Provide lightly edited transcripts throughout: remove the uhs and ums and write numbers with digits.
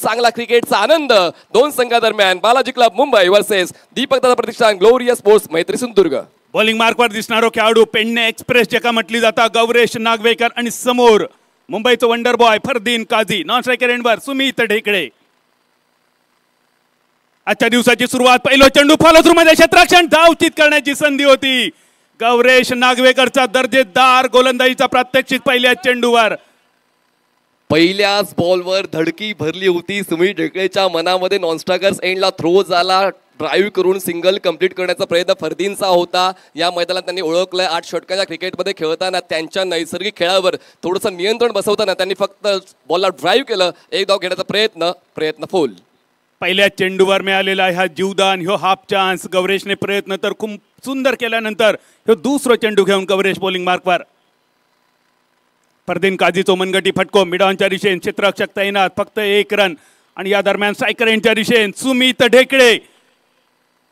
चांगला क्रिकेटचा आनंद दोन संघादरम्यान बालाजी क्लब मुंबई वर्सेस दीपक दादा प्रतिष्ठान ग्लोरिया स्पोर्ट्स मैत्री सिंधुदुर्ग. बॉलिंग मार्कवर दिसणारो खेळाडू पेडणे एक्सप्रेस ज्याका म्हटली जाता गौरेश नागवेकर आणि समोर मुंबईचं wonder boy Fardeen Kazi. Non striker एंडवर सुमित ढेकळे. आजच्या दिवसाची सुरुवात पहिलो चेंडू फॉलो थ्रू मध्ये क्षेत्ररक्षण धावचित करण्याची संधी होती. गौरेश नागवेकरचा दर्जेदार गोलंदाजीचा प्रात्यक्षिक पहिल्या चेंडूवर. पहिल्याच बॉलवर धडकी भरली होती सुमित ढेकळेच्या मनामध्ये. नॉन स्ट्रायकर्स एंडला थ्रो झाला, ड्राईव्ह करून सिंगल कंप्लीट करण्याचा प्रयत्न फरदीनचा होता. या मैदानात त्यांनी ओळखलंय 8 षटकाच्या क्रिकेटमध्ये खेळताना त्यांच्या नैसर्गिक खेळावर थोडंसं नियंत्रण बसवताना त्यांनी फक्त बॉलला ड्राईव्ह केलं. एक धाव घेण्याचा प्रयत्न फोल. पहिल्या चेंडूवर मिळालेला हा जीवदान, ह्यो हाफ चान्स. गौरेशने प्रयत्न तर खूप सुंदर केल्यानंतर ह्यो दुसरा चेंडू घेऊन गौरेश बॉलिंग मार्कवर. फरदीन काझीचो मनगटी फटको मिडॉनच्या दिशेन. क्षेत्ररक्षक तैनात, फक्त 1 रन. आणि या दरम्यान स्ट्रायकर एंडच्या दिशेन सुमित ढेकळे.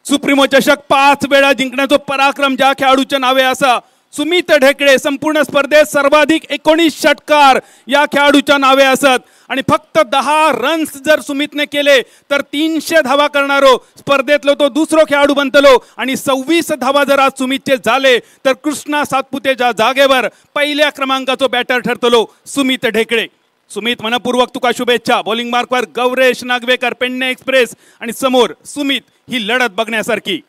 सुप्रीमो चषक 5 वेळा जिंकण्याचा पराक्रम ज्या खेळाडूच्या नावे असा. सुमित ढेकळे संपूर्ण स्पर्धेत सर्वाधिक 19 षटकार या खेळाडूच्या नावे असत. आणि फक्त 10 रन्स जर सुमितने केले तर 300 धावा करणारो स्पर्धेतलो तो दुसरो खेळाडू बनतलो. आणि 26 धावा जर आज सुमितचे झाले तर कृष्णा सातपुतेच्या जागेवर पहिल्या क्रमांकाचो बॅटर ठरतलो सुमित ढेकळे. सुमित, मनपूर्वक तुका शुभेच्छा. बॉलिंग मार्कवर गौरेश नागवेकर पेडणे एक्सप्रेस आणि समोर सुमित. ही लढत बघण्यासारखी.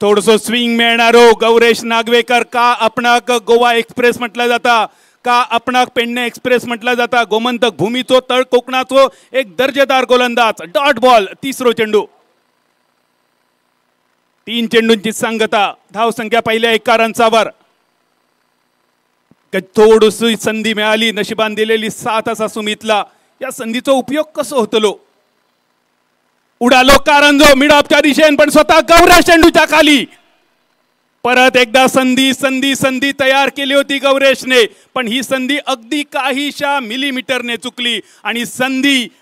थोडंसं स्विंग मिळणारो गौरेश नागवेकर. का आपणाक गोवा एक्सप्रेस म्हटलं जाता, का आपणाक पेडणे एक्सप्रेस म्हटलं जाता. गोमंतक भूमीचो तळ कोकणाचो एक दर्जेदार गोलंदाज. डॉट बॉल तिसरो चेंडू. 3 चेंडूंची सांगता. धाव संख्या पहिल्या 1 रनचावर. थोडीशी संधी मिळाली, नशिबान दिलेली साथ असा सुमितला. या संधीचा उपयोग कसं होतलो. उडालो कारंजो मिड ऑफच्या दिशेन, पण स्वतः गौरेश चेंडूच्या खाली. परत एकदा संधी तयार केली होती गौरेशने, पण ही संधी अगदी काहीशा मिलीमीटरने चुकली. आणि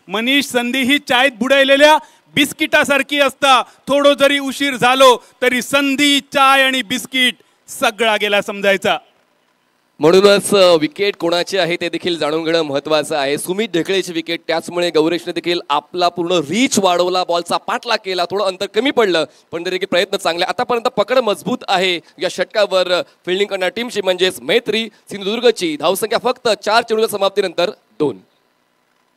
मनीष संधी ही चायत बुडवलेल्या बिस्किटासारखी असता. थोडो जरी उशीर झालो तरी संधी, चाय आणि बिस्किट सगळा गेला समजायचा. म्हणूनच विकेट कोणाची आहे ते देखील जाणून घेणं महत्त्वाचं आहे. सुमित ढेकळेची विकेट, त्याचमुळे गौरेशने देखील आपला पूर्ण रीच वाढवला, बॉलचा पाठलाग केला. थोडं अंतर कमी पडलं पण तरी प्रयत्न चांगले. आतापर्यंत पकड मजबूत आहे या षटकावर फिल्डिंग करणाऱ्या टीमची, म्हणजेच मैत्री सिंधुदुर्गची. धावसंख्या फक्त 4 चेंडूच्या समाप्तीनंतर 2.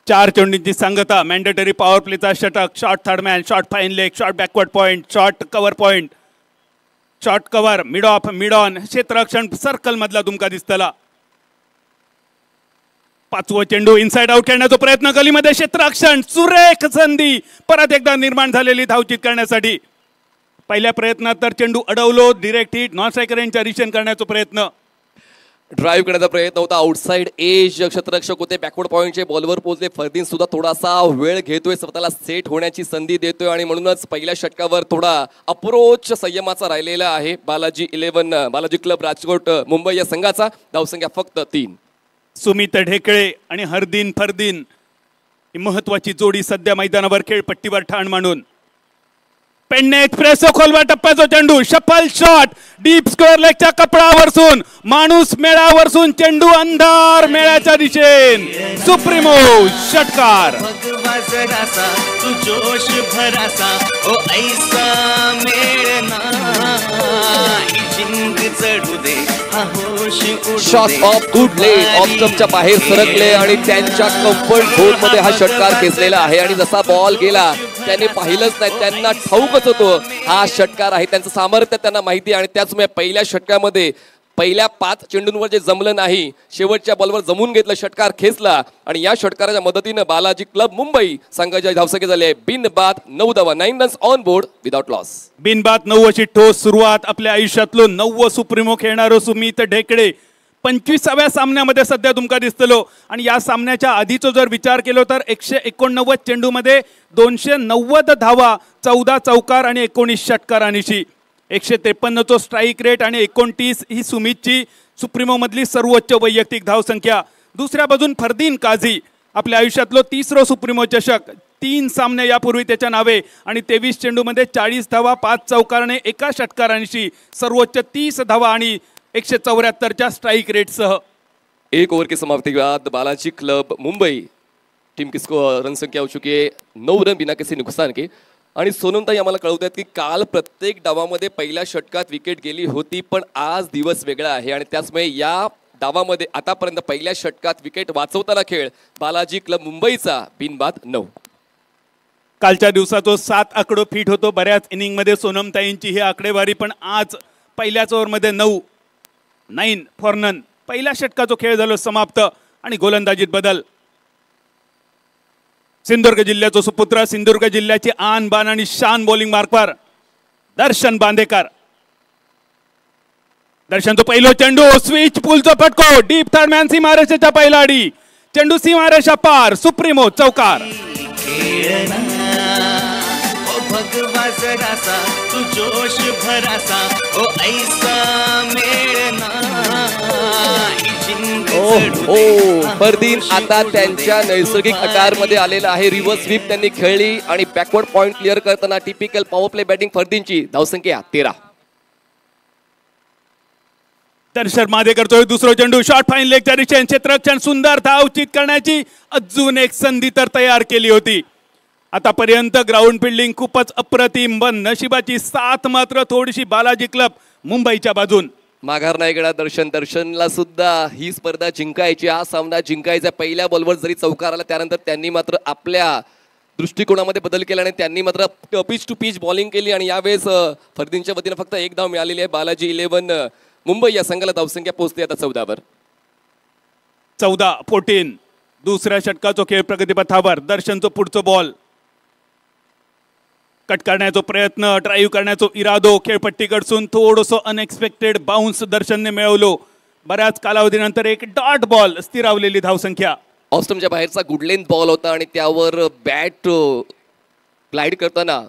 4 चेंडूंची सांगता. मॅन्डेटरी पॉवर प्लेचा षटक. Short third man, short fine leg, short backward point, short cover point, short cover, mid of, mid on. क्षेत्ररक्षण सर्कल मधला तुमका दिसतला. 5वो चेंडू इनसाइड आउट खेळण्याचा प्रयत्न. गलीमध्ये क्षेत्ररक्षण. सुरेख संधी परत एकदा निर्माण झालेली धावचित करण्यासाठी. पहिल्या प्रयत्नात तर चेंडू अडवलो. Direct hit. नॉन स्ट्रायकर एंडच्या दिशेने करण्याचा प्रयत्न. ड्राईव्ह करण्याचा प्रयत्न होता. आउटसाइड एज क्षेत्ररक्षक होते. बॅकवर्ड पॉइंटचे बॉलवर पोहोचले. फरदीन सुद्धा थोडासा वेळ घेतोय, स्वतःला सेट होण्याची संधी देतोय. आणि म्हणूनच पहिल्या षटकावर थोडा अप्रोच संयमाचा राहिलेला आहे बालाजी क्लब राजकोट मुंबई या संघाचा. धावसंख्या फक्त 3. सुमित ढेकळे आणि हरदीन फरदीन ही महत्वाची जोडी सध्या मैदानावर खेळपट्टीवर ठाण मांडून. पेडणे एक्सप्रेस खोलवा टप्प्याचा चेंडू. शफल शॉट डीप स्क्वेअर लेगच्या कपडावरसून माणूस मेळावरसून चेंडू अंधार मेळ्याच्या दिशेन. सुप्रीमो षटकार. Shot off good leg off स्टंपच्या बाहेर सरकले आणि त्यांच्या कम्फर्ट झोन मध्ये हा षटकार खेचलेला आहे. आणि जसा बॉल गेला त्याने पाहिलंच नाही, त्यांना ठाऊकच होतो हा षटकार आहे. त्यांचं सामर्थ्य त्यांना माहिती. आणि त्याचमुळे पहिल्या षटकामध्ये पहिल्या 5 चेंडूंवर जे जमलं नाही, शेवटच्या बॉलवर जमून घेतलं, षटकार खेचला. आणि या षटकाराच्या मदतीने बालाजी क्लब मुंबई संघाच्या धावसंख्या झाले बिनबाद 9 धावा. 9 runs on board without loss. बिनबाद 9 अशी ठोस सुरुवात. आपल्या आयुष्यातलो 9 सुप्रीमो खेळणारो सुमित ढेकळे 25व्या सामन्यामध्ये सध्या तुमका दिसतलो. आणि या सामन्याच्या आधीचा जर विचार केलो तर 189 चेंडूमध्ये 290 धावा, 14 चौकार आणि 19 षटकारांची. 153 स्ट्राईक रेट आणि 29 ही सुमितची सुप्रीमो मधली सर्वोच्च वैयक्तिक धावसंख्या. दुसऱ्या बाजून फरदीन काझी आपल्या आयुष्यातलो 3रो सुप्रीमो चषक. 3 सामने यापूर्वी त्याच्या नावे आणि 23 चेंडूमध्ये 40 धावा, 5 चौकार आणि 1 षटकारांची. सर्वोच्च 30 धावा आणि 174च्या स्ट्राईक रेटसह. एक ओवर के समाप्ति के बाद बालाजी क्लब मुंबई टीम की रन संख्या हो चुकी है 9 रन बिना किसी नुकसान के। आणि सोनमताई आम्हाला कळवतात की काल प्रत्येक डावामध्ये पहिल्या षटकात विकेट गेली होती, पण आज दिवस वेगळा आहे आणि त्याचमुळे या डावामध्ये आतापर्यंत पहिल्या षटकात विकेट वाचवताना खेळ बालाजी क्लब मुंबईचा बिनबाद 9। कालच्या दिवसाचा 7 आकडो फिट होतो बऱ्याच इनिंग मध्ये सोनमताईंची ही आकडेवारी, पण आज पहिल्याच ओव्हर मध्ये 9 फॉर नन पहिल्या षटकाचा खेळ झालो समाप्त आणि गोलंदाजीत बदल। सिंधुदुर्ग जिल्ह्याचा सुपुत्र, सिंधुदुर्ग जिल्ह्याची आन बान आणि शान बॉलिंग मार्कवर दर्शन बांदेकर। दर्शनचा पहिलो चेंडू स्विच पुलचा फटको डीप थर्ड मॅन सीमारेषेच्या पहिला अडी, चेंडू सीमारेषा पार, सुप्रीमो चौकार। भगवा जरासा तू जोश भरासा ओ ऐसा मेळना फरदीन आता त्यांच्या नैसर्गिक आकारमध्ये आलेला आहे। रिव्हर्स स्वीप त्यांनी खेळली आणि बॅकवर्ड पॉइंट क्लिअर करताना टिपिकल पॉवर प्ले बॅटिंग फरदीनची धावसंख्या 13। दर्शन मादेकरचा दुसरा चेंडू शॉर्ट फाईन लेगच्या दिशेने क्षेत्ररक्षण सुंदर धाव चित करण्याची अजून एक संधी तर तयार केली होती। आतापर्यंत ग्राउंड फिल्डिंग खूपच अप्रतिम, पण नशिबाची साथ मात्र थोडीशी बालाजी क्लब मुंबईच्या बाजून। माघार नाही गेला दर्शनला सुद्धा ही स्पर्धा जिंकायची, हा सामना जिंकायचा। पहिल्या बॉलवर जरी चौकार आला त्यानंतर त्यांनी मात्र आपल्या दृष्टिकोनामध्ये बदल केला आणि त्यांनी मात्र पिच टू पिच बॉलिंग केली आणि यावेळेस फरदीनच्या वतीने फक्त एक धाव मिळालेली आहे। बालाजी 11 मुंबई या संघाला धावसंख्या पोहोचते आता 14 वर। 14 दुसऱ्या षटकाचा खेळ प्रगतीपथावर। दर्शनचा पुढचा बॉल कट करण्याचा प्रयत्न, ड्राईव्ह करण्याचा इरादो, खेळपट्टीकडून थोडंसं अनएक्सपेक्टेड बाउन्स दर्शनने मिळवलो। बऱ्याच कालावधीनंतर एक डॉट बॉल स्थिरावलेली धावसंख्या। ऑस्टमच्या बाहेरचा गुड लेंथ बॉल होता आणि त्यावर बॅट ग्लाइड करताना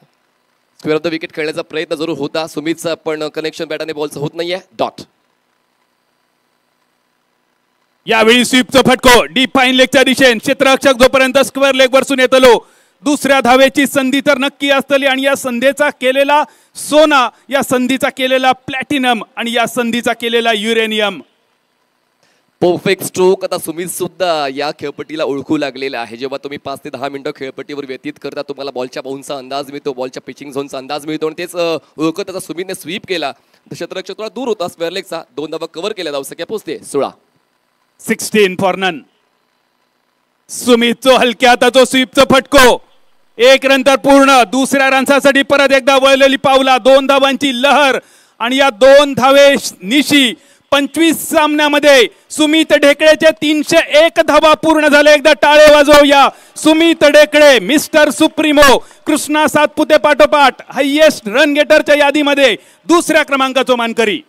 स्क्वेअर ऑफ द विकेट खेळण्याचा प्रयत्न जरूर होता सुमितचा, पण कनेक्शन बॅट आणि बॉलचं होत नाहीये। डॉट यावेळी स्वीपचा फटको डीप फाईन लेगच्या दिशेने क्षेत्ररक्षक जोपर्यंत स्क्वेअर लेग वरसून येतलो दुसऱ्या धावेची संधी तर नक्की असतली आणि या संधीचा केलेला सोना, या संधीचा केलेला प्लॅटिनम आणि या संधीचा केलेला युरेनियम। परफेक्ट स्ट्रोक आता सुमित सुद्धा या खेळपट्टीला ओळखू लागलेला आहे। जेव्हा तुम्ही 5 ते 10 मिनिटं खेळपट्टीवर व्यतीत करता तुम्हाला बॉलच्या बाउन्सचा अंदाज मिळतो, बॉलच्या पिचिंग झोनचा अंदाज मिळतो आणि तेच ओळखत आता सुमितने स्वीप केला। क्षेत्ररक्षक थोडा दूर होता स्क्वेअर लेगचा, 2 धावा कव्हर केल्या, धावसंख्या पोहोचते 16। 16 फॉर नन। सुमितचो हलक्या हाताचो स्वीपचा फटको, 1 रन तर पूर्ण। दुसऱ्या रनसाठी परत एकदा वळलेली पावला, 2 धावांची लहर आणि या 2 धावे निशी 25 सामन्यामध्ये सुमित ढेकळेचे 301 धावा पूर्ण झाले। एकदा टाळे वाजवूया सुमित ढेकळे, मिस्टर सुप्रीमो, कृष्णा सातपुते पाठोपाठ हायएस्ट रन गेटरच्या यादीमध्ये दुसऱ्या क्रमांकाचा मानकरी।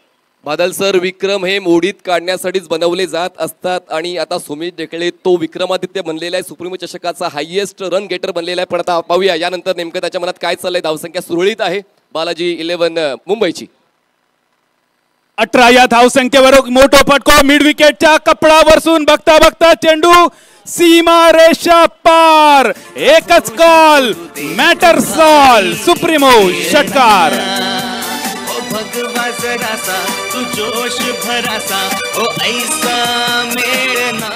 बादल सर, विक्रम हे मोडीत काढण्यासाठीच बनवले जात असतात आणि आता सुमित ढेकळे तो विक्रमादित्य बनलेला आहे, सुप्रीमो चषकाचा हायएस्ट रन गेटर बनलेला आहे। पण आता पाहूया यानंतर नेमकं त्याच्या मनात काय चाललंय। धावसंख्या सुरळीत आहे बालाजी 11 मुंबईची। 18 या धावसंख्येवर मोठा फटको मिड विकेटच्या कपडावरसून बघता बघता चेंडू सीमा रेषा पार, एकच कॉल मॅटर सॉल, सुप्रीमो षटकार। भगवा जरासा तू जोश भरासा ओ ऐसा मेळना।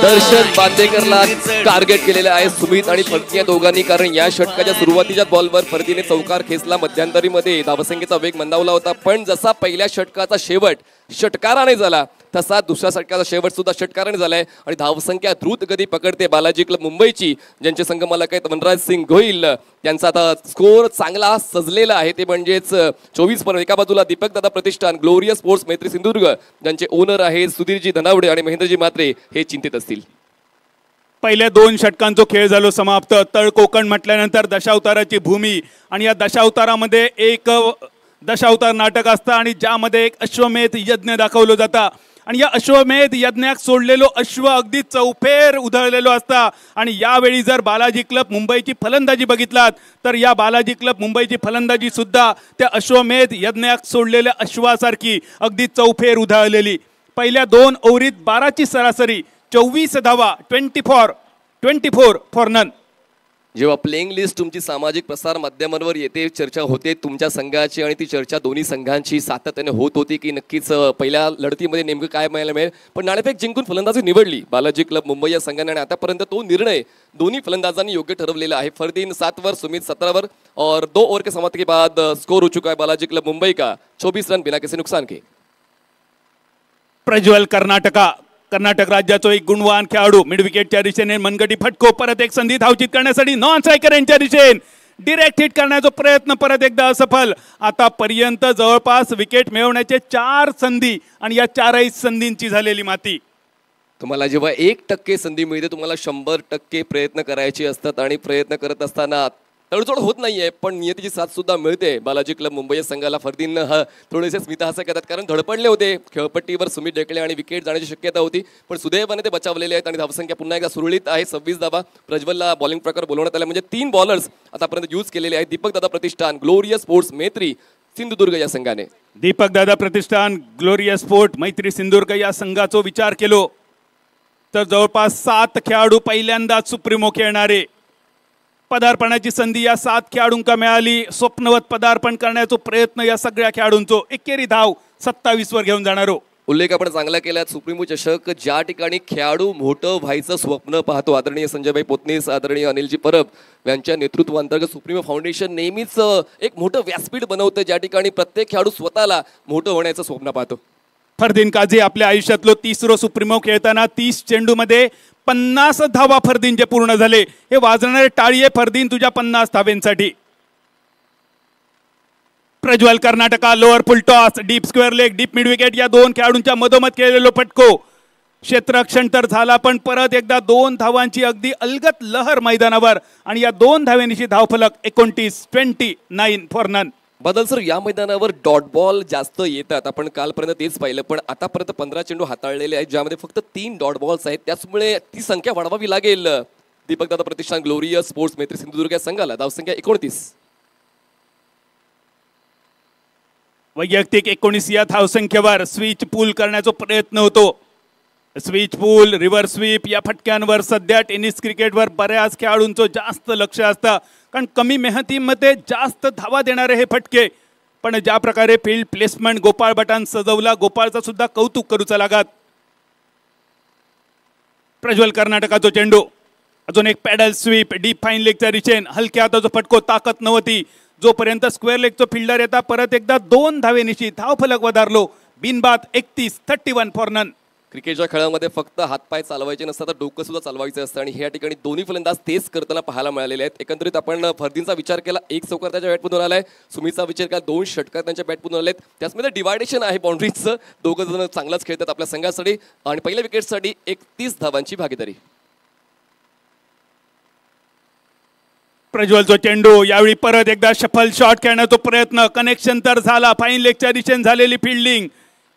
दर्शन बांदेकरला टार्गेट केलेलं आहे सुमित आणि फरदी या दोघांनी, कारण या षटकाच्या सुरुवातीच्या बॉलवर फरदीने चौकार खेचला। मध्यंतरीमध्ये धावसंख्येचा वेग मंदावला होता, पण जसा पहिल्या षटकाचा शेवट षटकाराने झाला तसा दुसऱ्या षटकाचा शेवट सुद्धा षटकाराने झालाय आणि धावसंख्या द्रुत गती पकडते बालाजी क्लब मुंबईची, ज्यांचे संघमालक आहेत वनराज सिंग गोहिल। त्यांचा आता स्कोर चांगला सजलेला आहे, ते म्हणजेच 24 पर। एका बाजूला दीपक दादा प्रतिष्ठान, ग्लोरियस स्पोर्ट्स मैत्री सिंधुदुर्ग, ज्यांचे ओनर आहेत सुधीरजी धनावडे आणि महेंद्रजी म्हात्रे, हे चिंतित असतील। पहिल्या 2 षटकांचा खेळ झालो समाप्त। तळ कोकण म्हटल्यानंतर दशावताराची भूमी आणि या दशावतारामध्ये एक दशावतार नाटक असतं आणि ज्यामध्ये एक अश्वमेध यज्ञ दाखवलं जातं आणि या अश्वमेध यज्ञात सोडलेलो अश्व अगदी चौफेर उधळलेलो असता आणि यावेळी जर बालाजी क्लब मुंबईची फलंदाजी बघितलात तर या बालाजी क्लब मुंबईची फलंदाजी सुद्धा त्या अश्वमेध यज्ञात सोडलेल्या अश्वासारखी अगदी चौफेर उधळलेली। पहिल्या 2 ओव्हरीत 12ची सरासरी, 24 धावा, 24 फॉर नन। जेव्हा प्लेइंग लिस्ट तुमची सामाजिक प्रसार माध्यमांवर येते, चर्चा होते तुमच्या संघाची आणि ती चर्चा दोन्ही संघांची सातत्याने होत होती की नक्कीच पहिल्या लढतीमध्ये नेमकं काय पाहायला मिळेल. पण नाणेफेक जिंकून फलंदाजी निवडली बालाजी क्लब मुंबई या संघाने आणि आतापर्यंत तो निर्णय दोन्ही फलंदाजांनी योग्य ठरवलेला आहे. फरदीन 7 वर, सुमित 17 वर और 2 ओवर के समाप्ति के बाद स्कोर हो चुका है बालाजी क्लब मुंबई का 24 रन बिना किसी नुकसान के. प्रज्वल कर्नाटक राज्याचा एक गुणवान खेळाडू मिड विकेटच्या दिशेने मनगटी फटको, परत एक संधी धावचित करण्यासाठी नॉन स्ट्रायकर यांच्या दिशेने डिरेक्ट हिट करण्याचा प्रयत्न परत एकदा असफल. आतापर्यंत जवळपास विकेट मिळवण्याचे 4 संधी आणि या 4ही संधींची झालेली माती. तुम्हाला जेव्हा 1% संधी मिळते तुम्हाला 100% प्रयत्न करायचे असतात आणि प्रयत्न करत असताना तडजोड होत नाहीये पण नियतीची साथ सुद्धा मिळते बालाजी क्लब मुंबई संघाला. फरदीन थोडेसे स्मितहास्य करतात कारण धडपडले होते खेळपट्टीवर सुमित ढेकळे आणि विकेट जाण्याची शक्यता होती पण सुदैवाने ते बचावलेले आहेत आणि धावसंख्या पुन्हा एकदा सुरळीत आहे 26 धावा. प्रज्वलला बॉलिंग प्रकार बोलवण्यात आला म्हणजे 3 बॉलर्स आतापर्यंत यूज केलेले आहेत. दीपक दादा प्रतिष्ठान, ग्लोरियस स्पोर्ट्स, मैत्री सिंधुदुर्ग या संघाने. दीपक दादा प्रतिष्ठान, ग्लोरियस स्पोर्ट, मैत्री सिंधुदुर्ग या संघाचा विचार केलो तर जवळपास 7 खेळाडू पहिल्यांदाच सुप्रीमो खेळणारे. पदार्पणाची संधी या 7 खेळाडूंका मिळाली. स्वप्नवत पदार्पण करण्याचा प्रयत्न या सगळ्या खेळाडूंचो. एकेरी धाव 27 वर घेऊन जाणारो. उल्लेख आपण चांगला केला. सुप्रीमो चषक ज्या ठिकाणी खेळाडू मोठं व्हायचं स्वप्न पाहतो, आदरणीय संजयभाई पोतनीस, आदरणीय अनिलजी परब यांच्या नेतृत्वाअंतर्गत सुप्रीमो फाउंडेशन नेहमीच एक मोठं व्यासपीठ बनवतं ज्या ठिकाणी प्रत्येक खेळाडू स्वतःला मोठं होण्याचं स्वप्न पाहतो. फरदीन काझी आपल्या आयुष्यातलो 30रो सुप्रीमो खेळताना 30 चेंडूमध्ये 50 धावा फरदीन जे पूर्ण झाले. हे वाजणारे टाळी आहे फरदीन तुझ्या 50 धावेंसाठी. Prajwal Karnataka lower full toss, deep square leg, deep mid wicket या 2 खेळाडूंच्या मधोमध केलेलो फटको. क्षेत्ररक्षण तर झाला पण परत एकदा 2 धावांची अगदी अलगत लहर मैदानावर आणि या 2 धावेनिशी धावफलक 29 फॉर नन. बदल सर या मैदानावर डॉट बॉल जास्त येतात. आपण कालपर्यंत तेच पाहिलं पण आतापर्यंत 15 चेंडू हाताळलेले आहेत ज्यामध्ये फक्त 3 डॉट बॉल्स आहेत. त्यामुळे ती संख्या वाढवावी लागेल. दीपक दादा प्रतिष्ठान, ग्लोरियस स्पोर्ट्स, मैत्री सिंधुदुर्ग या संघाला धावसंख्या 29. वैयक्तिक 19 या धावसंख्येवर स्विच पूल करण्याचा प्रयत्न होतो. स्विच पूल, रिव्हर्स स्वीप या फटक्यांवर सध्या टेनिस क्रिकेटवर बऱ्याच खेळाडूंचं जास्त लक्ष असतं कारण कमी मेहनतीमध्ये जास्त धावा देणारे हे फटके. पण ज्या प्रकारे फील्ड प्लेसमेंट गोपाळ भटान सजवला, गोपाळचा सुद्धा कौतुक करूचा लागत. प्रज्वल कर्नाटकाचा चेंडू, अजून एक पॅडल स्वीप, डीप फाईन लेगचा रिचेन, हलक्या हाताचा फटको, ताकद नव्हती. जोपर्यंत स्क्वेअर लेगचा फिल्डर येता परत एकदा 2 धावेनिशी धावफलक वधारलो. बिनबाद 31 फॉर नन. क्रिकेटच्या खेळामध्ये फक्त हातपाय चालवायचे नसतात तर डोकं सुद्धा चालवायचं असतं आणि ह्या ठिकाणी दोन्ही फलंदाज तेच करताना पाहायला मिळालेले आहेत. एकंदरीत आपण फरदीनचा विचार केला, 1 चौकार त्याच्या बॅटमधून आलाय. सुमितचा विचार केला, 2 षटकार त्यांच्या बॅटमधून आलेत. त्याचमध्ये डिवायडेशन आहे बाउंड्रीजचं. 2 जण चांगलाच खेळतात आपल्या संघासाठी आणि पहिल्या विकेटसाठी 31 धावांची भागीदारी. प्रज्वलचा चेंडू, यावेळी परत एकदा शफल शॉट खेळण्याचा प्रयत्न, कनेक्शन तर झाला. फाईन लेगच्या दिशेने झालेली फिल्डिंग.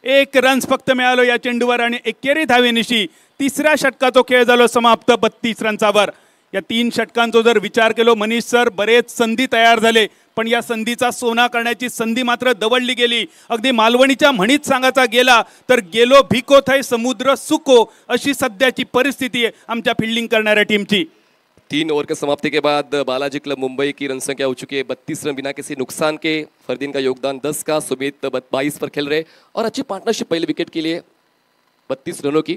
1 रन्स फक्त मिळालो या चेंडूवर आणि एकेरी धावेनिशी 3ऱ्या षटकाचा खेळ झालो समाप्त 32 रन्सावर. या 3 षटकांचा जर विचार केलो मनीष सर, बरेच संधी तयार झाले पण या संधीचा सोना करण्याची संधी मात्र दवडली गेली. अगदी मालवणीच्या म्हणीत सांगायचा गेला तर गेलो भिको थै समुद्र सुको अशी सध्याची परिस्थिती आहे आमच्या फिल्डिंग करणाऱ्या टीमची. 3 ओवर के समाप्ति के बाद बालाजी क्लब मुंबई की रन संख्या हो चुकी है 32 रन बिना किसी नुकसान के. फरदीन का योगदान 10 का, सुमित 22 पर खेल रहे और अच्छी पार्टनरशिप पहले विकेट के लिए 32 रनों की.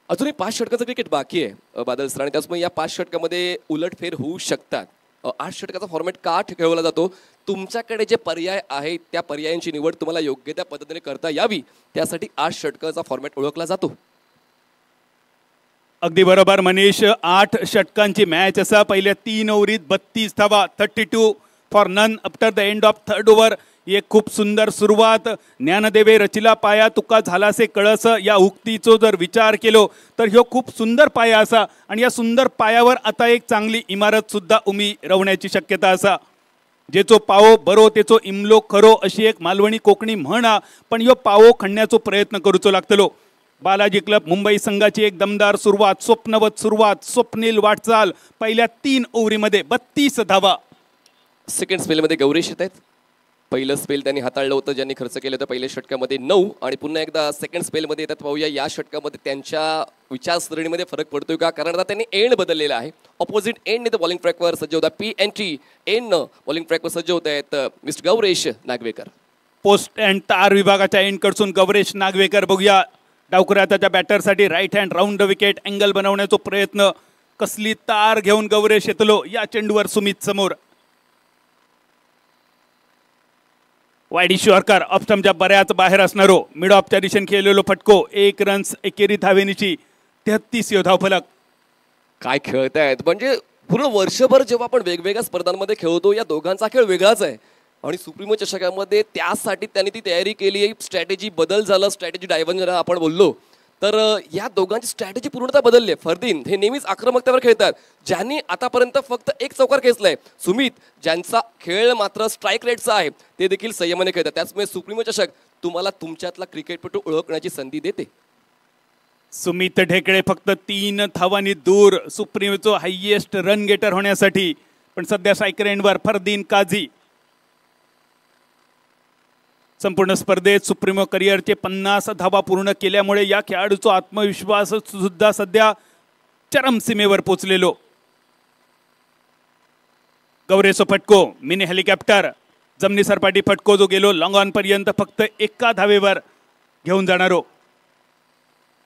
अजूनही 5 षटकाचं विकेट बाकी आहे बादल सर आणि त्यामुळे या 5 षटकामध्ये उलटफेर होऊ शकतात. 8 षटकाचा फॉर्मॅट का खेळवला जातो? तुमच्याकडे जे पर्याय आहेत त्या पर्यायांची निवड तुम्हाला योग्य त्या पद्धतीने करता यावी त्यासाठी 8 षटकाचा फॉर्मॅट ओळखला जातो. अगदी बरोबर मनीष. 8 षटकांची मॅच असा. पहिल्या 3 ओव्हरीत 32 धावा, 32 for none after the end of 3rd over. एक खूप सुंदर सुरुवात. ज्ञानदेवे रचिला पाया तुका झालासे कळस या उक्तीचो जर विचार केलो तर ह्यो खूप सुंदर पाया असा आणि या सुंदर पायावर आता एक चांगली इमारत सुद्धा उमी रवण्याची शक्यता असा. जेचो पावो बरो तेचो इमलो खरो अशी एक मालवणी कोकणी म्हण आ. पण ह्यो पावो खणण्याचो प्रयत्न करूचो लागतलो. बालाजी क्लब मुंबई संघाची एक दमदार सुरुवात, स्वप्नवत सुरुवात, स्वप्नील वाटचाल. पहिल्या 3 ओव्हरीमध्ये 32 धावा. सेकंड स्पेलमध्ये गौरीश येत आहेत. पहिलं स्पेल त्यांनी हाताळलं होतं, ज्यांनी खर्च केलं होतं पहिल्या षटकामध्ये 9 आणि पुन्हा एकदा सेकंड स्पेलमध्ये येतात. पाहूया या षटकामध्ये त्यांच्या विचारसरणीमध्ये फरक पडतोय का, कारण आता त्यांनी एंड बदललेला आहे. ऑपोजिट एंडने तर बॉलिंग ट्रॅकवर सज्ज होता, PNT एंडनं बॉलिंग ट्रॅकवर सज्ज होत आहेत mister Gauresh Nagvekar. Post and तार विभागाच्या एंडकडसून गौरेश नागवेकर. बघूया डावखुऱ्या त्याच्या बॅटरसाठी right hand round the wicket angle बनवण्याचा प्रयत्न. कसली तार घेऊन गौरेश येतलो या चेंडूवर सुमित समोर. वाईड इश्यूअरकर ऑफस्टमच्या बऱ्याच बाहेर असणारो मिड ऑफच्या दिशेने खेळलेलो फटको. 1 रन्स एकेरी धावेनीची 33 धावफलक. काय खेळतायत म्हणजे पूर्ण वर्षभर जेव्हा आपण वेगवेगळ्या स्पर्धांमध्ये खेळतो या दोघांचा खेळ वेगळाच आहे. आणि सुप्रीमो चषकामध्ये त्यासाठी त्यांनी ती तयारी केली. स्ट्रॅटेजी बदल झाला, स्ट्रॅटेजी डायव्हर्जन आपण बोललो तर या दोघांची स्ट्रॅटेजी पूर्णतः बदलली आहे. फरदीन हे नेहमीच आक्रमकतेवर खेळतात, ज्यांनी आतापर्यंत फक्त 1 चौकार खेचलाय. सुमित ज्यांचा खेळ मात्र स्ट्राईक रेटचा आहे ते देखील संयमाने खेळतात. त्याचमुळे सुप्रीमो चषक तुम्हाला तुमच्यातला क्रिकेटपटू ओळखण्याची संधी देते. सुमित ढेकळे फक्त 3 धावांनी दूर सुप्रीमोचं हायएस्ट रन गेटर होण्यासाठी. पण सध्या स्ट्राईक रेटवर फरदीन काझी. संपूर्ण स्पर्धेत सुप्रीमो करिअरचे 50 धावा पूर्ण केल्यामुळे या खेळाडूचा आत्मविश्वास सुद्धा सध्या चरमसीमेवर पोचलेलो. गौरेशो फटको मिनी हेलिकॉप्टर जमिनी सरपाटी फटको जो गेलो लॉंग ऑन पर्यंत फक्त 1 धावेवर घेऊन जाणारो.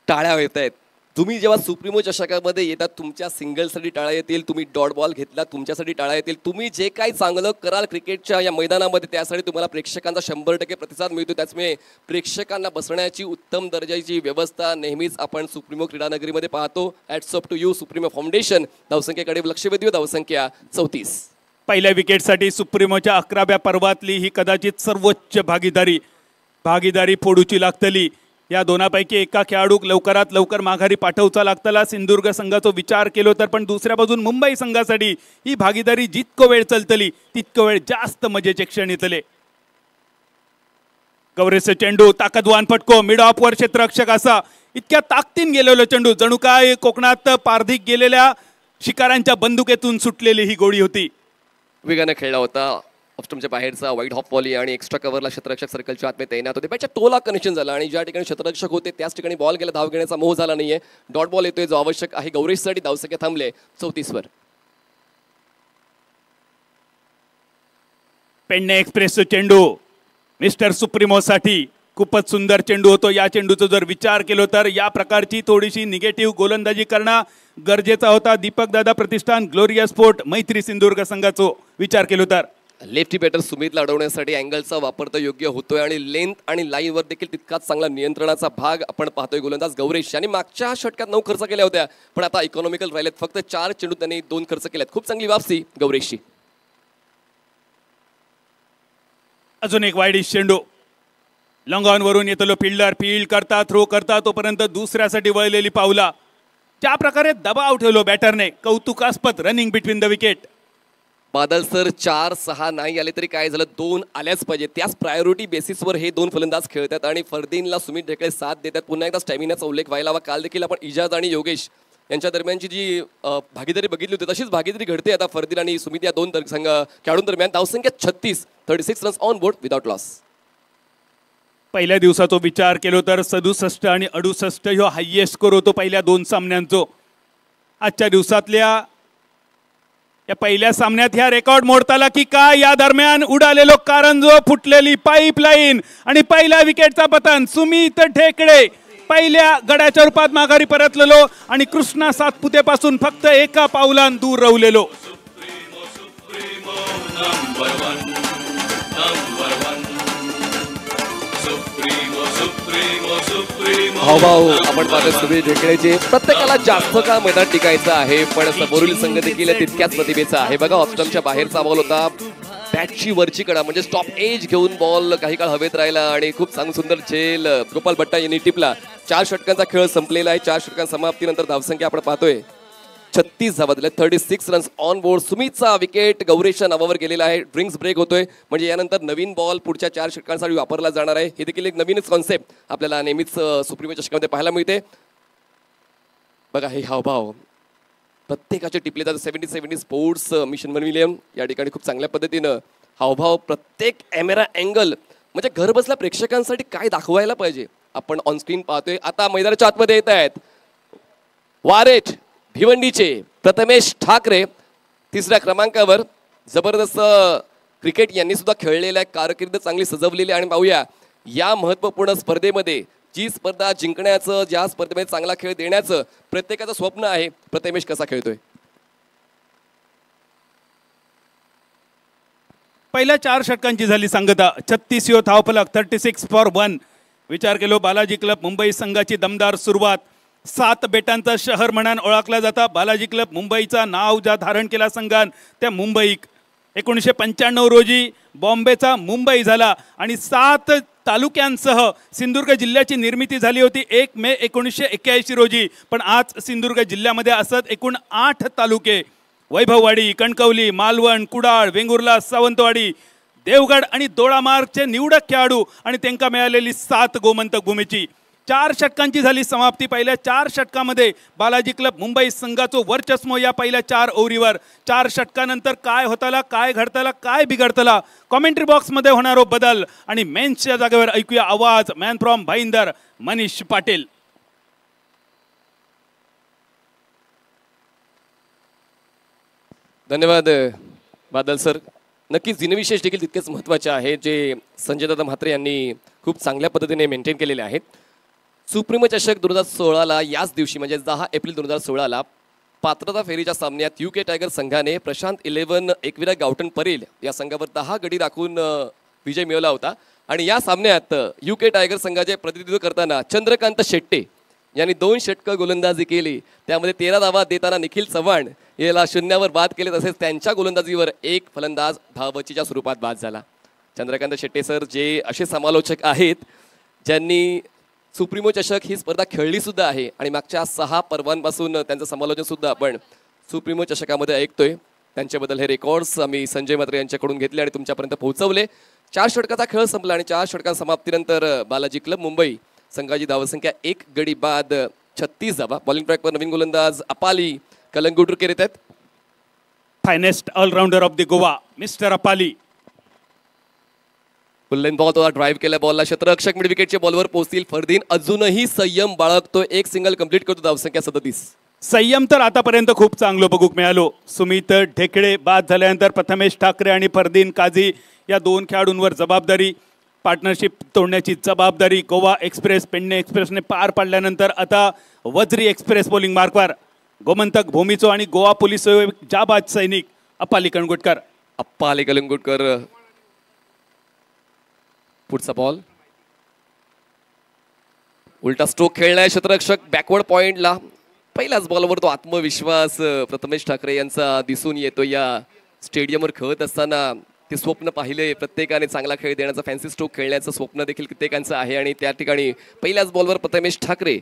टाळ्या येत आहेत. तुम्ही जेव्हा सुप्रीमो चषकामध्ये येतात तुमच्या सिंगलसाठी टाळ्या येतील, तुम्ही डॉट बॉल घेतला तुमच्यासाठी टाळ्या येतील. तुम्ही जे काही चांगलं कराल क्रिकेटच्या या मैदानामध्ये त्यासाठी तुम्हाला प्रेक्षकांचा 100% प्रतिसाद मिळतो. त्याचमुळे प्रेक्षकांना बसण्याची उत्तम दर्जाची व्यवस्था नेहमीच आपण सुप्रीमो क्रीडानगरीमध्ये पाहतो. Hats off to you Supremo Foundation. धावसंख्येकडे लक्ष वेधूया. धावसंख्या 34. पहिल्या विकेटसाठी सुप्रीमोच्या 11व्या पर्वातली ही कदाचित सर्वोच्च भागीदारी फोडूची लागतली. या दोनापैकी एका खेळाडूक लवकरात लवकर माघारी पाठवचा लागतला. सिंधुदुर्ग संघाचा विचार केलो तर पण दुसऱ्या बाजून मुंबई संघासाठी ही भागीदारी जितको वेळ चलतली तितको वेळ जास्त मजेचे क्षण येतले. गौरेशचा चेंडू ताकदवान फटको मिड ऑफ वर क्षेत्ररक्षक असा इतक्या ताकदीन गेलेलो चेंडू जणू काय कोकणात पारधिक गेलेल्या शिकारांच्या बंदुकेतून सुटलेली ही गोळी होती. वेगाने खेळला होता. ऑफस्टमच्या बाहेरचा वाईट हॉप वॉली आणि एक्स्ट्रा कव्हरला क्षेत्ररक्षक सर्कलच्या आतमध्ये तैनात होते. बॅटच्या टोला कनेक्शन झाला आणि ज्या ठिकाणी क्षेत्ररक्षक होते त्याच ठिकाणी बॉल गेला. धाव घेण्याचा मोह झाला नाहीये. डॉट बॉल येतोय जो आवश्यक आहे गौरेशसाठी. धावसंख्या थांबले 34 वर. पेडणे एक्सप्रेसचा चेंडू मिस्टर सुप्रीमोसाठी खूपच सुंदर चेंडू होतो. या चेंडूचा जर विचार केलो तर या प्रकारची थोडीशी निगेटिव्ह गोलंदाजी करणं गरजेचा होता. दीपक दादा प्रतिष्ठान ग्लोरिया स्पोर्ट मैत्री सिंधुदुर्ग संघाचा विचार केलो तर लेफ्टी बॅटर सुमितला अडवण्यासाठी अँगलचा वापर तर योग्य होतोय आणि लेंथ आणि लाईनवर देखील तितकाच चांगला नियंत्रणाचा भाग आपण पाहतोय. गोलंदाज गौरेश यांनी मागच्या षटकात 9 खर्च केल्या होत्या पण आता इकॉनॉमिकल राहिलेत. फक्त 4 चेंडू त्यांनी 2 खर्च केल्यात. खूप चांगली वापसी गौरेशची. अजून एक वाईड चेंडू लॉंग ऑन वरून येतलो. फिल्डर फील्ड करता थ्रो करता तोपर्यंत दुसऱ्यासाठी वळलेली पावला. ज्या प्रकारे दबाव ठेवलो बॅटरने कौतुकास्पद running between the wicket. Badal sir 4-6 नाही आले तरी काय झालं 2 आल्याच पाहिजे. त्याच प्रायोरिटी बेसिसवर हे 2 फलंदाज खेळतात आणि फरदीनला सुमित ढेकळे साथ देतात. पुन्हा एकदा स्टॅमिनाचा उल्लेख व्हायला हवा. काल देखील आपण इजाज आणि योगेश यांच्या दरम्यानची जी भागीदारी बघितली होती तशीच भागीदारी घडते आता फरदीन आणि सुमित या 2 खेळाडूंदरम्यान. धावसंख्या 36 runs on board without loss. पहिल्या दिवसाचा विचार केलो तर 67 आणि 68 ह्यो हायएस्ट स्कोर होतो पहिल्या 2 सामन्यांचो. आजच्या दिवसातल्या या पहिल्या सामन्यात ह्या रेकॉर्ड मोडताला की काय. या दरम्यान उडालेलो कारंजो फुटलेली पाईपलाईन आणि पहिल्या विकेटचा पतन. सुमित ढेकळे पहिल्या गड्याच्या रूपात माघारी परतलेलो आणि कृष्णा सातपुतेपासून फक्त 1 पाऊलान दूर रवलेलो. हावभाव आपण पाहतो सुमित ढेकळेचे. प्रत्येकाला जास्त काळ मैदानात टिकायचं आहे पण समोरील संघ देखील तितक्याच प्रतिभेचा आहे. बघा ऑफस्टमच्या बाहेरचा बॉल होता. बॅटची वरची कडा म्हणजे स्टॉप एज घेऊन बॉल काही काळ हवेत राहिला आणि खूप सुंदर झेल गोपाल भट्टा यांनी टिपला. 4 षटकांचा खेळ संपलेला आहे. 4 षटकांच्या समाप्तीनंतर धावसंख्या आपण पाहतोय 36 धावा दिल्या. 36 रन्स ऑन बोर्ड. सुमितचा विकेट गौरेशच्या नावावर गेलेला आहे. ड्रिंक्स ब्रेक होतोय म्हणजे यानंतर नवीन बॉल पुढच्या 4 षटकांसाठी वापरला जाणार आहे. हे देखील एक नवीनच कॉन्सेप्ट आपल्याला नेहमीच सुप्रीमो चषकामध्ये पाहायला मिळते. बघा हे हावभाव प्रत्येकाचे टिपले जातात. 70 स्पोर्ट्स मिशन 1 मिलियन या ठिकाणी खूप चांगल्या पद्धतीनं हावभाव, प्रत्येक कॅमेरा अँगल म्हणजे घर बसल्या प्रेक्षकांसाठी काय दाखवायला पाहिजे आपण ऑन स्क्रीन पाहतोय. आता मैदानाच्या आतमध्ये येत आहेत वारेठ भिवंडीचे प्रथमेश ठाकरे तिसऱ्या क्रमांकावर. जबरदस्त क्रिकेट यांनी सुद्धा खेळलेला आहे, कारकीर्द चांगली सजवलेली. आणि पाहूया या महत्त्वपूर्ण स्पर्धेमध्ये जी स्पर्धा जिंकण्याचं, ज्या स्पर्धेमध्ये चांगला खेळ देण्याचं प्रत्येकाचं स्वप्न आहे, प्रथमेश कसा खेळतोय. पहिल्या 4 षटकांची झाली सांगता. 36 यो धावफलक, 36 फॉर 1. विचार केलो बालाजी क्लब मुंबई संघाची दमदार सुरुवात. 7 बेटांचा शहर म्हणून ओळखला जाता बालाजी क्लब मुंबईचा नाव ज्या धारण केला संघान त्या मुंबई. 1995 रोजी बॉम्बेचा मुंबई झाला आणि 7 तालुक्यांसह सिंधुदुर्ग जिल्ह्याची निर्मिती झाली होती 1 मे 1981 रोजी. पण आज सिंधुदुर्ग जिल्ह्यामध्ये असत एकूण 8 तालुके. वैभववाडी, कणकवली, मालवण, कुडाळ, वेंगुर्ला, सावंतवाडी, देवगड आणि दोडामार्गचे निवडक खेळाडू आणि त्यांना मिळालेली 7 गोमंतक भूमीची. 4 षटकांची झाली समाप्ती. पहिल्या 4 षटकामध्ये बालाजी क्लब मुंबई संघाचं वर्चस्व या पहिल्या 4 ओव्हरीवर. 4 षटकानंतर काय होताला, काय घडताला, काय बिघडताला, कॉमेंट्री बॉक्समध्ये होणारो बदल आणि मेन्सच्या जागेवर ऐकूया आवाज मॅन फ्रॉम भाईंदर मनीष पाटील. धन्यवाद बादल सर. नक्कीच दिनविशेष देखील तितकेच महत्त्वाचे आहे जे संजय दादा म्हात्रे यांनी खूप चांगल्या पद्धतीने मेंटेन केलेले आहेत. सुप्रीमो चषक 2016ला याच दिवशी म्हणजे 10 एप्रिल 2016ला पात्रता फेरीच्या सामन्यात UK टायगर संघाने प्रशांत 11 एकविरा गावठण परेल या संघावर 10 गडी राखून विजय मिळवला होता. आणि या सामन्यात UK टायगर संघाचे प्रतिनिधित्व करताना चंद्रकांत शेट्टे यांनी 2 षटकं गोलंदाजी केली. त्यामध्ये 13 धावा देताना निखिल चव्हाण याला 0वर बाद केले. तसेच त्यांच्या गोलंदाजीवर एक फलंदाज धावचीच्या स्वरूपात बाद झाला. चंद्रकांत शेट्टे सर जे असे समालोचक आहेत ज्यांनी सुप्रीमो चषक ही स्पर्धा खेळली सुद्धा आहे आणि मागच्या 6 पर्वांपासून त्यांचं समालोचन सुद्धा आपण सुप्रीमो चषकामध्ये ऐकतोय. त्यांच्याबद्दल हे रेकॉर्ड्स आम्ही संजय म्हात्रे यांच्याकडून घेतले आणि तुमच्यापर्यंत पोहोचवले. 4 षटकाचा खेळ संपला आणि 4 षटकां समाप्तीनंतर बालाजी क्लब मुंबई संघाची धावसंख्या 1 गडी बाद 36 धावा. बॉलिंग ट्रॅकवर नवीन गोलंदाज अपाली कलंगुटकर येत आहेत. Finest allrounder of the Goa mister Apali. Full ball तो ड्राईव्ह केला बॉलला क्षेत्ररक्षक मिड विकेटच्या बॉलवर पोहोचतील. फरदीन अजूनही संयम बाळगतो. एक सिंगल कंप्लीट करतो. धावसंख्या 37. संयम तर आतापर्यंत खूप चांगलं बघूक मिळालो. सुमित ढेकळे बाद झाल्यानंतर प्रथमेश ठाकरे आणि फरदीन काझी या 2 खेळाडूंवर जबाबदारी, पार्टनरशिप तोडण्याची जबाबदारी गोवा एक्सप्रेस पेडणे एक्सप्रेसने पार पाडल्यानंतर आता वज्री एक्सप्रेस बॉलिंग मार्कवर गोमंतक भूमीचो आणि गोवा पोलीस जाबाज सैनिक अप्पाली कणगुटकर. अप्पाली कलंगुटकर पुढचा बॉल उलटा स्ट्रोक खेळलाय क्षेत्ररक्षक बॅकवर्ड पॉइंटला. पहिल्याच बॉलवर तो आत्मविश्वास प्रथमेश ठाकरे यांचा दिसून येतो. या स्टेडियमवर खेळत असताना ते स्वप्न पाहिले प्रत्येकाने चांगला खेळ देण्याचं, फॅन्सी स्ट्रोक खेळण्याचं स्वप्न देखील कित्येकांचं आहे आणि त्या ठिकाणी पहिल्याच बॉलवर प्रथमेश ठाकरे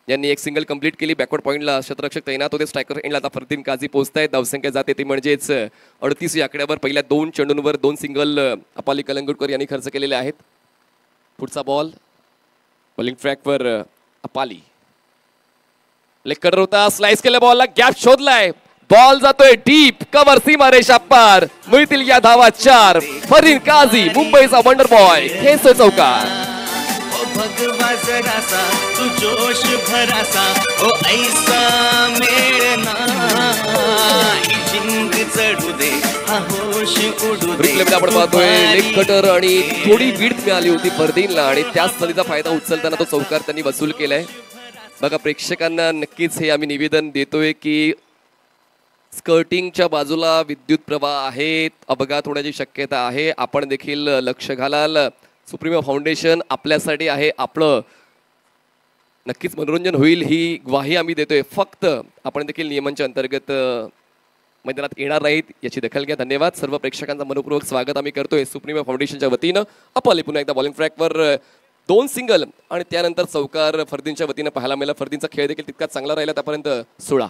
यांनी एक सिंगल कंप्लीट केली. बॅकवर्ड पॉइंटला क्षेत्ररक्षक तैनात होते. स्ट्रायकर एंडला आता फरदीन काझी पोहोचतायत. धावसंख्या जाते ती म्हणजेच 38 या आकड्यावर. पहिल्या 2 चेंडूंवर 2 सिंगल अपाली कलंगुटकर यांनी खर्च केलेले आहेत. पुढचा बॉल बॉलिंग ट्रॅकवर अपाली लेग कटर होता. स्लाइस केल्या बॉलला गॅप शोधलाय. बॉल जातोय डीप कव्हर सीमारेषा पार. मिळतील या धावा 4. फरदीन काझी मुंबईचा वंडर बॉय खेचतो चौकार. भगवा जरासा तू जोश भरासा ओ ऐसा मेळना जिंक चढू दे हा होश उडू दे. रिप्लेमध्ये आपण पाहतोय लेग कटर आणि थोडी विड्थ मिळाली होती फरदीनला आणि त्याच संधीचा फायदा उचलताना तो चौकार त्यांनी वसूल केलाय. बघा प्रेक्षकांना नक्कीच हे आम्ही निवेदन देतोय की स्कर्टिंगच्या बाजूला विद्युत प्रवाह आहेत, अपघात होण्याची शक्यता आहे. आपण देखील लक्ष घालाल. सुप्रीमो फाउंडेशन आपल्यासाठी आहे. आपलं नक्कीच मनोरंजन होईल ही ग्वाही आम्ही देतोय. फक्त आपण देखील नियमांच्या अंतर्गत मैदानात येणार नाहीत याची दखल घ्या. धन्यवाद. सर्व प्रेक्षकांचं मनपूर्वक स्वागत आम्ही करतोय सुप्रीमो फाउंडेशनच्या वतीनं. अपाली पुन्हा एकदा बॉलिंग ट्रॅकवर 2 सिंगल आणि त्यानंतर चौकार फरदीनच्या वतीनं पाहायला मिळाला. फरदीनचा खेळ देखील तितकाच चांगला राहिला. त्यापर्यंत 16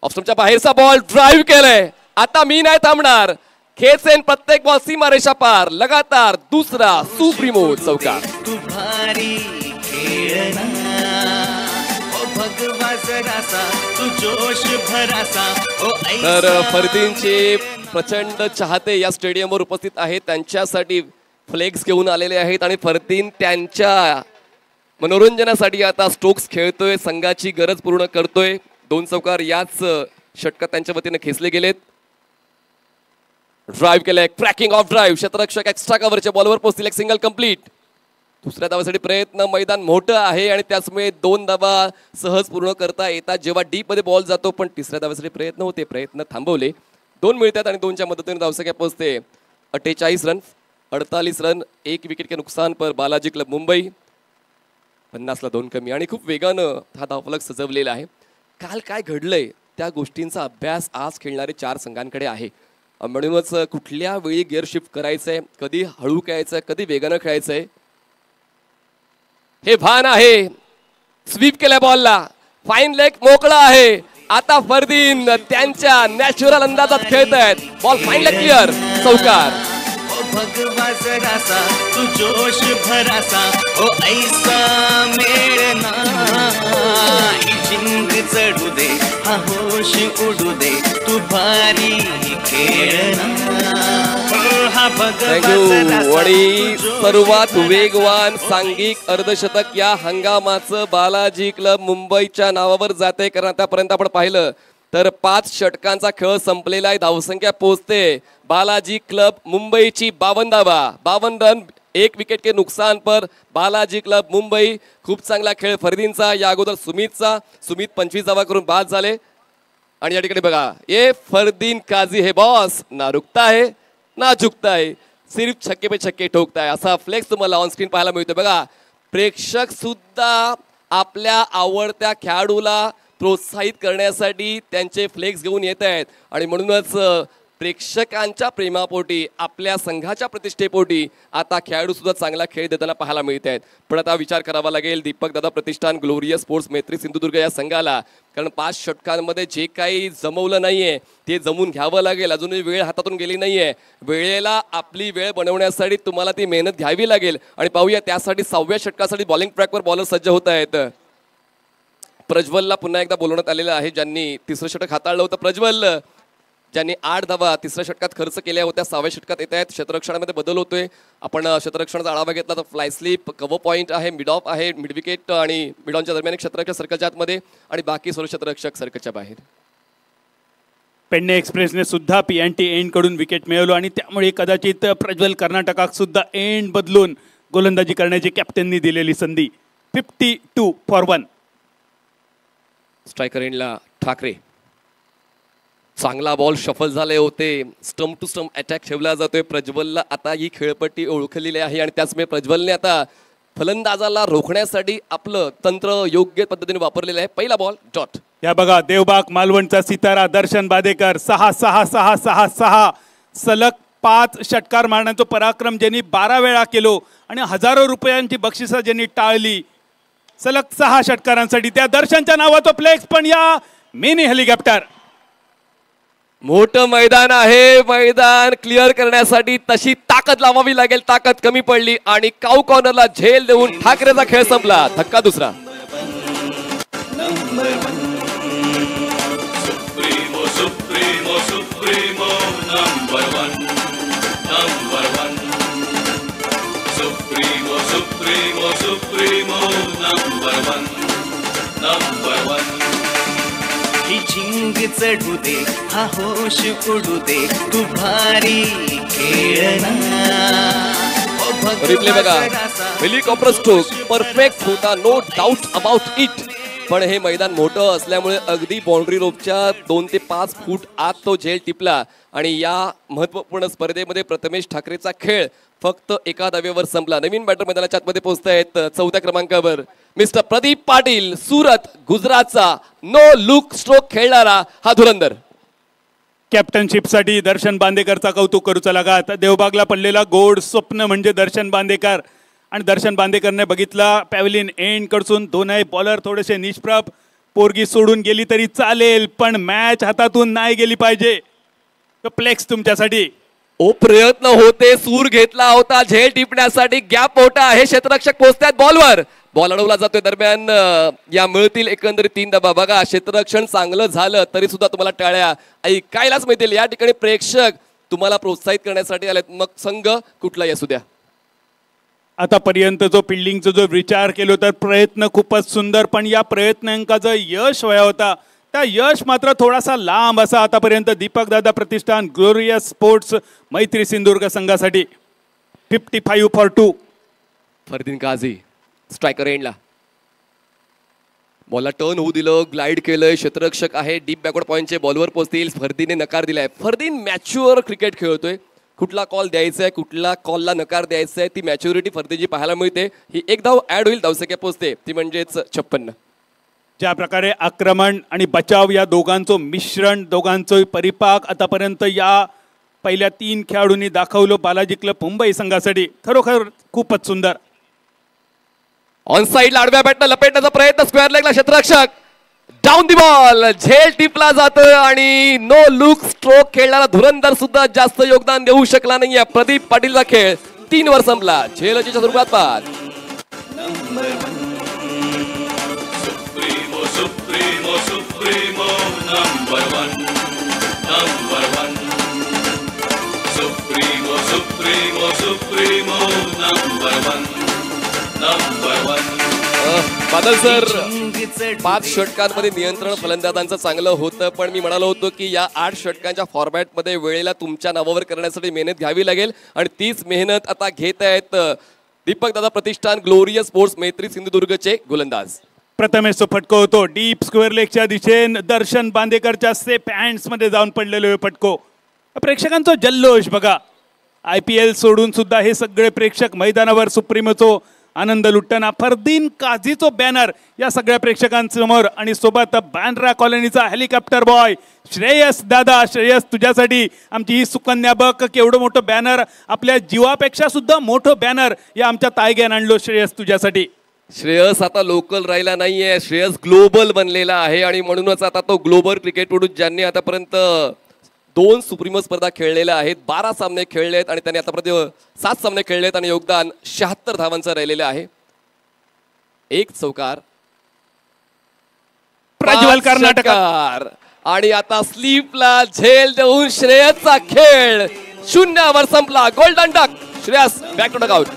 ऑफस्टंपच्या बाहेरचा बॉल ड्राईव्ह केलाय. आता मी नाही थांबणार. खेचेन प्रत्येक बॉल सीमारेषा पार. लगातार दुसरा सुप्रीमो चौकार. तू भारी खेळना ओ भगवा जरासा तू जोश भरासा ओ तर फरदीनचे प्रचंड चाहते या स्टेडियमवर उपस्थित आहेत, त्यांच्यासाठी फ्लेक्स घेऊन आलेले आहेत आणि फरदीन त्यांच्या मनोरंजनासाठी आता स्ट्रोक्स खेळतोय, संघाची गरज पूर्ण करतोय. 2 चौकार याच षटकात त्यांच्या वतीने खेचले गेलेत. ड्राइव्ह केलाय, क्रॅकिंग ऑफ ड्राइव्ह, क्षेत्ररक्षक एक्स्ट्रा कव्हरच्या बॉलवर पोहोचतील, एक सिंगल कंप्लीट. दुसऱ्या धावासाठी प्रयत्न, मैदान मोठं आहे आणि त्याचमुळे 2 धावा सहज पूर्ण करता येतात जेव्हा डीप मध्ये बॉल जातो, पण तिसऱ्या धावासाठी प्रयत्न होते, प्रयत्न थांबवले. 2 मिळतात आणि 2च्या मदतीने धावसंख्या पोहोचते 48 रन. 48 रन, 1 विकेट के नुकसान पर बालाजी क्लब मुंबई. 50ला 2 कमी आणि खूप वेगानं हा धावफलक सजवलेला आहे. काल काय घडलंय त्या गोष्टींचा अभ्यास आज खेळणारे 4 संघांकडे आहे. म्हणूनच कुठल्या वेळी गिअर शिफ्ट करायचंय, कधी हळू खेळायचंय, कधी वेगानं खेळायचंय हे भान आहे. स्वीप केल्या बॉलला, फाईन लेग मोकळा आहे. आता फरदीन त्यांच्या नॅचरल अंदाजात खेळतायत. बॉल फाईन लेग क्लिअर, चौकार. भगवा जरासा तू जोश भरासा ओ ऐसा मेळना जिंक चढू दे हा होश उडू दे तू भारी खेळना हा भगवा जरासा. वडी सर्वात वेगवान सांघिक अर्धशतक या हंगामाचं बालाजी क्लब मुंबईच्या नावावर जाते, कारण आतापर्यंत आपण पाहिलं तर 5 षटकांचा खेळ संपलेला आहे. धावसंख्या पोहोचते बालाजी क्लब मुंबईची 52 धावा, 52 रन, 1 विकेट के नुकसान पर बालाजी क्लब मुंबई. खूप चांगला खेळ फरदीनचा, या अगोदर सुमितचा. सुमित 25 धावा करून बाद झाले. आणि या ठिकाणी बघा, ये फरदीन काजी है बॉस, ना रुकता है ना झुकता है, सिर्फ छक्के पे छक्के ठोकता है, असा फ्लेक्स तुम्हाला ऑन स्क्रीन पाहायला मिळतो. बघा, प्रेक्षक सुद्धा आपल्या आवडत्या खेळाडूला प्रोत्साहित करण्यासाठी त्यांचे फ्लेक्स घेऊन येत आहेत आणि म्हणूनच प्रेक्षकांच्या प्रेमापोटी, आपल्या संघाच्या प्रतिष्ठेपोटी आता खेळाडू सुद्धा चांगला खेळ देताना पाहायला मिळत आहेत. पण आता विचार करावा लागेल दीपक दादा प्रतिष्ठान, ग्लोरियस स्पोर्ट्स, मैत्री सिंधुदुर्ग या संघाला, कारण 5 षटकांमध्ये जे काही जमवलं नाहीये ते जमून घ्यावं लागेल. अजूनही वेळ हातातून गेली नाहीये. वेळेला आपली वेळ बनवण्यासाठी तुम्हाला ती मेहनत घ्यावी लागेल. आणि पाहूया त्यासाठी 6व्या षटकासाठी बॉलिंग ट्रॅकवर बॉलर सज्ज होत आहेत. प्रज्वलला पुन्हा एकदा बोलवण्यात आलेलं आहे, ज्यांनी 3रं षटक हाताळलं होतं. प्रज्वल ज्यांनी 8 धावा 3ऱ्या षटकात खर्च केल्या होत्या, 6व्या षटकात येत आहेत. क्षेत्ररक्षणामध्ये बदल होतोय. आपण क्षेत्ररक्षणाचा आढावा घेतला तर फ्लाय स्लिप, कव्हर पॉईंट आहे, मिड ऑफ आहे, मिड विकेट आणि मिड ऑनच्या दरम्यान क्षेत्ररक्षक सर्कलच्या आतमध्ये आणि बाकी सर्व क्षेत्ररक्षक सर्कलच्या बाहेर. पेडणे एक्सप्रेसने सुद्धा PNT एंड कडून विकेट मिळवलं आणि त्यामुळे कदाचित प्रज्वल कर्नाटकात सुद्धा एंड बदलून गोलंदाजी करण्याची कॅप्टननी दिलेली संधी. 52 फॉर 1. स्ट्रायकर एंडला ठाकरे, चांगला बॉल शफल झाले होते. स्टंप टू स्टंप अटॅक ठेवला जातोय. प्रज्वलला आता ही खेळपट्टी ओळखलेली आहे आणि त्याचमुळे प्रज्वलने आता फलंदाजाला रोखण्यासाठी आपलं तंत्र योग्य पद्धतीने वापरलेलं आहे. पहिला बॉल डॉट. या बघा, देवबाग मालवणचा सितारा दर्शन बादेकर 6-6-6-6-6 सलग 5 षटकार मारण्याचा पराक्रम ज्यांनी 12 वेळा केलो आणि हजारो रुपयांची बक्षिसं ज्यांनी टाळली सलग 6 षटकारांसाठी. त्या दर्शनच्या नावाचा फ्लेक्स, पण या मिनी हेलिकॉप्टर. मोठं मैदान आहे, मैदान क्लिअर करण्यासाठी तशी ताकद लावावी लागेल. ताकद कमी पडली आणि काऊ कॉर्नरला झेल देऊन ठाकरेचा खेळ संपला. धक्का दुसरा. जिंक चढू दे हा होश उडू दे तू भारी खेळना. रिप्ले बघा, हेलिकॉप्टर स्ट्रोक परफेक्ट होता, नो डाऊट अबाउट इट. पण हे मैदान मोठं असल्यामुळे अगदी बाउंड्री रोपच्या 2 ते 5 फूट आत तो झेल टिपला आणि या महत्वपूर्ण स्पर्धेमध्ये प्रथमेश ठाकरेचा खेळ फक्त एका धावेवर संपला. नवीन बॅटर मैदानाच्या आतमध्ये पोहोचतायत 4थ्या क्रमांकावर मिस्टर प्रदीप पाटील, सुरत गुजरातचा नो लुक स्ट्रोक खेळणारा हा धुरंधर. कॅप्टनशिपसाठी दर्शन बांदेकरचा कौतुक करूचा लागात. देवबागला पडलेला गोड स्वप्न म्हणजे दर्शन बांदेकर आणि दर्शन बांदेकरने बघितला पॅव्हलियन एंड कडसून 2 बॉलर थोडेसे निष्प्रभ. पोरगी सोडून गेली तरी चालेल, पण मॅच हातातून नाही गेली पाहिजे. फ्लेक्स तुमच्यासाठी. ओ प्रयत्न होते, सूर घेतला होता झेल टिपण्यासाठी, गॅप मोठा आहे, क्षेत्ररक्षक पोहोचतात बॉलवर. बॉल अडवला जातोय. दरम्यान या मिळतील एकंदरीत 3 धावा. बघा क्षेत्ररक्षण चांगलं झालं तरी सुद्धा तुम्हाला टाळ्या ऐकायलाच मिळतील. या ठिकाणी प्रेक्षक तुम्हाला प्रोत्साहित करण्यासाठी आलेत, मग संघ कुठलाही असू द्या. आतापर्यंत जो फिल्डिंगचा जो विचार केलो तर प्रयत्न खूपच सुंदर, पण या प्रयत्नांचा यश व्हाया होता त्या यश मात्र थोडासा लांब असा आतापर्यंत दीपक दादा प्रतिष्ठान ग्लोरियस स्पोर्ट्स मैत्री सिंधुदुर्ग संघासाठी. 55-2. फरदीन काझी स्ट्रायकर एंडला बॉलला टर्न होऊ दिलं, ग्लाइड केलंय. क्षेत्ररक्षक आहे, डीप बॅकवर्ड पॉईंटचे बॉलवर पोहोचतील. फरदीने नकार दिलाय. फरदीन मॅच्युअर क्रिकेट खेळतोय. कुठला कॉल द्यायचा आहे, कुठला कॉलला नकार द्यायचा आहे, ती मॅच्युरिटी फरदीची पाहायला मिळते. ही एक धाव ऍड होईल, धावसंख्या पोहोचते, ती म्हणजेच 56. ज्या प्रकारे आक्रमण आणि बचाव या दोघांचं मिश्रण, दोघांचं परिपाक आतापर्यंत या पहिल्या 3 खेळाडूंनी दाखवलं बालाजी क्लब मुंबई संघासाठी, खरोखर खूपच सुंदर. ऑन साइडला आडव्या बॅटनं लपेटण्याचा प्रयत्न, स्क्वेअर लेगला क्षेत्ररक्षक डाऊन दी बॉल, झेल टिपला जातं आणि नो लुक स्ट्रोक खेळणारा धुरंधर सुद्धा जास्त योगदान देऊ शकला नाहीये. प्रदीप पाटीलचा खेळ 3 वर संपला. झेलच्या स्वरूपात बाद. बादल सर, 5 षटकांमध्ये नियंत्रण फलंदाजांचं चांगलं होतं, पण मी म्हणालो होतो की या 8 षटकांच्या फॉर्मॅटमध्ये वेळेला तुमच्या नावावर करण्यासाठी मेहनत घ्यावी लागेल आणि तीच मेहनत आता घेत आहेत दीपक दादा प्रतिष्ठान ग्लोरियस स्पोर्ट्स मैत्री सिंधुदुर्गचे गोलंदाज. प्रथमेश फटको होतो डीप स्क्वेअर लेगच्या दिशेने. दर्शन बांदेकरच्या सेफ हँड्स मध्ये जाऊन पडलेलो फटको. प्रेक्षकांचा जल्लोष बघा. IPL सोडून सुद्धा हे सगळे प्रेक्षक मैदानावर सुप्रीमोचो आनंद लुटताना. फरदीन काझीचो बॅनर या सगळ्या प्रेक्षकांसमोर आणि सोबत बँड्रा कॉलनीचा हेलिकॉप्टर बॉय श्रेयस दादा. श्रेयस, तुझ्यासाठी आमची ही सुकन्या बघ, केवढं मोठं बॅनर, आपल्या जीवापेक्षा सुद्धा मोठं बॅनर या आमच्या तायग्यान आणलो श्रेयस तुझ्यासाठी. श्रेयस आता लोकल राहिला नाहीये, श्रेयस ग्लोबल बनलेला आहे आणि म्हणूनच आता तो ग्लोबल क्रिकेटकडून ज्यांनी आतापर्यंत 2 सुप्रीमो स्पर्धा खेळलेल्या आहेत, 12 सामने खेळले आहेत आणि त्यांनी आतापर्यंत 7 सामने खेळलेत आणि योगदान 76 धावांचं राहिलेलं आहे. 1 चौकार प्रज्वल कर्नाटक आणि आता स्लीपला झेल देऊन श्रेयसचा खेळ 0 वर संपला. Golden duck. Shreyas back to duck out.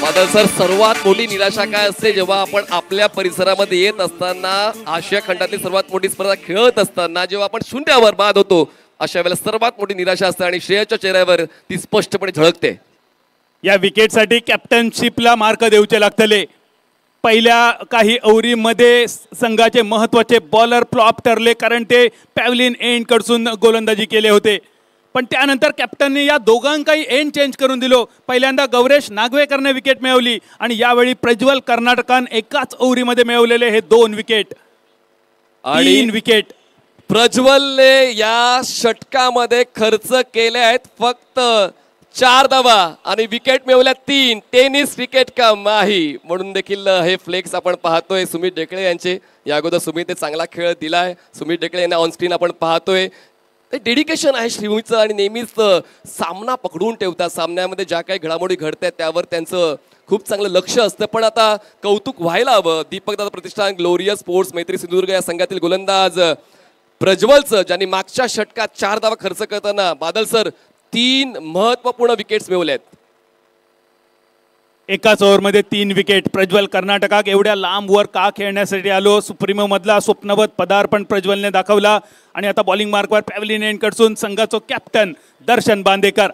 Badal sir, सर्वात मोठी निराशा काय असते जेव्हा आपण आपल्या परिसरामध्ये येत असताना, आशिया खंडातली सर्वात मोठी स्पर्धा खेळत असताना जेव्हा आपण 0 वर बाद होतो, अशा वेळेला सर्वात मोठी निराशा असते आणि श्रेयसच्या चेहऱ्यावर ती स्पष्टपणे झळकते. या विकेटसाठी कॅप्टनशिपला मार्क देऊचे लागतले. पहिल्या काही ओव्हरीमध्ये संघाचे महत्वाचे बॉलर फ्लॉप ठरले, कारण ते पॅव्हलिन एंड कडून गोलंदाजी केले होते. पण त्यानंतर कॅप्टनने या दोघांकाही एंड चेंज करून दिलो. पहिल्यांदा गौरेश नागवेकरने विकेट मिळवली आणि यावेळी प्रज्वल कर्नाटकान एकाच ओव्हरीमध्ये मिळवलेले हे 2 विकेट, 3 विकेट. प्रज्वलने या षटकामध्ये खर्च केले आहेत फक्त 4 धावा आणि विकेट मिळवल्या 3. टेनिस विकेट का माही म्हणून देखील हे फ्लेक्स आपण पाहतोय सुमित ढेकळे यांचे. या अगोदर सुमित चांगला खेळ दिलाय. सुमित ढेकळे यांना ऑन स्क्रीन आपण पाहतोय. ते डेडिकेशन आहे श्रीभूमीचं आणि नेहमीच सामना पकडून ठेवतात. सामन्यामध्ये ज्या काही घडामोडी घडतात त्यावर त्यांचं खूप चांगलं लक्ष असतं. पण आता कौतुक व्हायला हवं दीपक दादा प्रतिष्ठान ग्लोरियस स्पोर्ट्स मैत्री सिंधुदुर्ग या संघातील गोलंदाज प्रज्वलचं, ज्यांनी मागच्या षटकात 4 धावा खर्च करताना बादल सर 3 महत्वपूर्ण विकेट्स मिळवल्यात. एकाच ओव्हरमध्ये 3 विकेट. प्रज्वल कर्नाटकाक एवढ्या लांब वर का खेळण्यासाठी आलो? सुप्रीमो मधला स्वप्नवत पदार्पण प्रज्वलने दाखवला आणि आता बॉलिंग मार्कवर पॅव्हलिन एंड कडून संघाचा कॅप्टन दर्शन बांदेकर.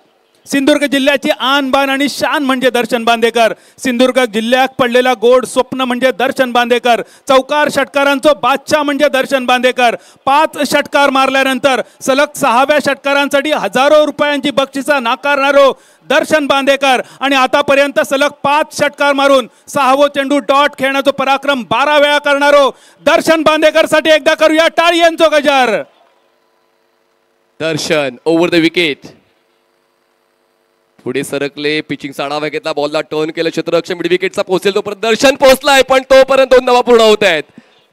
सिंधुदुर्ग जिल्ह्याची आन बान आणि शान म्हणजे दर्शन बांदेकर. सिंधुदुर्ग जिल्ह्यात पडलेला गोड स्वप्न म्हणजे दर्शन बांदेकर. चौकार षटकारांचा बादशाह म्हणजे दर्शन बांदेकर. 5 षटकार मारल्यानंतर सलग 6व्या षटकारांसाठी हजारो रुपयांची बक्षिसा नाकारणारो दर्शन बांदेकर आणि आतापर्यंत सलग 5 षटकार मारून 6वो चेंडू डॉट खेळण्याचा पराक्रम 12 वेळा करणारो दर्शन बांदेकर साठी एकदा करूया टाळ्यांचा गजर. दर्शन ओव्हर द विकेट. पुढे सरकले, पिचिंगचा आढावा घेतला, बॉलला टर्न केलं, क्षेत्ररक्षक मिड विकेटचा पोहोचेल तोपर्यंत दर्शन पोहोचलाय, पण तोपर्यंत 2 धावा पूर्ण होत आहेत.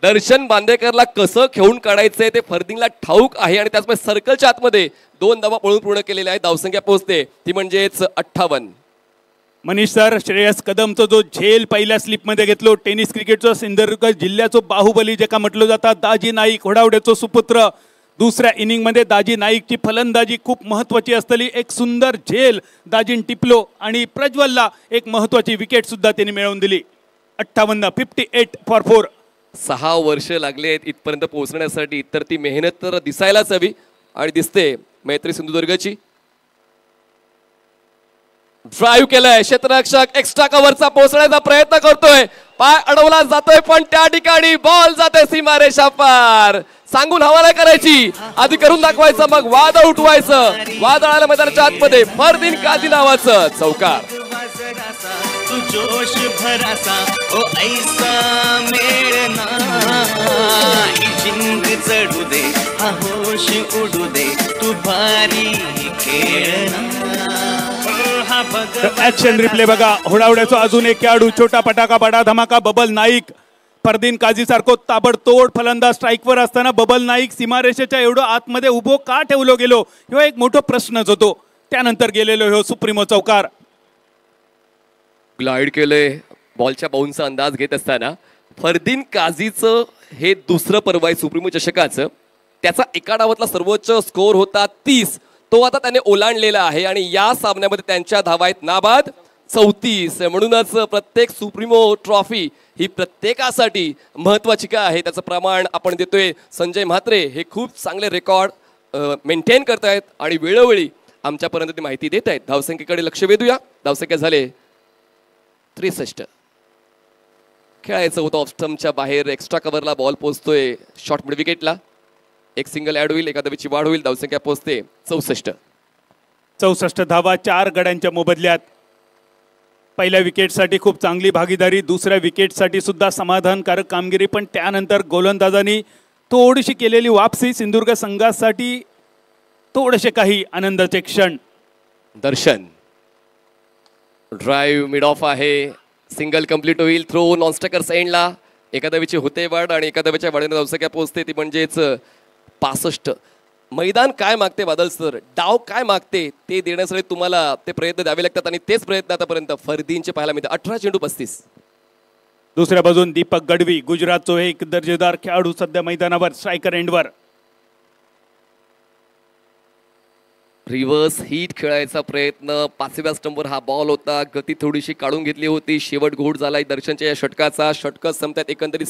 दर्शन बांदेकरला कसं खेळून काढायचंय ते फर्दिनला ठाऊक आहे आणि त्याचमुळे सर्कलच्या आतमध्ये 2 धावा पळून पूर्ण केलेल्या आहेत. धावसंख्या पोहोचते ती म्हणजेच 58. मनीष सर, श्रेयस कदमचा जो झेल पहिल्या स्लिपमध्ये घेतलो, टेनिस क्रिकेटचा सिंधुदुर्ग जिल्ह्याचो बाहुबली ज्याका म्हटलं जातं, दाजी नाईक होडावड्याचो सुपुत्र. दुसऱ्या इनिंगमध्ये दाजी नाईकची फलंदाजी खूप महत्वाची असतली. एक सुंदर झेल दाजीन टिपलो आणि प्रज्वलला एक महत्वाची विकेट सुद्धा त्यांनी मिळवून दिली. 58, 58 फॉर 4. 6 वर्ष लागले आहेत इथपर्यंत पोहोचण्यासाठी, तर ती मेहनत तर दिसायलाच हवी आणि दिसते. मैत्री सिंधुदुर्गची ड्राईव्ह केलाय, क्षेत्ररक्षक एक्स्ट्रा कव्हरचा पोहोचण्याचा प्रयत्न करतोय, पाय अडवला जातोय पण त्या ठिकाणी बॉल जातोय सीमारेषा पार. सांगून हवाला करायची, आधी करून दाखवायचं, मग वादळ उठवायचं. वादळाला मैदानाच्या आतमध्ये फरदीन काझी नावाचं चौकार. तू जोश भरासा ओ ऐसा मेळना, ही जिंक चढू दे, हा होश उडू दे, तू भारी खेळना. ऍक्शन रिप्ले बघा. होडावड्याचा अजून एक खेळाडू, छोटा पटाका बडा धमाका बबल नाईक. फरदीन काझी सारखो ताबडतोड फलंदाज स्ट्राईकवर असताना बबल नाईक सीमारेषेच्या एवढं आतमध्ये उभो का ठेवलो गेलो, ह्यो एक मोठा प्रश्नच होतो. त्यानंतर गेलेलो ह्यो सुप्रीमो चौकार. ग्लाइड केले, बॉलच्या बाउन्सचा अंदाज घेत असताना फरदीन काझीचं हे दुसरं पर्व आहे सुप्रीमो चषकाचं. त्याचा एका डावातला सर्वोच्च स्कोर होता 30, तो आता त्याने ओलांडलेला आहे आणि या सामन्यामध्ये त्यांच्या धावा आहेत नाबाद 34. म्हणूनच प्रत्येक सुप्रीमो ट्रॉफी ही प्रत्येकासाठी महत्वाची का आहे त्याचं प्रमाण आपण देतोय. संजय म्हात्रे हे खूप चांगले रेकॉर्ड मेंटेन करतायत आणि वेळोवेळी आमच्यापर्यंत ती माहिती देत आहेत. धावसंख्येकडे लक्ष वेधूया. धावसंख्या झाले 63. खेळायचं होतं ऑफ स्टंपच्या बाहेर, एक्स्ट्रा कव्हरला बॉल पोहोचतोय, शॉर्ट मिड विकेटला एक सिंगल ऍड होईल, एका धावेची वाढ होईल. धावसंख्या पोहोचते 64. 64 धावा 4 गड्यांच्या मोबदल्यात. पहिल्या विकेटसाठी खूप चांगली भागीदारी, दुसऱ्या विकेटसाठी सुद्धा समाधानकारक कामगिरी, पण त्यानंतर गोलंदाजांनी थोडीशी केलेली वापसी सिंधुदुर्ग संघासाठी थोडेसे काही आनंदाचे क्षण. दर्शन ड्राईव्ह मिड ऑफ आहे, सिंगल कंप्लीट होईल, थ्रो नॉनस्टॅकर्स एंडला, एका धावेची होते वाढ आणि एका धावेच्या वाढीने धावसंख्या पोहोचते ती म्हणजेच 65. मैदान काय मागते बादल सर, डाव काय मागते ते देण्यासाठी तुम्हाला ते प्रयत्न द्यावे लागतात आणि तेच प्रयत्न आतापर्यंत फरदीनचे पाहायला मिळतात. 18 चेंडू 35. दुसऱ्या बाजून दीपक गढवी, गुजरातचो एक दर्जेदार खेळाडू सध्या मैदानावर स्ट्रायकर एंडवर. रिव्हर्स हिट खेळायचा प्रयत्न, 5व्या स्टंपवर हा बॉल होता, गती थोडीशी काढून घेतली होती, शेवट घोट झालाय दर्शनच्या या षटकाचा. षटक संपतात एकंदरीत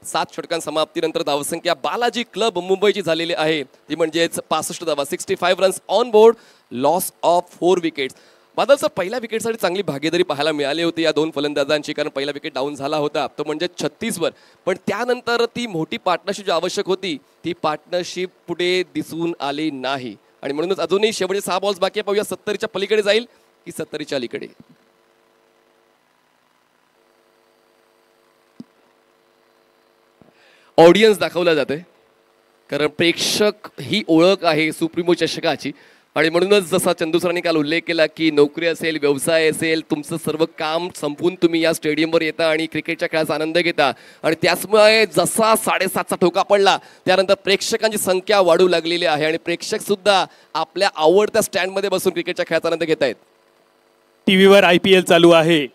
7 षटकां समाप्तीनंतर धावसंख्या बालाजी क्लब मुंबईची झालेली आहे ती म्हणजेच 65 धावा, 65 runs on board, loss of 4 wickets. बादलचं पहिल्या विकेटसाठी चांगली भागीदारी पाहायला मिळाली होती या 2 फलंदाजांची, कारण पहिला विकेट डाऊन झाला होता तो म्हणजे 36 वर, पण त्यानंतर ती मोठी पार्टनरशिप जी आवश्यक होती ती पार्टनरशिप पुढे दिसून आली नाही आणि म्हणूनच अजूनही शेवटचे 6 बॉल्स बाकी आहे. पाहूया 70च्या पलीकडे जाईल की 70च्या अलीकडे. ऑडियन्स दाखवला जातोय कारण प्रेक्षक ही ओळख आहे सुप्रीमो चषकाची आणि म्हणूनच जसा चंदू सरांनी काल उल्लेख केला की नोकरी असेल, व्यवसाय असेल, तुमचं सर्व काम संपून तुम्ही या स्टेडियमवर येता आणि क्रिकेटच्या खेळाचा आनंद घेता आणि त्याचमुळे जसा 7.5चा ठोका पडला त्यानंतर प्रेक्षकांची संख्या वाढू लागलेली आहे आणि प्रेक्षक सुद्धा आपल्या आवडत्या स्टँडमध्ये बसून क्रिकेटच्या खेळाचा आनंद घेत आहेत. टीव्हीवर IPL चालू आहे,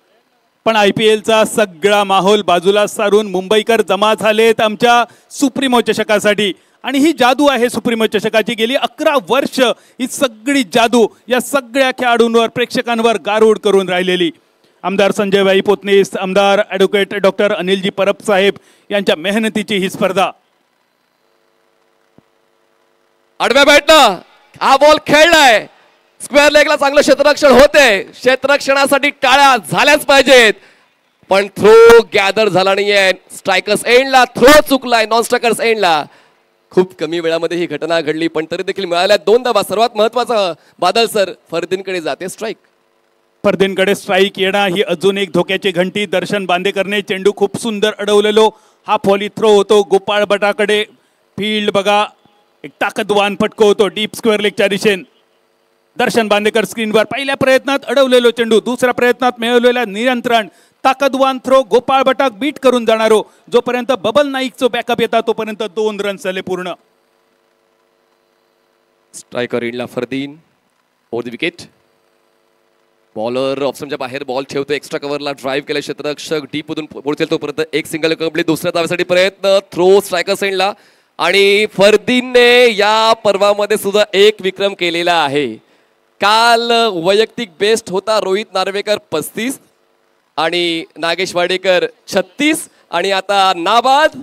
पण IPLचा सगळा माहोल बाजूला सारून मुंबईकर जमा झालेत आमच्या सुप्रीमो चषकासाठी आणि ही जादू आहे सुप्रीमो चषकाची. गेली 11 वर्ष ही सगळी जादू या सगळ्या खेळाडूंवर, प्रेक्षकांवर गारूड करून राहिलेली. आमदार संजयभाई पोतनीस, आमदार ॲडव्होकेट डॉक्टर अनिलजी परब साहेब यांच्या मेहनतीची ही स्पर्धा. आडव्या बॅटनं हा बॉल खेळलाय, स्क्वेअर लेगला चांगलं क्षेत्ररक्षण होते, क्षेत्ररक्षणासाठी टाळ्या झाल्याच पाहिजेत, पण थ्रो गॅदर झाला नाहीये. स्ट्रायकर्स एंडला थ्रो चुकलाय, नॉन स्ट्रायकर्स एंडला. खूप कमी वेळामध्ये ही घटना घडली पण तरी देखील मिळाल्या 2 धावा. सर्वात महत्वाचं बादल सर, फरदीनकडे जाते स्ट्राईक. फरदीनकडे स्ट्राईक येणं ही अजून एक धोक्याची घंटी. दर्शन बांदेकरने चेंडू खूप सुंदर अडवलेलो, हा फॉली थ्रो होतो गोपाळ भटाकडे. फील्ड बघा, एक ताकदवान फटको होतो डीप स्क्वेअर लेगच्या दिशेने. दर्शन बांदेकर स्क्रीनवर. पहिल्या प्रयत्नात अडवलेलो चेंडू, दुसऱ्या प्रयत्नात मिळवलेला नियंत्रण, ताकदवान थ्रो, गोपाळ बटाक बीट करून जाणारो. जोपर्यंत बबल नाईकचो बॅकअप येता तोपर्यंत 2 रन्स झाले पूर्ण. स्ट्रायकर इंडला Fardeen over the wicket. Bowler ऑप्शनच्या बाहेर बॉल ठेवतो, एक्स्ट्रा कव्हरला ड्राईव्ह केलं क्षेत्ररक्षक, डीप मधून पोहोचेल तोपर्यंत एक सिंगल कंप्लीट. दुसऱ्या धावेसाठी प्रयत्न, थ्रो स्ट्रायकर सेंडला. आणि फरदीनने या पर्वामध्ये सुद्धा एक विक्रम केलेला आहे. काल वैयक्तिक बेस्ट होता रोहित नार्वेकर 35 आणि नागेश वाडेकर 36 आणि आता नाबाद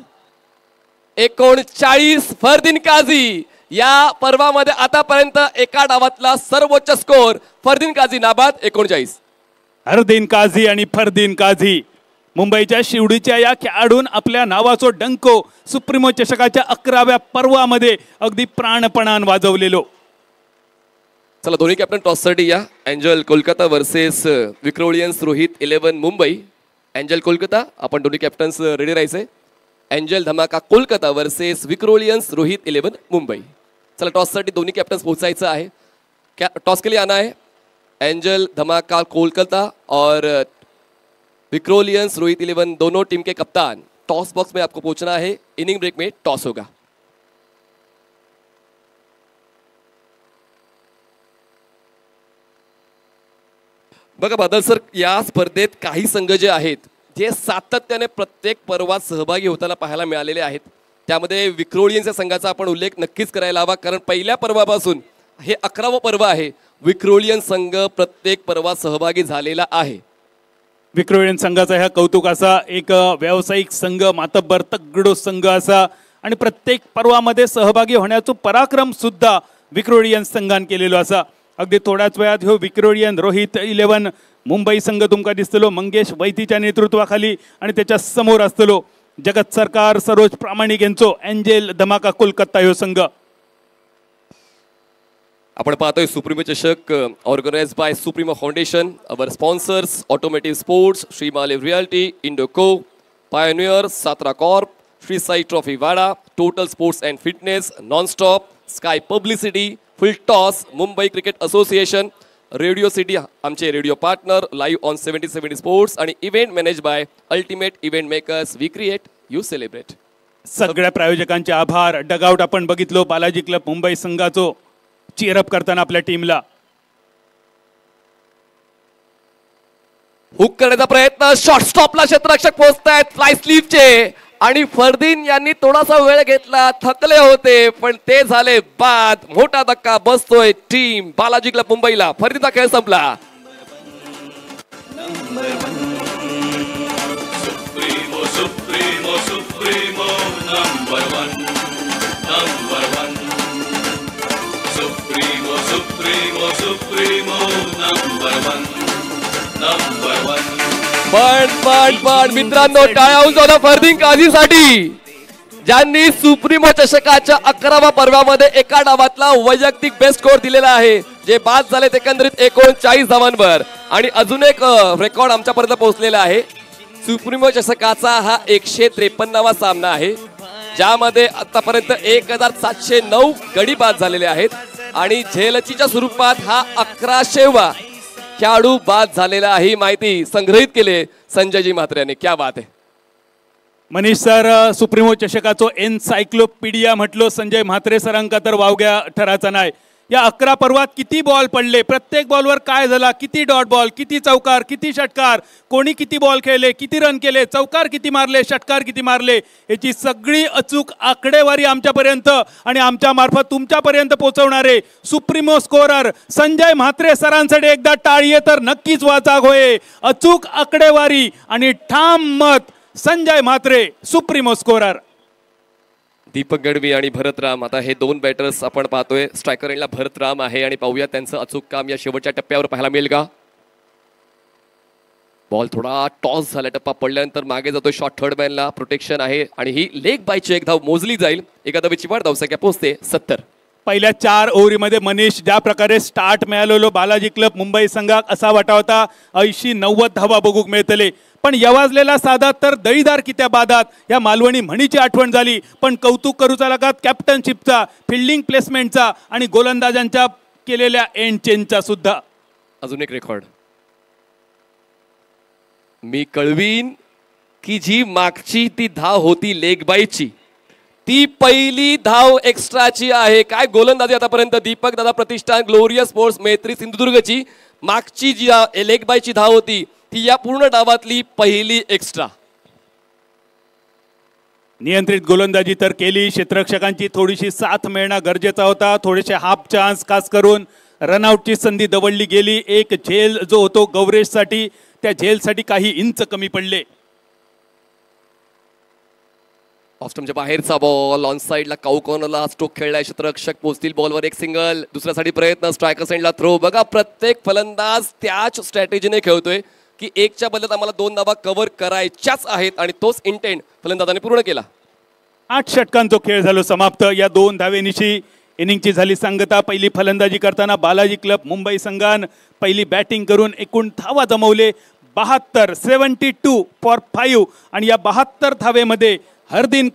39. फरदीन काझी या पर्वामध्ये आतापर्यंत एका डावातला सर्वोच्च स्कोर. फरदीन काझी नाबाद 39. हरदीन काझी आणि फरदीन काझी मुंबईच्या शिवडीच्या या खेळाडून आपल्या नावाचो डंको सुप्रीमो चषकाच्या 11व्या पर्वामध्ये अगदी प्राणपणान वाजवलेलो. चला दोन्ही कॅप्टन टॉससाठी या. Angel Kolkata versus Vikrolians Rohit 11 Mumbai. Angel Kolkata, आपण दोन्ही कॅप्टन्स रेडी राहायचे. Angel Dhamaka Kolkata versus Vikrolians Rohit 11 Mumbai. चला टॉससाठी दोन्ही कॅप्टन्स पोहोचायचं आहे. टॉस के लिए आना है एंजल धमाका कोलकाता और विक्रोलियंस रोहित 11 दोनों टीम के कप्तान. टॉस बॉक्स में आपको पहुंचना है. इनिंग ब्रेक में टॉस होगा. बघा बादल सर, या स्पर्धेत काही संघ जे आहेत जे सातत्याने प्रत्येक पर्वात सहभागी होताना पाहायला मिळालेले आहेत. त्यामध्ये विक्रोलियन्स संघाचा आपण उल्लेख नक्कीच करायला हवा, कारण पहिल्या पर्वापासून हे 11वं पर्व आहे. विक्रोलियन्स संघ प्रत्येक पर्वात सहभागी झालेला आहे. विक्रोलियन्स संघाचा ह्या कौतुक असा, एक व्यावसायिक संघ, मातब्बर तगडो संघ असा आणि प्रत्येक पर्वामध्ये सहभागी होण्याचा पराक्रम सुद्धा विक्रोलियन्स संघान केलेलो असा. अगदी थोड्याच वेळात ह्यो विक्रोलियन रोहित 11 मुंबई संघ तुमका दिसतलो मंगेश वैतीच्या नेतृत्वाखाली आणि त्याच्या समोर असतलो जगत सरकार सरोज प्रामाणिक यांचो एंजल धमाका कोलकाता ह्यो संघ. आपण पाहतोय सुप्रीमो चषक organised by Supremo Foundation. Our sponsors automotive sports, श्रीमालिव realty, Indoco, pioneer, Satra corp, Shri Sai trophy Wada, total sports and fitness, nonstop, sky publicity, full toss, Mumbai cricket association, radio city आमचे radio partner, live on 70 sports आणि event manage by ultimate event makers. We create, you celebrate. सगळ्या प्रायोजकांचे आभार. Dugout आपण बघितलो Balaji club Mumbai संघाचो cheer up करताना आपल्या टीमला. हुक करण्याचा प्रयत्न, शॉर्ट स्टॉपला क्षेत्ररक्षक पोहोचतायत फ्लाय स्लीपचे आणि फरदीन यांनी थोडासा वेळ घेतला, थकले होते पण ते झाले बाद. मोठा धक्का बसतोय टीम बालाजी क्लब मुंबईला. फरदीनचा खेळ संपला. Supremo Supremo Supremo number 1 number 1 supremo Supremo Supremo number 1 number 1. पण मित्रांनो, टाळ्या उंचावल्या फरदीन काझीसाठी, ज्यांनी सुप्रीमो चषकाच्या 11व्या पर्वामध्ये एका डावातला वैयक्तिक बेस्ट स्कोर दिलेला आहे, जे बाद झाले एकंदरीत 39 धावांवर. आणि अजून एक रेकॉर्ड आमच्यापर्यंत पोहोचलेला आहे. सुप्रीमो चषकाचा हा 153वा सामना आहे, ज्यामध्ये आतापर्यंत 1709 गडी बाद झालेले आहेत आणि झेलचीच्या स्वरूपात हा 1100वा खेळाडू बाद झालेला आहे. माहिती संग्रहित केले संजयजी म्हात्रे यांनी. क्या बात आहे मनीष सर. सुप्रीमो चषकाचो एन्सायक्लोपीडिया म्हटलो संजय म्हात्रे सरांका तर वावग्या ठराचा नाही. या 11 पर्वात किती बॉल पडले, प्रत्येक बॉलवर काय झाला, किती डॉट बॉल, किती चौकार, किती षटकार, कोणी किती बॉल खेळले, किती रन केले, चौकार किती मारले, षटकार किती मारले, याची सगळी अचूक आकडेवारी आमच्यापर्यंत आणि आमच्या मार्फत तुमच्यापर्यंत पोहोचवणारे सुप्रीमो स्कोरर संजय म्हात्रे सरांसाठी एकदा टाळी तर नक्कीच वाचाक होय. अचूक आकडेवारी आणि ठाम मत संजय म्हात्रे सुप्रीमो स्कोरर. दीपक गडवी आणि भरत राम, आता हे दोन बॅटर्स आपण पाहतोय. स्ट्रायकर एंडला भरत राम आहे आणि पाहूया त्यांचं अचूक काम या शेवटच्या टप्प्यावर पाहायला मिळेल का. बॉल थोडा टॉस झाला, टप्पा पडल्यानंतर मागे जातोय शॉट. थर्ड मॅनला प्रोटेक्शन आहे आणि ही लेग बायची एक धाव मोजली जाईल. एका धावेची वाढ, धावसंख्या पोहोचते 70. पहिल्या 4 ओव्हरीमध्ये मनीष ज्या प्रकारे स्टार्ट मिळालेलो बालाजी क्लब मुंबई संघाक असा वाटा होता 80-90 धावा बघूक मिळतले, पण यवाजलेला साधा तर दळीदार कित्या बादात या मालवणी म्हणीची आठवण झाली. पण कौतुक करूचा लागत कॅप्टनशिपचा, फिल्डिंग प्लेसमेंटचा आणि गोलंदाजांच्या केलेल्या एंड चेनचा सुद्धा. अजून एक रेकॉर्ड मी कळवीन की जी मागची ती धाव होती लेग बायची, ती पहिली धाव एक्स्ट्राची आहे. काय गोलंदाजी आतापर्यंत दीपक दादा प्रतिष्ठान ग्लोरियस स्पोर्ट्स मैत्री सिंधुदुर्गची. मागची जी लेग बायची धाव होती ती या पूर्ण डावातली पहिली एक्स्ट्रा. नियंत्रित गोलंदाजी तर केली, क्षेत्ररक्षकांची थोडीशी साथ मिळणं गरजेचा होता. थोडेसे हाफ चान्स खास करून रनआउटची संधी दवडली गेली. एक झेल जो होतो गौरेशसाठी, त्या झेलसाठी काही इंच कमी पडले. ऑस्टमच्या बाहेरचा बॉल ऑन साइडला काऊ कॉर्नरला स्ट्रोक खेळलाय. क्षेत्ररक्षक पोहोचतील बॉलवर, एक सिंगल. दुसऱ्यासाठी प्रयत्न, स्ट्रायकर सेंडला थ्रो. बघा प्रत्येक फलंदाज त्याच स्ट्रॅटेजीने खेळतोय की एकच्या बदल्यात आम्हाला 2 धावा कव्हर करायच्याच आहेत आणि तोच इंटेंट फलंदाजाने पूर्ण केला. 8 षटकांचा खेळ झालो समाप्त. या 2 धावेनिशी इनिंगची झाली सांगता. पहिली फलंदाजी करताना बालाजी क्लब मुंबई संघान पहिली बॅटिंग करून एकूण धावा जमवले 72, 72 फॉर 5. आणि या 72 धावेमध्ये फरदीन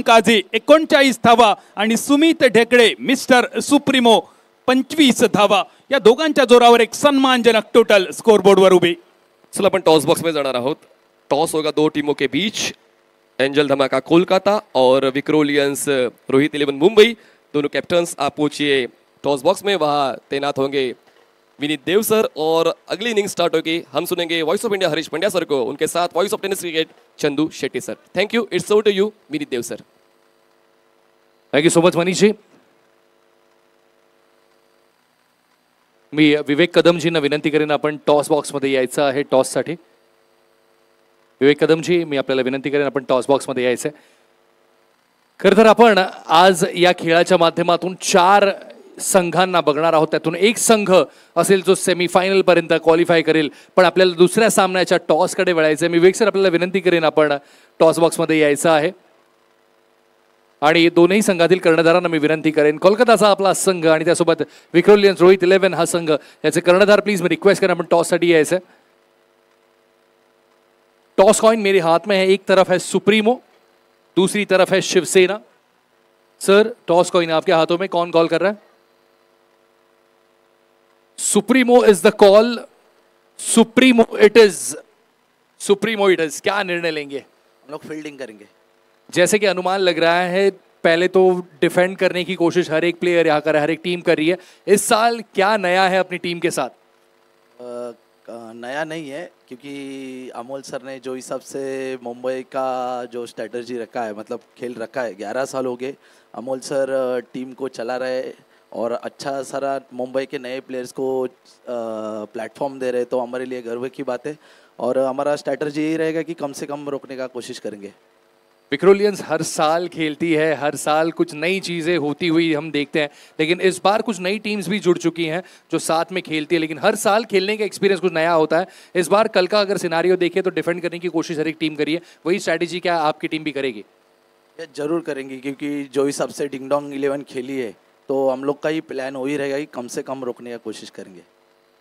काझी 39 धावा आणि सुमित ढेकळे मिस्टर सुप्रीमो 25 धावा. या दोघांच्या जोरावर एक सन्मानजनक टोटल स्कोरबोर्डवर उभी. चला आपण टॉस बॉक्स में जाणार आहोत. टॉस होगा 2 टीमों के बीच. एंजल धमाका कोलकाता और विक्रोलियंस रोहित 11 मुंबई. दोनों कैप्टन्स आप पहुंचिए टॉस बॉक्स में, वहां तैनात होंगे विनीत देव सर. और अगली इनिंग स्टार्ट होगी. हम सुनेंगे voice of India Harish Pandya sir को, उनके साथ voice of tennis cricket Chandu Shetty sir. Thank you. It's over to you Vinit Dev sir. Thank you so much Manish ji. मी विवेक कदमजींना विनंती करेन आपण टॉस बॉक्समध्ये यायचं आहे टॉससाठी. विवेक कदमजी, मी आपल्याला विनंती करेन आपण टॉस बॉक्समध्ये यायचं आहे. खरं तर आपण आज या खेळाच्या माध्यमातून 4 संघांना बघणार आहोत. त्यातून एक संघ असेल जो सेमीफायनल पर्यंत क्वालिफाय करेल. पण आपल्याला दुसऱ्या सामन्याच्या टॉसकडे वळायचं आहे. मी विवेक सर आपल्याला विनंती करेन आपण टॉस बॉक्समध्ये यायचं आहे. आणि दोनही संघातील कर्णधारांना मी विनंती करेन, कोलकाताचा आपला संघ आणि त्यासोबत विक्रोलियन्स रोहित 11 हा संघ, याचे कर्णधार प्लीज मी रिक्वेस्ट करेन आपण टॉससाठी यायचं. टॉस कॉइन मेरे हाथ में है. एक तरफ है सुप्रीमो, दूसरी तरफ है शिवसेना. सर टॉस कॉइन आपके हाथों में, कौन कॉल कर रहा है? Supremo is the call. Supremo it is. Supremo it is. क्या निर्णय लेंगे? हम लोग फील्डिंग करेंगे. जैसे कि अनुमान लग रहा है पहले तो डिफेंड करने की कोशिश हर एक प्लेयर यहाँ कर, हर एक टीम कर रही है. इस साल क्या नया है अपनी टीम के साथ? नया नहीं है, क्योंकि अमोल सर ने जो हिसाब से मुंबई का जो स्ट्रेटजी रखा है, मतलब खेल रखा है, 11 साल हो गए अमोल सर टीम को चला रहे और अच्छा सारा मुंबई के नए प्लेयर्स को प्लेटफॉर्म दे रहे, तो हमारे लिए गर्व की बात है. और हमारा स्ट्रेटजी यही रहेगा कि कम से कम रोकने का कोशिश करेंगे. विक्रोलियंस हर साल खेलती है, हर साल कुछ नई चीज़ें होती हुई हम देखते हैं, लेकिन इस बार कुछ नई टीम्स भी जुड़ चुकी हैं जो साथ में खेलती है, लेकिन हर साल खेलने का एक्सपीरियंस कुछ नया होता है. इस बार कल का अगर सिनारियो देखें तो डिफेंड करने की कोशिश हर एक टीम करी है. वही स्ट्रैटेजी क्या आपकी टीम भी करेगी? जरूर करेंगे, क्योंकि जो हिसाब से डिंग डोंग 11 खेली है, तो हम लोग का ही प्लान हो ही रहेगा कि कम से कम रोकने का कोशिश करेंगे.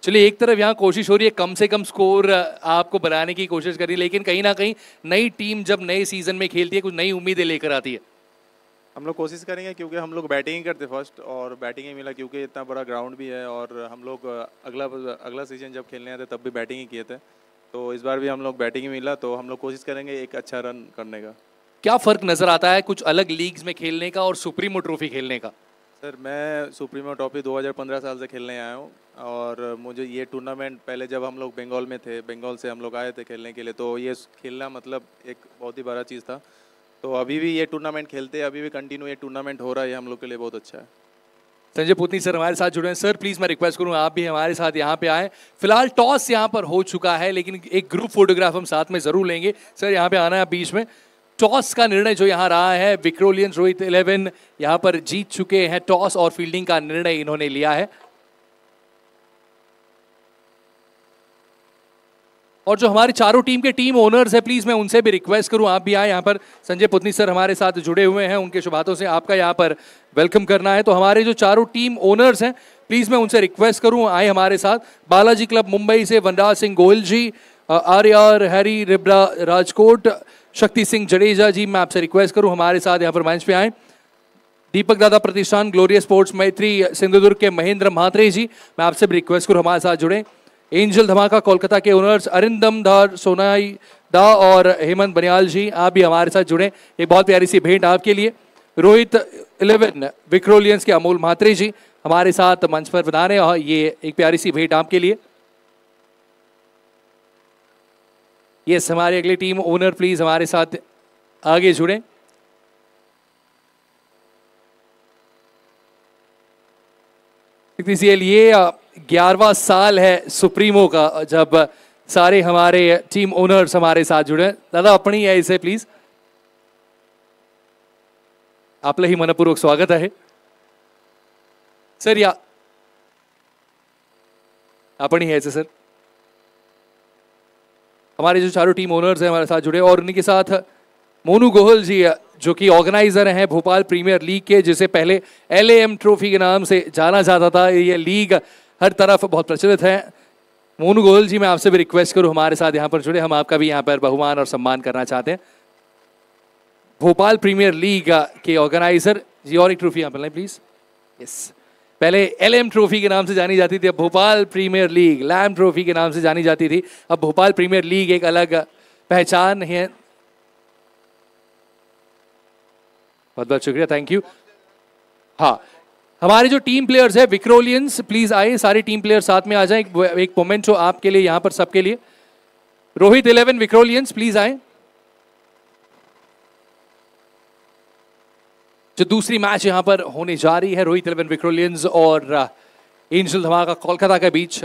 चलिए, एक तरफ यहाँ कोशिश हो रही है कम से कम स्कोर आपको बनाने की कोशिश करी, लेकिन कहीं ना कहीं नई टीम जब नए सीजन में खेलती है कुछ नई उम्मीदें लेकर आती है. हम लोग कोशिश करेंगे, क्योंकि हम लोग बैटिंग ही करते फर्स्ट और बैटिंग ही मिला, क्योंकि इतना बड़ा ग्राउंड भी है और हम लोग अगला सीजन जब खेलने आते तब भी बैटिंग ही किए थे, तो इस बार भी हम लोग बैटिंग ही मिला, तो हम लोग कोशिश करेंगे एक अच्छा रन करने का. क्या फ़र्क नज़र आता है कुछ अलग लीग्स में खेलने का और सुप्रीमो ट्रॉफी खेलने का? सर, मैं सुप्रीमो ट्रॉफी 2015 साल से खेलने आया हूँ और मुझे ये टूर्नामेंट पहले जब हम लोग बंगाल में थे, बंगाल से हम लोग आए थे खेलने के लिए, तो ये खेलना मतलब एक बहुत ही बड़ा चीज़ था. तो अभी भी ये टूर्नामेंट खेलते हैं, अभी भी कंटिन्यू ये टूर्नामेंट हो रहा है, हम लोग के लिए बहुत अच्छा है. संजय पुतनी सर हमारे साथ जुड़े हैं. सर प्लीज़ मैं रिक्वेस्ट करूँ आप भी हमारे साथ यहाँ पे आएँ. फिलहाल टॉस यहाँ पर हो चुका है, लेकिन एक ग्रुप फोटोग्राफ हम साथ में ज़रूर लेंगे. सर यहाँ पे आना है बीच में. टॉस का निर्णय जो यहाँ रहा है, विक्रोलियंस रोहित 11 यहाँ पर जीत चुके हैं टॉस और फील्डिंग का निर्णय इन्होंने लिया है. और जो हमारी चारों टीम के टीम ओनर्स है, प्लीज मैं उनसे भी रिक्वेस्ट करूं आप भी आए. यहाँ पर संजय पुतनी सर हमारे साथ जुड़े हुए हैं, उनके शुभ हाथों से आपका यहाँ पर वेलकम करना है. तो हमारे जो चारों टीम ओनर्स हैं, प्लीज मैं उनसे रिक्वेस्ट करूं आए हमारे साथ. बालाजी क्लब मुंबई से वनराज सिंह गोयल जी, आर्यर हैरी रिब्रा राजकोट, शक्ति सिंह जडेजा जी, मैं आपसे रिक्वेस्ट करूं हमारे साथ यहाँ पर मंच पे आए. दीपक दादा प्रतिष्ठान, ग्लोरियस स्पोर्ट्स मैत्री सिंधुदुर्ग के महेंद्र म्हात्रे जी, मैं आपसे भी रिक्वेस्ट करूँ हमारे साथ जुड़े। एंजल धमाका कोलकाता के ओनर्स अरिंदम धार सोनाई दा और हेमंत बनियाल जी, आप भी हमारे साथ जुड़े। एक बहुत प्यारी सी भेंट आपके लिए। रोहित 11 विक्रोलियंस के अमोल म्हात्रे जी हमारे साथ मंच पर बधाने, और ये एक प्यारी सी भेंट आपके लिए। यस, हमारी अगली टीम ओनर प्लीज हमारे साथ आगे जुड़े। ये 11वां साल है सुप्रीमो का जब सारे हमारे टीम ओनर्स हमारे साथ जुड़े। दादा अपनी आहे इसे प्लीज, आपलंही मनपूर्वक स्वागत आहे सर। या आपण ही यायचं सर। हमारे जो चारों टीम ओनर्स हैं हमारे साथ जुड़े, और उन्हीं के साथ मोनू गोहल जी जो कि ऑर्गेनाइजर हैं भोपाल प्रीमियर लीग के, जिसे पहले LAM ट्रॉफी के नाम से जाना जाता था। ये लीग हर तरफ बहुत प्रचलित है। मोनू गोहल जी, मैं आपसे भी रिक्वेस्ट करूं हमारे साथ यहाँ पर जुड़े, हम आपका भी यहाँ पर बहुमान और सम्मान करना चाहते हैं। भोपाल प्रीमियर लीग के ऑर्गेनाइजर जी, और एक ट्रॉफी यहाँ पर लाएं प्लीज। यस, पहले LM ट्रॉफी के नाम से जानी जाती थी, अब भोपाल प्रीमियर लीग लैम ट्रॉफी के नाम से जानी जाती थी। अब भोपाल प्रीमियर लीग एक अलग पहचान है। बहुत बहुत शुक्रिया, थैंक यू। हाँ, हमारे जो टीम प्लेयर्स है विक्रोलियंस, प्लीज आए, सारे टीम प्लेयर साथ में आ जाएं। एक मोमेंट हो आपके लिए यहाँ पर सबके लिए। रोहित 11 विक्रोलियंस प्लीज आए। जो दूसरी मैच यहां पर होने जा रही है रोहित 11 विक्रोलियंस और angel Dhamaka Kolkata K beach.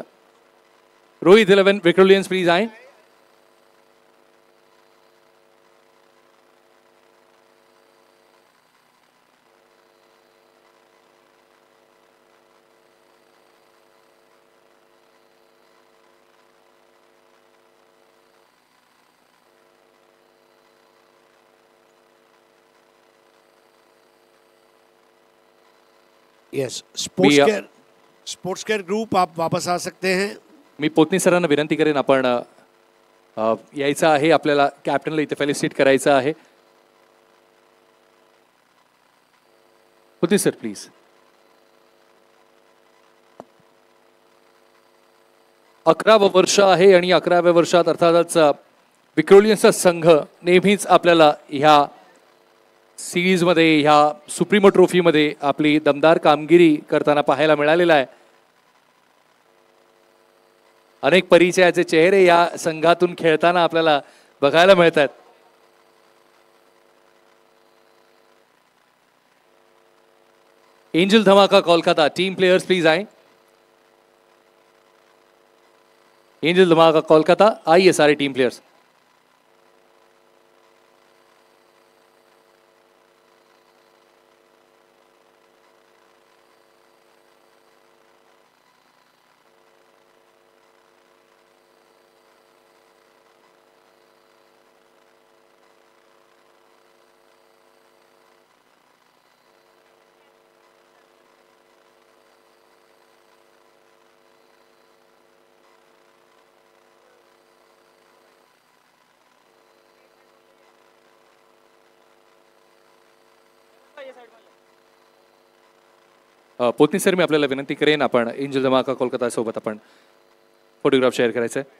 Rohit 11 विक्रोलियंस please आए। येस, स्पोर्ट्स केअर ग्रुप आप वापस आ सकते हैं। मी पोतनी सरांना विनंती करेन, आपण यायचं आहे, आपल्याला कॅप्टनला इथे फेलिसिटेट करायचं आहे। पोतनी सर प्लीज। 11वं वर्ष आहे आणि 11व्या वर्षात अर्थातच विक्रोलियन्सचा संघ नेहमीच आपल्याला ह्या सीरीज मध्ये, ह्या सुप्रीमो ट्रॉफी मध्ये आपली दमदार कामगिरी करताना पाहायला मिळालेला आहे। अनेक परिचयाचे चेहरे या संघातून खेळताना आपल्याला बघायला मिळतात। Angel Dhamaka Kolkata team players please आए। एंजल धमाका कोलकाता, आइए सारे टीम प्लेयर्स। पोतनी सर, मी आपल्याला विनंती करेन, आपण एंजल धमाका कोलकाता सोबत आपण फोटोग्राफ शेअर करायचा आहे।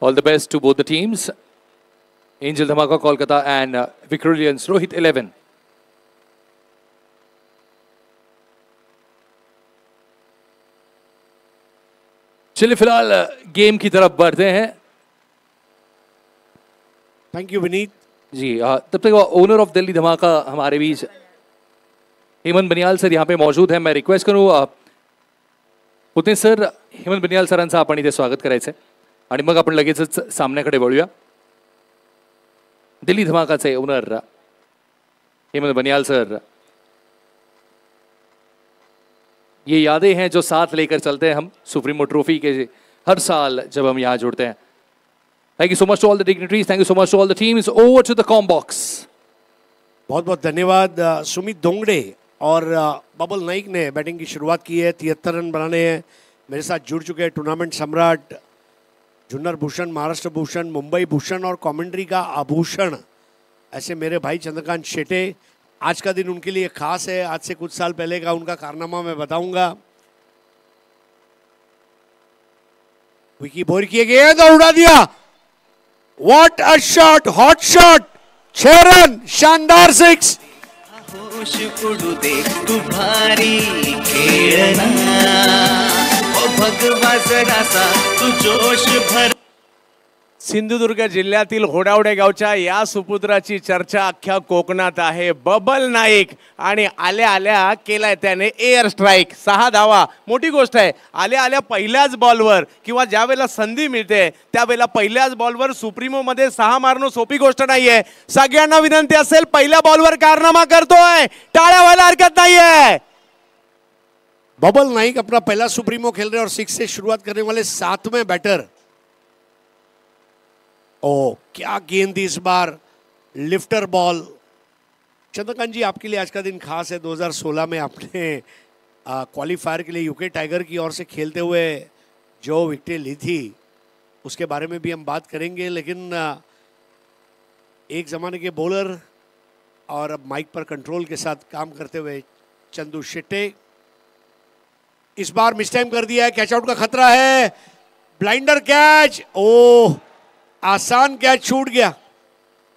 All the best to both the teams, Angel Dhamaka Kolkata and Vikrolians Rohit 11. चलिए फिलहाल गेम की तरफ बढ़ते हैं। थैंक यू विनीत जी। तब तक ओनर ऑफ दिल्ली धमाका हमारे बीच हेमंत बनियाल सर यहाँ पे मौजूद है। मैं रिक्वेस्ट करूँ पुतणे सर, हेमंत बनियाल सरांचं आपण इथे स्वागत करायचं आहे आणि मग आपण लगेचच सामन्याकडे वळूया। दिल्ली धमाकाचे ओनर हेमंत बनियाल सर, ये यादें हैं जो साथ लेकर चलते हैं हम सुप्रीमो ट्रॉफी के हर साल जब हम यहाँ जुड़ते हैं। Thank you so much to all the dignitaries, thank you so much to all the teams. Over to the com box. बहुत बहुत धन्यवाद। सुमित दोंगड़े और बबल नाइक ने बैटिंग की शुरुआत की है, 73 रन बनाने हैं। मेरे साथ जुड़ चुके हैं टूर्नामेंट सम्राट जुन्नर भूषण, महाराष्ट्र भूषण, मुंबई भूषण और कमेंट्री का आभूषण ऐसे मेरे भाई चंद्रकांत शेटे। आज का दिन उनके लिए खास है। आज से कुछ साल पहले का उनका कारनामा मैं बताऊंगा। विकी बोर किए गए तो उड़ा दिया। What a shot, hot shot, 6 run, शानदार 6। होश उडू दे तू भारी खेळना, ओ भगवा जरासा तू जोश भर। सिंधुदुर्ग जिल्ह्यातील होडावडे गावच्या या सुपुत्राची चर्चा अख्ख्या कोकणात आहे। बबल नाईक आणि आल्या आल्या केलाय त्याने एअर स्ट्राईक, 6 धावा, मोठी गोष्ट आहे। आल्या आल्या पहिल्याच बॉलवर किंवा ज्या वेळेला संधी मिळते त्यावेळेला पहिल्याच बॉलवर सुप्रीमो मध्ये 6 मारणं सोपी गोष्ट नाहीये। सगळ्यांना विनंती असेल, पहिल्या बॉलवर कारनामा करतोय, टाळ्या व्हायला हरकत नाहीये। बबल नाइक अपना पहला सुप्रीमो खेल रहे और 6 से शुरुआत करने वाले 7वें बैटर। ओ क्या गेंद थी इस बार, लिफ्टर बॉल। चंद्रकांत जी, आपके लिए आज का दिन खास है। 2016 में आपने क्वालिफायर के लिए यूके टाइगर की ओर से खेलते हुए जो विकेटें ली थी उसके बारे में भी हम बात करेंगे, लेकिन एक ज़माने के बॉलर और अब माइक पर कंट्रोल के साथ काम करते हुए चंदू शेट्टे इस बार मिस टाइम कर दिया है। कैच आउट का खतरा है, ब्लाइंडर कैच, ओह आसान कैच छूट गया।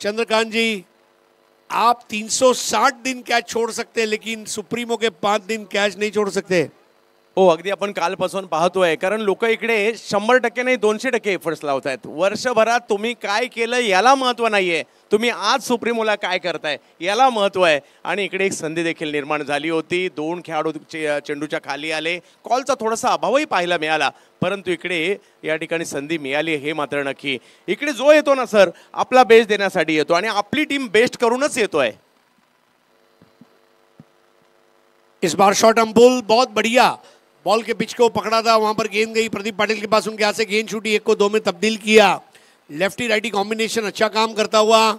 चंद्रकांत जी, आप 360 दिन कैच छोड़ सकते हैं, लेकिन सुप्रीमो के 5 दिन कैच नहीं छोड़ सकते। हो, अगदी आपण कालपासून पाहतोय, कारण लोक इकडे 100% नाही 200% एफर्ट्स लावतायत। वर्षभरात तुम्ही काय केलं याला महत्व नाहीये, तुम्ही आज सुप्रीमोला काय करताय याला महत्व आहे। आणि इकडे एक संधी देखील निर्माण झाली होती, 2 खेळाडू चेंडूच्या खाली आले, कॉलचा थोडासा अभावही पाहायला मिळाला, परंतु इकडे या ठिकाणी संधी मिळाली हे मात्र नक्की। इकडे जो येतो ना सर, आपला बेस्ट देण्यासाठी येतो आणि आपली टीम बेस्ट करूनच येतोय। इस बार शॉट अंपुल बहुत बढ़िया, बॉल के पिच को पकड़ा था, वहां पर गेंद गई प्रदीप पाटिल के पास, उनके हाथ से गेंद छूटी, 1 को 2 में तब्दील किया। लेफ्टी राइटी कॉम्बिनेशन अच्छा काम करता हुआ।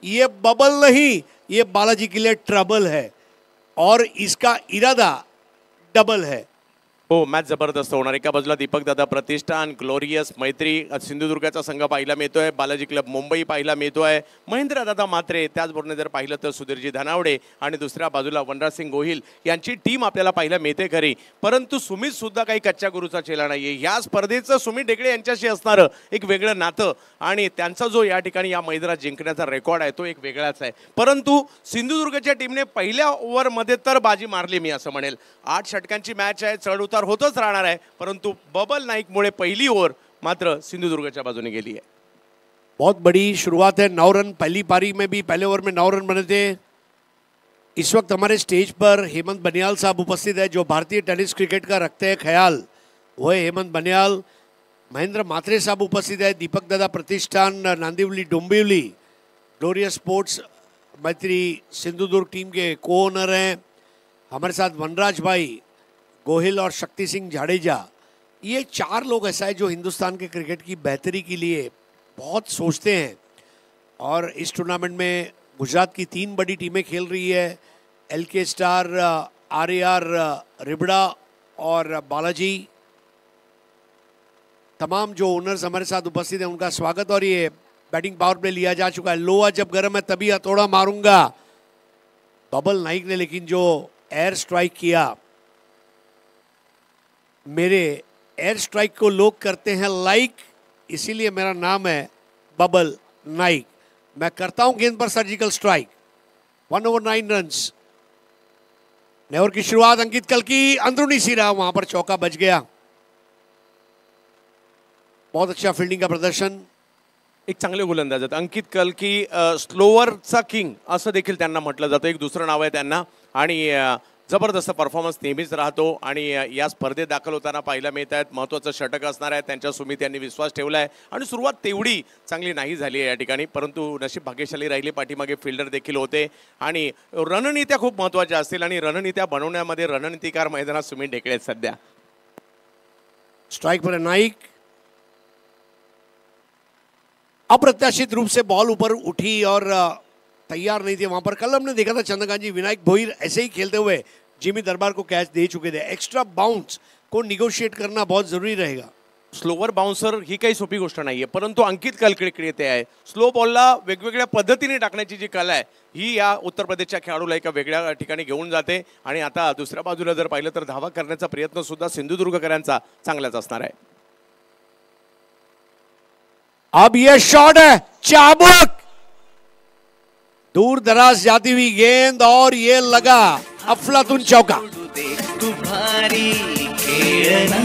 ये बबल नहीं, ये बालाजी के लिए ट्रबल है और इसका इरादा डबल है। हो, मॅच जबरदस्त होणार। एका बाजूला दीपक दादा प्रतिष्ठान, ग्लोरियस मैत्री सिंधुदुर्गाचा संघ पाहायला मिळतोय, बालाजी क्लब मुंबई पाहायला मिळतोय, महेंद्र दादा मात्रे, त्याचबरोबर जर पाहिलं तर सुधीरजी धनावडे आणि दुसऱ्या बाजूला वनराज सिंग गोहिल यांची टीम आपल्याला पाहायला मिळते खरी, परंतु सुमित सुद्धा काही कच्च्या गुरुचा चेला नाहीये। या स्पर्धेचं सुमित ढेकळे यांच्याशी असणारं एक वेगळं नातं आणि त्यांचा जो या ठिकाणी या मैदानात जिंकण्याचा रेकॉर्ड आहे तो एक वेगळाच आहे। परंतु सिंधुदुर्गच्या टीमने पहिल्या ओव्हरमध्ये तर बाजी मारली, मी असं म्हणेल। 8 षटकांची मॅच आहे, चढ उतार होतच राहणार आहे, परंतु बबल नाइक मुळे पहिली ओव्हर मात्र सिंधुदुर्गच्या बाजूने गेली है। बहुत बड़ी शुरुआत है, 9 रन पहली पारी में भी, पहले ओवर में 9 रन बने थे। इस वक्त हमारे स्टेज पर हेमंत बनियाल साहब उपस्थित है, जो भारतीय टेनिस क्रिकेट का रखते हैं ख्याल, वो है हेमंत बनियाल। महेंद्र मात्रे साहब उपस्थित है, दीपक दादा प्रतिष्ठान नांदिवली डोंबिवली ग्लोरियस स्पोर्ट्स मैत्री सिंधुदुर्ग टीम के को ओनर हैं। हमारे साथ वनराज भाई गोहिल और शक्ति सिंह जाडेजा, ये 4 लोग ऐसा है जो हिंदुस्तान के क्रिकेट की बेहतरी के लिए बहुत सोचते हैं। और इस टूर्नामेंट में गुजरात की 3 बड़ी टीमें खेल रही है, LK स्टार, RAR रिबड़ा और बालाजी। तमाम जो ओनर्स हमारे साथ उपस्थित हैं उनका स्वागत। और ये बैटिंग पावर प्ले लिया जा चुका है। लोहा जब गर्म है तभी हथौड़ा मारूंगा, बबल नाइक ने लेकिन जो एयर स्ट्राइक किया, मेरे एयर स्ट्राइक को लोग करते हैं लाइक, इसीलिए मेरा नाम है बबल नाइक। मैं करता हूं गेंद पर सर्जिकल स्ट्राइक। 1 over 9 runs. नए ओवर की शुरुआत अंकित कल्की, अंदरूनी सिरा, वहां पर चौका बच गया। बहुत अच्छा फील्डिंग का प्रदर्शन। एक चांगले गोलंदाज आहेत अंकित कल्की, स्लोअरचा किंग असं देखील त्यांना म्हटलं जातं, एक दुसरं नाव आहे त्यांना। आणि जबरदस्त परफॉर्मन्स नेहमीच राहतो आणि या स्पर्धेत दाखल होताना पाहायला मिळत आहेत। महत्त्वाचं षटक असणार आहे, त्यांच्या सुमित यांनी विश्वास ठेवला आहे आणि सुरुवात तेवढी चांगली नाही झाली आहे या ठिकाणी, परंतु नशीब भाग्यशाली राहिली, पाठीमागे फिल्डर देखील होते आणि रणनीत्या खूप महत्त्वाच्या असतील आणि रणनीत्या बनवण्यामध्ये रणनीतिकार मैदानात सुमित ढेकळे आहेत सध्या। स्ट्राइक पर नाइक, अप्रत्याशित रूप से बॉल ऊपर उठी और तैयार नहीं थे वहां पर। कल हमने देखा था चंद्रकांत जी, विनायक भोईर ऐसे ही खेलते हुए जिमी दरबार को कैच दे चुके थे। एक्स्ट्रा बाउंस को निगोशिएट करना बहुत जरूरी रहेगा। स्लोवर बाउन्सर ही काही सोपी गोष्ट नाहीये, परंतु अंकित कलकडे ते आहे स्लो बॉलला वेगवेगळ्या पद्धतीने टाकण्याची जी कला आहे ही या उत्तर प्रदेशच्या खेळाडूला एका वेगळ्या ठिकाणी घेऊन जाते। आणि आता दुसऱ्या बाजूला जर पाहिलं तर धावा करण्याचा प्रयत्न सुद्धा सिंधुदुर्गकरांचा चांगलाच असणार आहे। अब ये शॉट है, चाबुक दूर दराज जाती हुई गेंद और ये लगा अफलातून चौका। तू भारी खेळना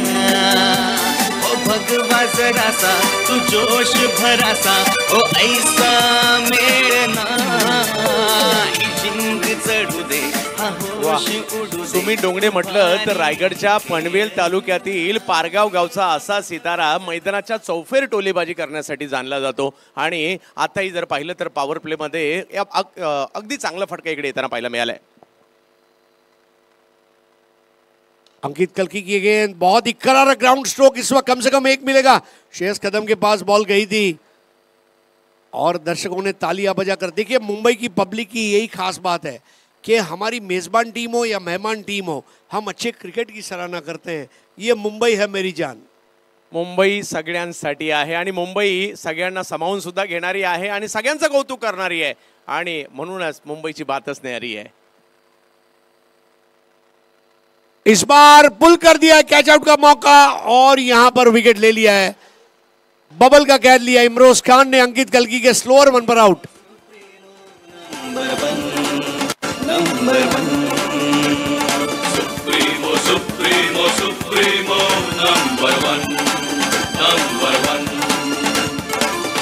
ओ भगवा जरासा, तू जोश भरासा ओ ऐसा मेळना, ही जिंक चढू दे हा होश उडू दे। तुम्ही डोंगरे म्हटलं तर रायगडच्या पनवेल तालुक्यातील पारगाव गावचा असा सितारा मैदानाच्या चौफेर टोलेबाजी करण्यासाठी जाणला जातो। आणि आताही जर पाहिलं तर पॉवर प्ले मध्ये अगदी चांगला फटका इकडे येताना पाहायला मिळालाय। अंकित कल्की की गेंद, बहुत ही करारा ग्राउंड स्ट्रोक, इस वक्त कम से कम एक मिलेगा। शेष कदम के पास बॉल गई थी और दर्शकों ने तालियां बजाकर। देखिए मुंबई की पब्लिक की यही खास बात है कि हमारी मेजबान टीम हो या मेहमान टीम हो, हम अच्छे क्रिकेट की सराहना करते हैं। ये मुंबई है मेरी जान। मुंबई सगळ्यांसाठी आहे आणि मुंबई सगळ्यांना सामावून सुद्धा घेणारी आहे आणि सगळ्यांचं कौतुक करणारी आहे आणि म्हणूनच मुंबईची बातच न्यारी है। इस बार पुल कर दिया है, कैच आउट का मौका और यहां पर विकेट ले लिया है। बबल का कैच लिया इमरोज खान ने अंकित कल्की के स्लोअर वन पर out. Supremo Supremo Supremo number one, number one.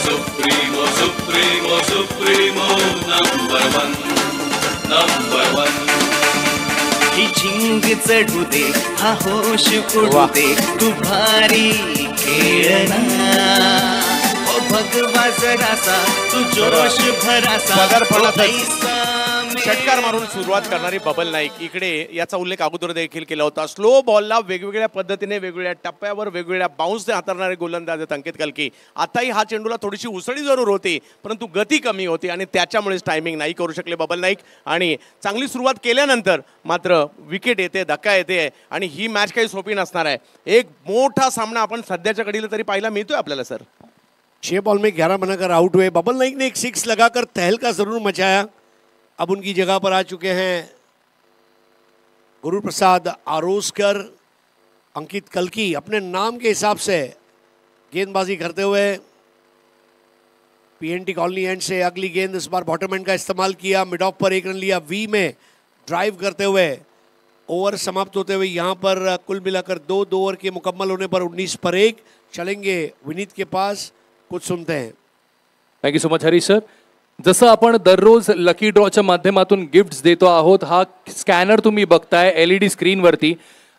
Supremo Supremo Supremo number one, number one. ही झिंग चढू दे हा होश उडू दे, तू भारी खेळना ओ भगवा जरासा, तू जोश भरासा ओ ऐसा षटकार मारून सुरुवात करणारी बबल नाईक, इकडे याचा उल्लेख अगोदर देखील केला होता। स्लो बॉलला वेगवेगळ्या पद्धतीने वेगवेगळ्या टप्प्यावर वेगवेगळ्या बाउन्सने हाताळणारे गोलंदाज आहेत अंकित कल्की। आताही हा चेंडूला थोडीशी उसळी जरूर होती, परंतु गती कमी होती आणि त्याच्यामुळेच टायमिंग नाही करू शकले बबल नाईक। आणि चांगली सुरुवात केल्यानंतर मात्र विकेट येते, धक्का येते आणि ही मॅच काही सोपी नसणार आहे। एक मोठा सामना आपण सध्याच्या घडीला तरी पाहायला मिळतोय आपल्याला सर। 6 बॉल में 11 बनाकर आउट हुए। बबल नाइक ने एक 6 लगाकर तहलका जरूर मचाया। अब उनकी जगह पर आ चुके हैं गुरु प्रसाद आरोस्कर। अंकित कल्की अपने नाम के हिसाब से गेंदबाजी करते हुए पीएनटी कॉलोनी एंड से अगली गेंद इस बार बॉटम एंड का इस्तेमाल किया। मिड ऑफ पर 1 रन लिया। वी में ड्राइव करते हुए ओवर समाप्त होते हुए यहाँ पर कुल मिलाकर 2 ओवर के मुकम्मल होने पर 19 पर 1 चलेंगे विनीत के पास। कुछ सुनते हैं। Thank you so much Harish sir. जसं आपण दररोज लकी ड्रॉच्या माध्यमातून गिफ्ट्स देतो आहोत, हा स्कॅनर तुम्ही बघताय एलईडी स्क्रीनवरती,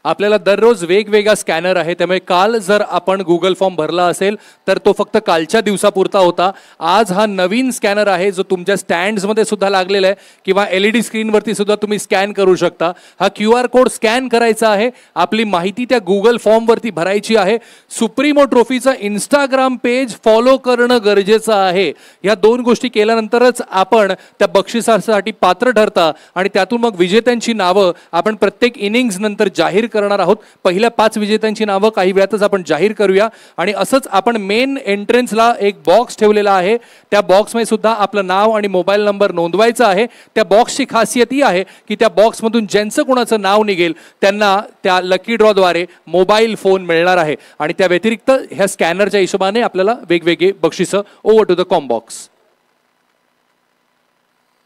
आपल्याला दररोज वेगवेगळा स्कॅनर आहे। त्यामुळे काल जर आपण गुगल फॉर्म भरला असेल तर तो फक्त कालच्या दिवसापुरता होता। आज हा नवीन स्कॅनर आहे जो तुमच्या स्टँड्समध्ये सुद्धा लागलेला आहे किंवा एलईडी स्क्रीनवरती सुद्धा तुम्ही स्कॅन करू शकता। हा QR कोड स्कॅन करायचा आहे, आपली माहिती त्या गुगल फॉर्मवरती भरायची आहे। सुप्रीमो ट्रॉफीचं इंस्टाग्राम पेज फॉलो करणं गरजेचं आहे। या 2 गोष्टी केल्यानंतरच आपण त्या बक्षिसासाठी पात्र ठरता आणि त्यातून मग विजेत्यांची नावं आपण प्रत्येक इनिंग्स नंतर जाहीर करणार आहोत। पहिल्या 5 विजेत्यांची नावं काही वेळातच आपण जाहीर करूया आणि असंच आपण मेन एंट्रन्सला एक बॉक्स ठेवलेला आहे, त्या बॉक्समध्ये सुद्धा आपलं नाव आणि मोबाईल नंबर नोंदवायचा आहे। त्या बॉक्सची खासियत ही आहे की त्या बॉक्समधून ज्यांचं कोणाचं नाव निघेल त्यांना त्या लकी ड्रॉद्वारे मोबाईल फोन मिळणार आहे आणि त्या व्यतिरिक्त ह्या स्कॅनरच्या हिशोबाने आपल्याला वेगवेगळे बक्षिसं over to the com box.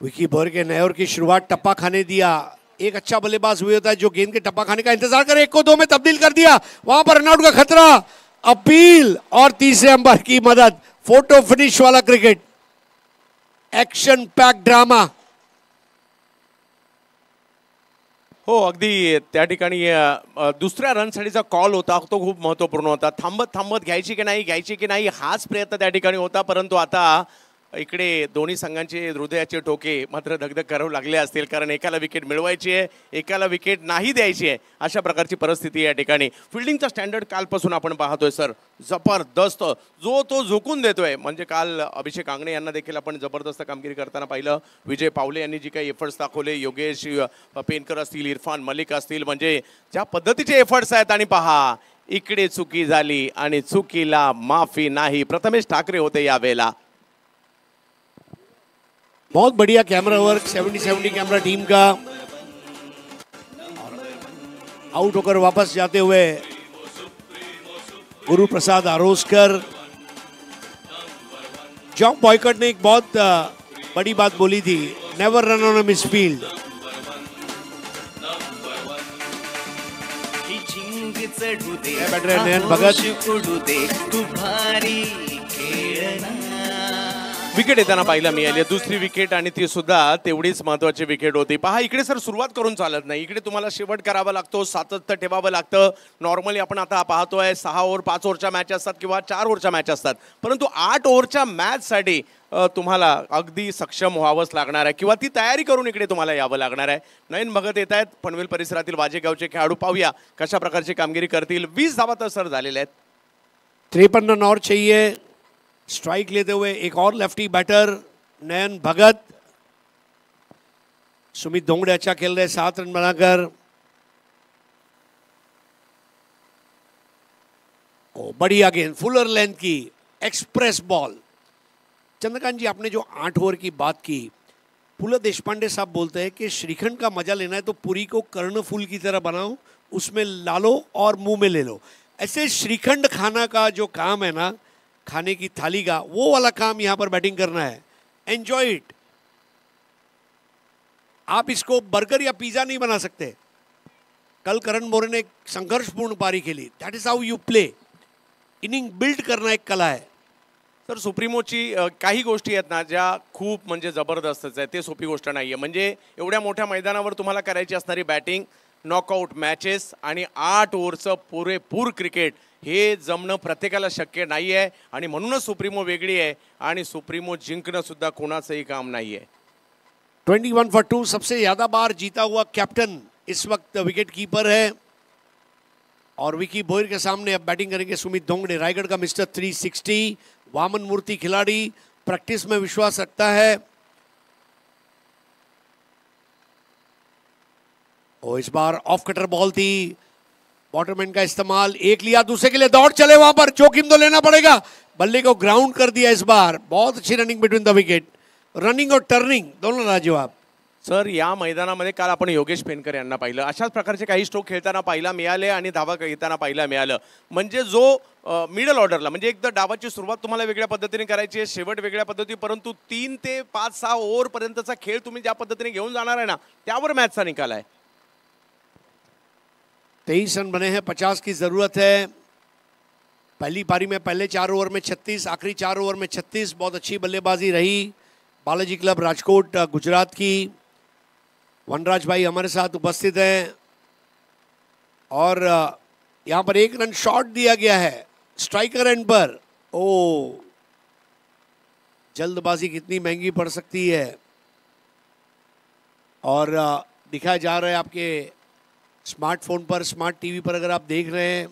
विकी भर के नए ओवर की शुरुआत टप्पा खाने दिया। एक अच्छा बल्लेबाज हुए होता है जो गेंद के टप्पा खाने का इंतजार करे। 1 को 2 में तब्दील कर दिया, वहां पर रनआउट का खतरा, अपील और तीसरे अंपायर की मदद। फोटो फिनिश वाला क्रिकेट, एक्शन पैक ड्रामा। हो अगदी त्या ठिकाणी दुसऱ्या रनसाठीचा कॉल होता तो खूप महत्त्वपूर्ण होता। थांबत थांबत घ्यायची की नाही हाच प्रयत्न त्या ठिकाणी होता, परंतु आता इकडे दोन्ही संघांचे हृदयाचे ठोके मात्र धगधग करावं लागले असतील, कारण एकाला विकेट मिळवायची आहे, एकाला विकेट नाही द्यायची आहे, अशा प्रकारची परिस्थिती या ठिकाणी. फिल्डिंगचा स्टँडर्ड कालपासून आपण पाहतोय सर, जबरदस्त जो तो झोकून देतोय. म्हणजे काल अभिषेक आंगणे यांना देखील आपण जबरदस्त कामगिरी करताना पाहिलं. विजय पावले यांनी जी काही एफर्ट्स दाखवले, योगेश पेनकर असतील, इरफान मलिक असतील, म्हणजे ज्या पद्धतीचे एफर्ट्स आहेत. आणि पहा इकडे चुकी झाली आणि चुकीला माफी नाही. प्रथमेश ठाकरे होते यावेळेला. बहुत बढ़िया कैमरा वर्क 70-70 कैमरा टीम का. आउट होकर वापस जाते हुए गुरु प्रसाद आरोस्कर. जॉन बॉयकॉट ने एक बहुत बड़ी बात बोली थी, never run on a misfield. Batter है नयन भगत. तू भारी खेळना. विकेट येताना पाहायला मिळाली, दुसरी विकेट आणि ती सुद्धा तेवढीच महत्वाची विकेट होती. पहा इकडे सर सुरुवात करून चालत नाही, इकडे तुम्हाला शेवट करावा लागतो, सातत्य ठेवावं लागतं. नॉर्मली आपण आता पाहतोय 6 ओव्हर 5 ओव्हरच्या मॅच असतात किंवा 4 ओव्हरच्या मॅच असतात, परंतु 8 ओव्हरच्या मॅचसाठी तुम्हाला अगदी सक्षम व्हावंच लागणार आहे किंवा ती तयारी करून इकडे तुम्हाला यावं लागणार आहे. नयन भगत येत आहेत पनवेल परिसरातील वाजेगावचे खेळाडू. पाहूया कशा प्रकारची कामगिरी करतील. 20 धावा तर सर झालेल्या आहेत. 53 रन और चाहिए. स्ट्राइक लेते हुए एक और लेफ्टी बैटर नयन भगत. सुमित धोंगड़े अच्छा खेल रहे, 7 रन बनाकर. ओ बढ़िया गेंद, फुलर लेंथ की एक्सप्रेस बॉल. चंद्रकांत जी, आपने जो 8 ओवर की बात की, पुलत देशपांडे साहब बोलते हैं कि श्रीखंड का मजा लेना है तो पूरी को कर्णफूल की तरह बनाओ, उसमें लालो और मुंह में ले लो. ऐसे श्रीखंड खाना का जो काम है ना, खाने की थाली का, वो वाला काम यहां पर बैटिंग करना है. Enjoy it. आप इसको बर्गर या पिज्जा नहीं बना सकते. कल करण मोरे ने एक संघर्षपूर्ण पारी खेली. That is how you play. Inning build करना एक कला है. तर सुप्रीमोची काही गोष्टी आहेत ना ज्या खूप म्हणजे जबरदस्तच आहे, ते सोपी गोष्ट नाही आहे. म्हणजे एवढ्या मोठ्या मैदानावर तुम्हाला करायची असणारी बॅटिंग, नॉकआउट मॅचेस आणि 8 ओव्हरचं पुरेपूर क्रिकेट, हे जमणं प्रत्येकाला शक्य नाही आहे. आणि म्हणूनच सुप्रीमो वेगळी आहे आणि सुप्रीमो जिंकणं सुद्धा कोणाचंही काम नाही आहे. 21 for 2 सबसे ज्यादा बार जीता हुआ कैप्टन इस वक्त विकेट कीपर है. और विकी भोयर के सामने अब बैटिंग करेंगे सुमित धोंगड़े, रायगढ़ का मिस्टर 360. वामन मूर्ति खिलाड़ी, प्रैक्टिस में विश्वास रखता है. और इस बार ऑफ कटर बॉल थी, वाटरमैन का इस्तेमाल, एक लिया, दूसरे के लिए दौड़ चले, वहां पर जोखिम तो लेना पड़ेगा. बल्ले को ग्राउंड कर दिया इस बार. बहुत अच्छी running between the wicket. Running और टर्निंग दोनों लाजवाब. सर या मैदानामध्ये काल आपण योगेश पेनकर यांना पाहिलं, अशाच प्रकारचे काही स्ट्रोक खेळताना पाहायला मिळाले आणि धावा घेताना पाहायला मिळालं. म्हणजे जो मिडल ऑर्डरला, म्हणजे एकदा डावाची सुरुवात तुम्हाला वेगळ्या पद्धतीने करायची आहे, शेवट वेगळ्या पद्धती, परंतु 3 ते 5-6 ओव्हर पर्यंतचा खेळ तुम्ही ज्या पद्धतीने घेऊन जाणार आहे ना, त्यावर मॅचचा निकाल आहे. 23 रन बने हैं, 50 की जरूरत है. पहली पारी में पहले 4 ओवर में 36, आखिरी 4 ओवर में 36. बहुत अच्छी बल्लेबाजी रही बालाजी क्लब राजकोट गुजरात की. वनराज भाई हमारे साथ उपस्थित हैं और यहाँ पर 1 रन शॉट दिया गया है स्ट्राइकर एंड पर. ओ, जल्दबाजी कितनी महंगी पड़ सकती है. और दिखाया जा रहा है आपके स्मार्टफोन पर, स्मार्ट टीवी पर, अगर आप देख रहे हैं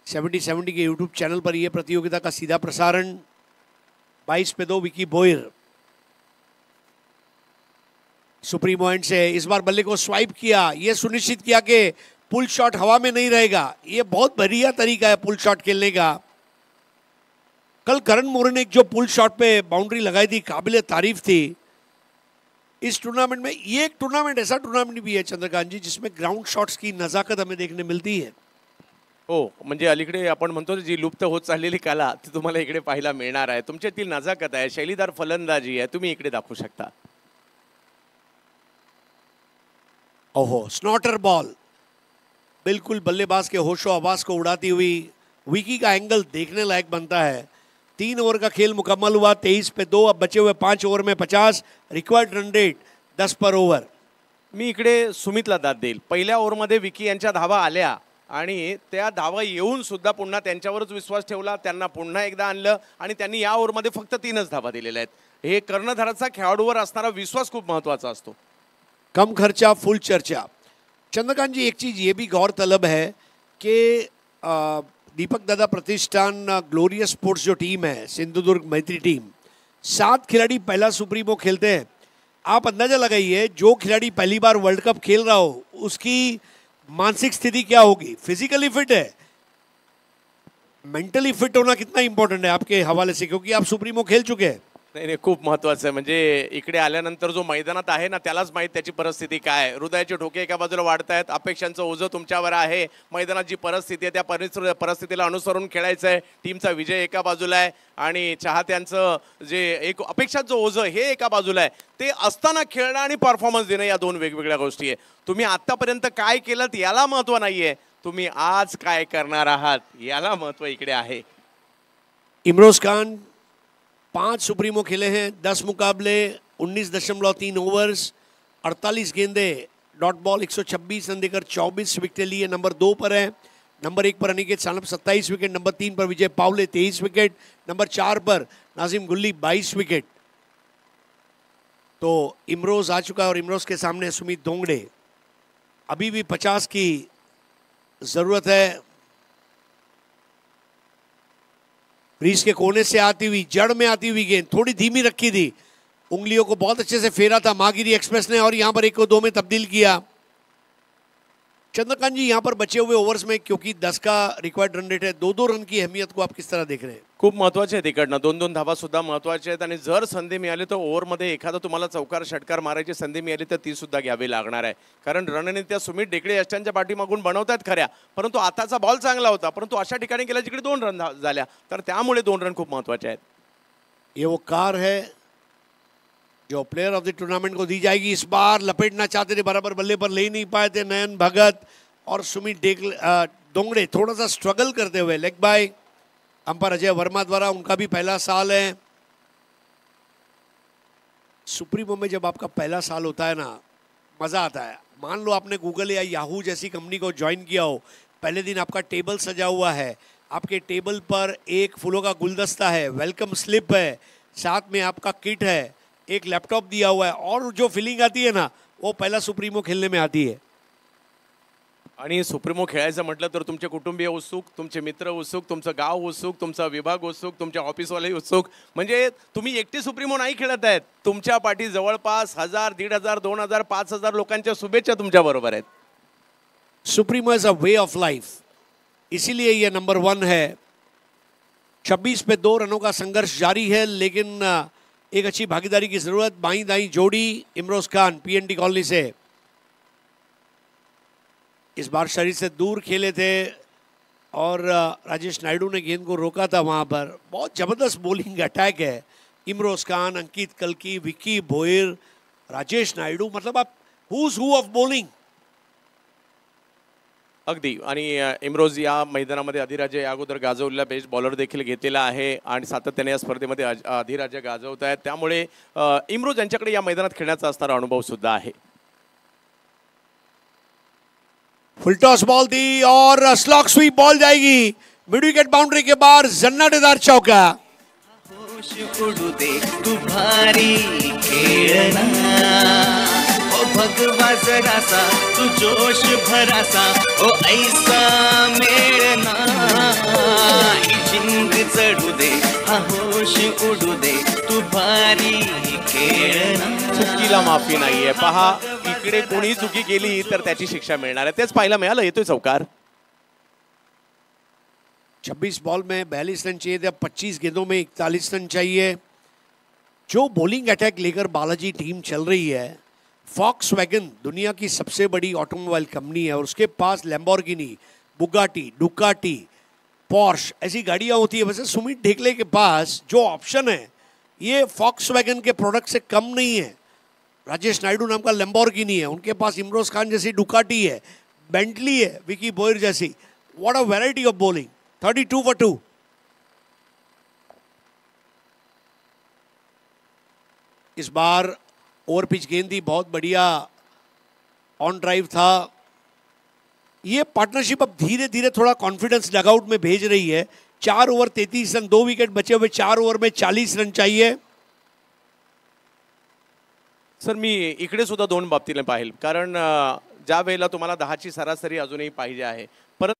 70-70 के यूट्यूब चैनल पर यह प्रतियोगिता का सीधा प्रसारण. 22 पे 2 विकी भोयर सुप्रीमो एंड से. इस बार बल्ले को स्वाइप किया, यह सुनिश्चित किया कि पुल शॉट हवा में नहीं रहेगा. यह बहुत बढ़िया तरीका है पुल शॉट खेलने का. कल करण मोरे ने जो पुल शॉट पे बाउंड्री लगाई थी, काबिल तारीफ थी. इस टूर्नामेंट में ये एक टूर्नामेंट ऐसा टूर्नामेंट भी है चंद्रकांत जी जिसमें ग्राउंड शॉट्स की नजाकत हमें देखने मिलती है. हो, म्हणजे अलीकडे आपण म्हणतो जी लुप्त होत चाललेली कला ती तुम्हाला इकडे पाहायला मिळणार आहे. तुमच्यातील नजाकत आहे, शैलीदार फलंदाजी आहे, तुम्ही इकडे दाखवू शकता. ओहो, स्नॉटर बॉल बिल्कुल बल्लेबाज के होशो आवाज को उड़ाती हुई. विकी का एंगल देखने लायक बनता है. 3 ओवर का खेल मुकम्मल हुआ, 23 पे 2. अब बचे हुए 5 ओवर में 50. रिक्वायर्ड रन रेट 10 पर ओवर. मी इकडे सुमितला दाद देईल. पहिल्या ओव्हरमध्ये विकी यांच्या धावा आल्या आणि त्या धावा येऊन सुद्धा पुन्हा त्यांच्यावरच विश्वास ठेवला, त्यांना पुन्हा एकदा आणलं आणि त्यांनी या ओव्हरमध्ये फक्त 3च धावा दिलेल्या आहेत. हे कर्णधाराचा खेळाडूवर असणारा विश्वास खूप महत्त्वाचा असतो. कम खर्चा फुल चर्चा. चंद्रकांत जी, एक चीज़ ये भी गौर तलब है कि दीपक दादा प्रतिष्ठान ग्लोरियस स्पोर्ट्स जो टीम है, सिंधुदुर्ग मैत्री टीम, 7 खिलाड़ी पहला सुप्रीमो खेलते हैं. आप अंदाजा लगाइए, जो खिलाड़ी पहली बार वर्ल्ड कप खेल रहा हो उसकी मानसिक स्थिति क्या होगी. फिजिकली फिट है, मेंटली फिट होना कितना इंपॉर्टेंट है आपके हवाले से, क्योंकि आप सुप्रीमो खेल चुके हैं. नाही, खूप महत्त्वाचं आहे. म्हणजे इकडे आल्यानंतर जो मैदानात आहे ना, त्यालाच माहीत त्याची परिस्थिती काय आहे. हृदयाचे ठोके एका बाजूला वाढत आहेत, अपेक्षांचं ओझं तुमच्यावर आहे, मैदानात जी परिस्थिती आहे त्या परिस्थितीला अनुसरून खेळायचं आहे, टीमचा विजय एका बाजूला आहे आणि चाहत्यांचं जे एक अपेक्षांचं ओझं हे एका बाजूला आहे. ते असताना खेळणं आणि परफॉर्मन्स देणं या दोन वेगवेगळ्या गोष्टी आहे. तुम्ही आत्तापर्यंत काय केलं याला महत्त्व नाही आहे, तुम्ही आज काय करणार आहात याला महत्त्व इकडे आहे. इमरोज खान 5 सुप्रीमो खेले हैं, 10 मुकाबले, 19.3 ओवर्स, 48 गेंदे, डॉट बॉल, 126 रन देकर 24 विकेट लिए. नंबर 2 पर है. नंबर 1 पर अनिकेत सानप 27 विकेट, नंबर 3 पर विजय पावले 23 विकेट, नंबर 4 पर नाजिम गुल्ली 22 विकेट. तो इमरोज आ चुका है और इमरोज के सामने सुमित दोंगड़े. अभी भी 50 की ज़रूरत है. क्रीज के कोने से आती हुई, जड़ में आती हुई गेंद थोड़ी धीमी रखी थी, उंगलियों को बहुत अच्छे से फेरा था मागिरी एक्सप्रेस ने और यहां पर 1 को 2 में तब्दील किया. चंद्रकांत जी, यहाँ पर बचे हुए ओवर्स में क्योंकि 10 का रिक्वायर्ड रन रेट है, 2-2 रन की अहमियत को आप किस तरह देख रहे हैं? खूप महत्त्वाचे आहेत. इकडनं 2-2 धावा सुद्धा महत्त्वाचे आहेत आणि जर संधी मिळाली तर ओव्हरमध्ये एखादा तुम्हाला चौकार षटकार मारायची संधी मिळाली तर ती सुद्धा घ्यावी लागणार आहे. कारण रणनीत्या सुमित ढेकळे यष्टांच्या पाठीमागून बनवतात खऱ्या, परंतु आताचा बॉल चांगला होता, परंतु अशा ठिकाणी गेला जिकडे 2 रन झाल्या, तर त्यामुळे 2 रन खूप महत्त्वाचे आहेत. ये वो कार है जो प्लेयर ऑफ द टूर्नामेंट को दी जाएगी. इस बार लपेटना चाहते थे, बराबर बल्ले पर ले नहीं पाए थे नयन भगत और सुमित दोंगड़े. थोड़ा सा स्ट्रगल करते हुए leg bye umpire Ajay Verma द्वारा. उनका भी पहला साल है सुप्रीमो में. जब आपका पहला साल होता है ना, मज़ा आता है. मान लो आपने गूगल या याहू जैसी कंपनी को ज्वाइन किया हो, पहले दिन आपका टेबल सजा हुआ है, आपके टेबल पर एक फूलों का गुलदस्ता है, वेलकम स्लिप है, साथ में आपका किट है, एक लैपटॉप दिया हुआ है, और जो फीलिंग आती है ना वो पहला सुप्रीमो खेलने में आती है. आणि सुप्रीमो खेळायचं म्हटलं तर तुमचे कुटुंबीय उत्सुक, तुमचे मित्र उत्सुक, तुमचं गाव उत्सुक, तुमचा विभाग उत्सुक, तुमचे ऑफिसवाले उत्सुक. म्हणजे तुम्ही एकटी सुप्रीमो नाही खेळत आहेत, तुमच्या पाठी जवळपास 1000, 1500, 2000, 5000 लोकांच्या शुभेच्छा तुमच्या बरोबर आहेत. Supremo is a way of life, इसीलिए ये नंबर 1 है. 26 पे 2 रनों का संघर्ष जारी है, लेकिन एक अच्छी भागीदारी की जरूरत. बाई दाई जोड़ी इमरोज खान पीएनडी कॉलोनी से इस बार शरीर से दूर खेले थे और राजेश नायडू ने गेंद को रोका था. वहाँ पर बहुत ज़बरदस्त बॉलिंग अटैक है. इमरोज खान, अंकित कल्की, विकी भोयर, राजेश नायडू, मतलब आप हुज हू ऑफ बॉलिंग. अगदी. आणि इमरोज या मैदानामध्ये अधिराजे अगोदर गाजवलेला बेस्ट बॉलर देखील घेतलेला आहे आणि सातत्याने या स्पर्धेमध्ये अधिराजे गाजवत आहेत. त्यामुळे इमरोज यांच्याकडे या मैदानात खेळण्याचा असणारा अनुभव सुद्धा आहे. फुल टॉस बॉल दी और स्लॉक स्वीप बॉल जाएगी मिड विकेट बाउंड्री के बाहर. जन्नाटेदार चौका. होश उडू दे तू भारी खेळना, ओ भगवा जरासा तू जोश भरासा, ओ ऐसा मेळना, ही जिंग चढू दे हा होश उडू दे तू भारी खेळना. चुकीला माफी नाहीये. पहा, इकडे कोणी चुकी केली तर त्याची शिक्षा मिळणार आहे. तेच पाहायला मिळालं. येतोय चौकार. 26 बॉल में 42 रन चाहिए थे, अब 25 गेंदों में 41 रन चाहिए. जो बॉलिंग अटैक लेकर बालाजी टीम चल रही है, फॉक्सवैगन दुनिया की सबसे बड़ी ऑटोमोबाइल कंपनी है और उसके पास लैम्बोर्गिनी, बुगाटी, डुकाटी, पोर्श ऐसी गाड़ियाँ होती है. वैसे सुमित ढेकले के पास जो ऑप्शन है ये फॉक्सवैगन के प्रोडक्ट से कम नहीं है. राजेश नायडू नाम का लैम्बोर्गिनी है, उनके पास इमरोज खान जैसी डुकाटी है, बेंटली है, विकी बोयर जैसी. What a variety of bowling. 32 for 2. Is bar over pitch गेंद थी, बहुत बढ़िया ऑन ड्राइव था. ये पार्टनरशिप अब धीरे धीरे थोड़ा कॉन्फिडेंस डगआउट में भेज रही है। 4 ओवर 33 रन, 2 विकेट बचे हुए, 4 ओवर में 40 रन चाहिए। सर मी इकडे सुद्धा 2 बाबतीने पाहिल, कारण ज्या वेळेला तुम्हाला 10ची सरासरी अजूनही पाहिजे आहे, परत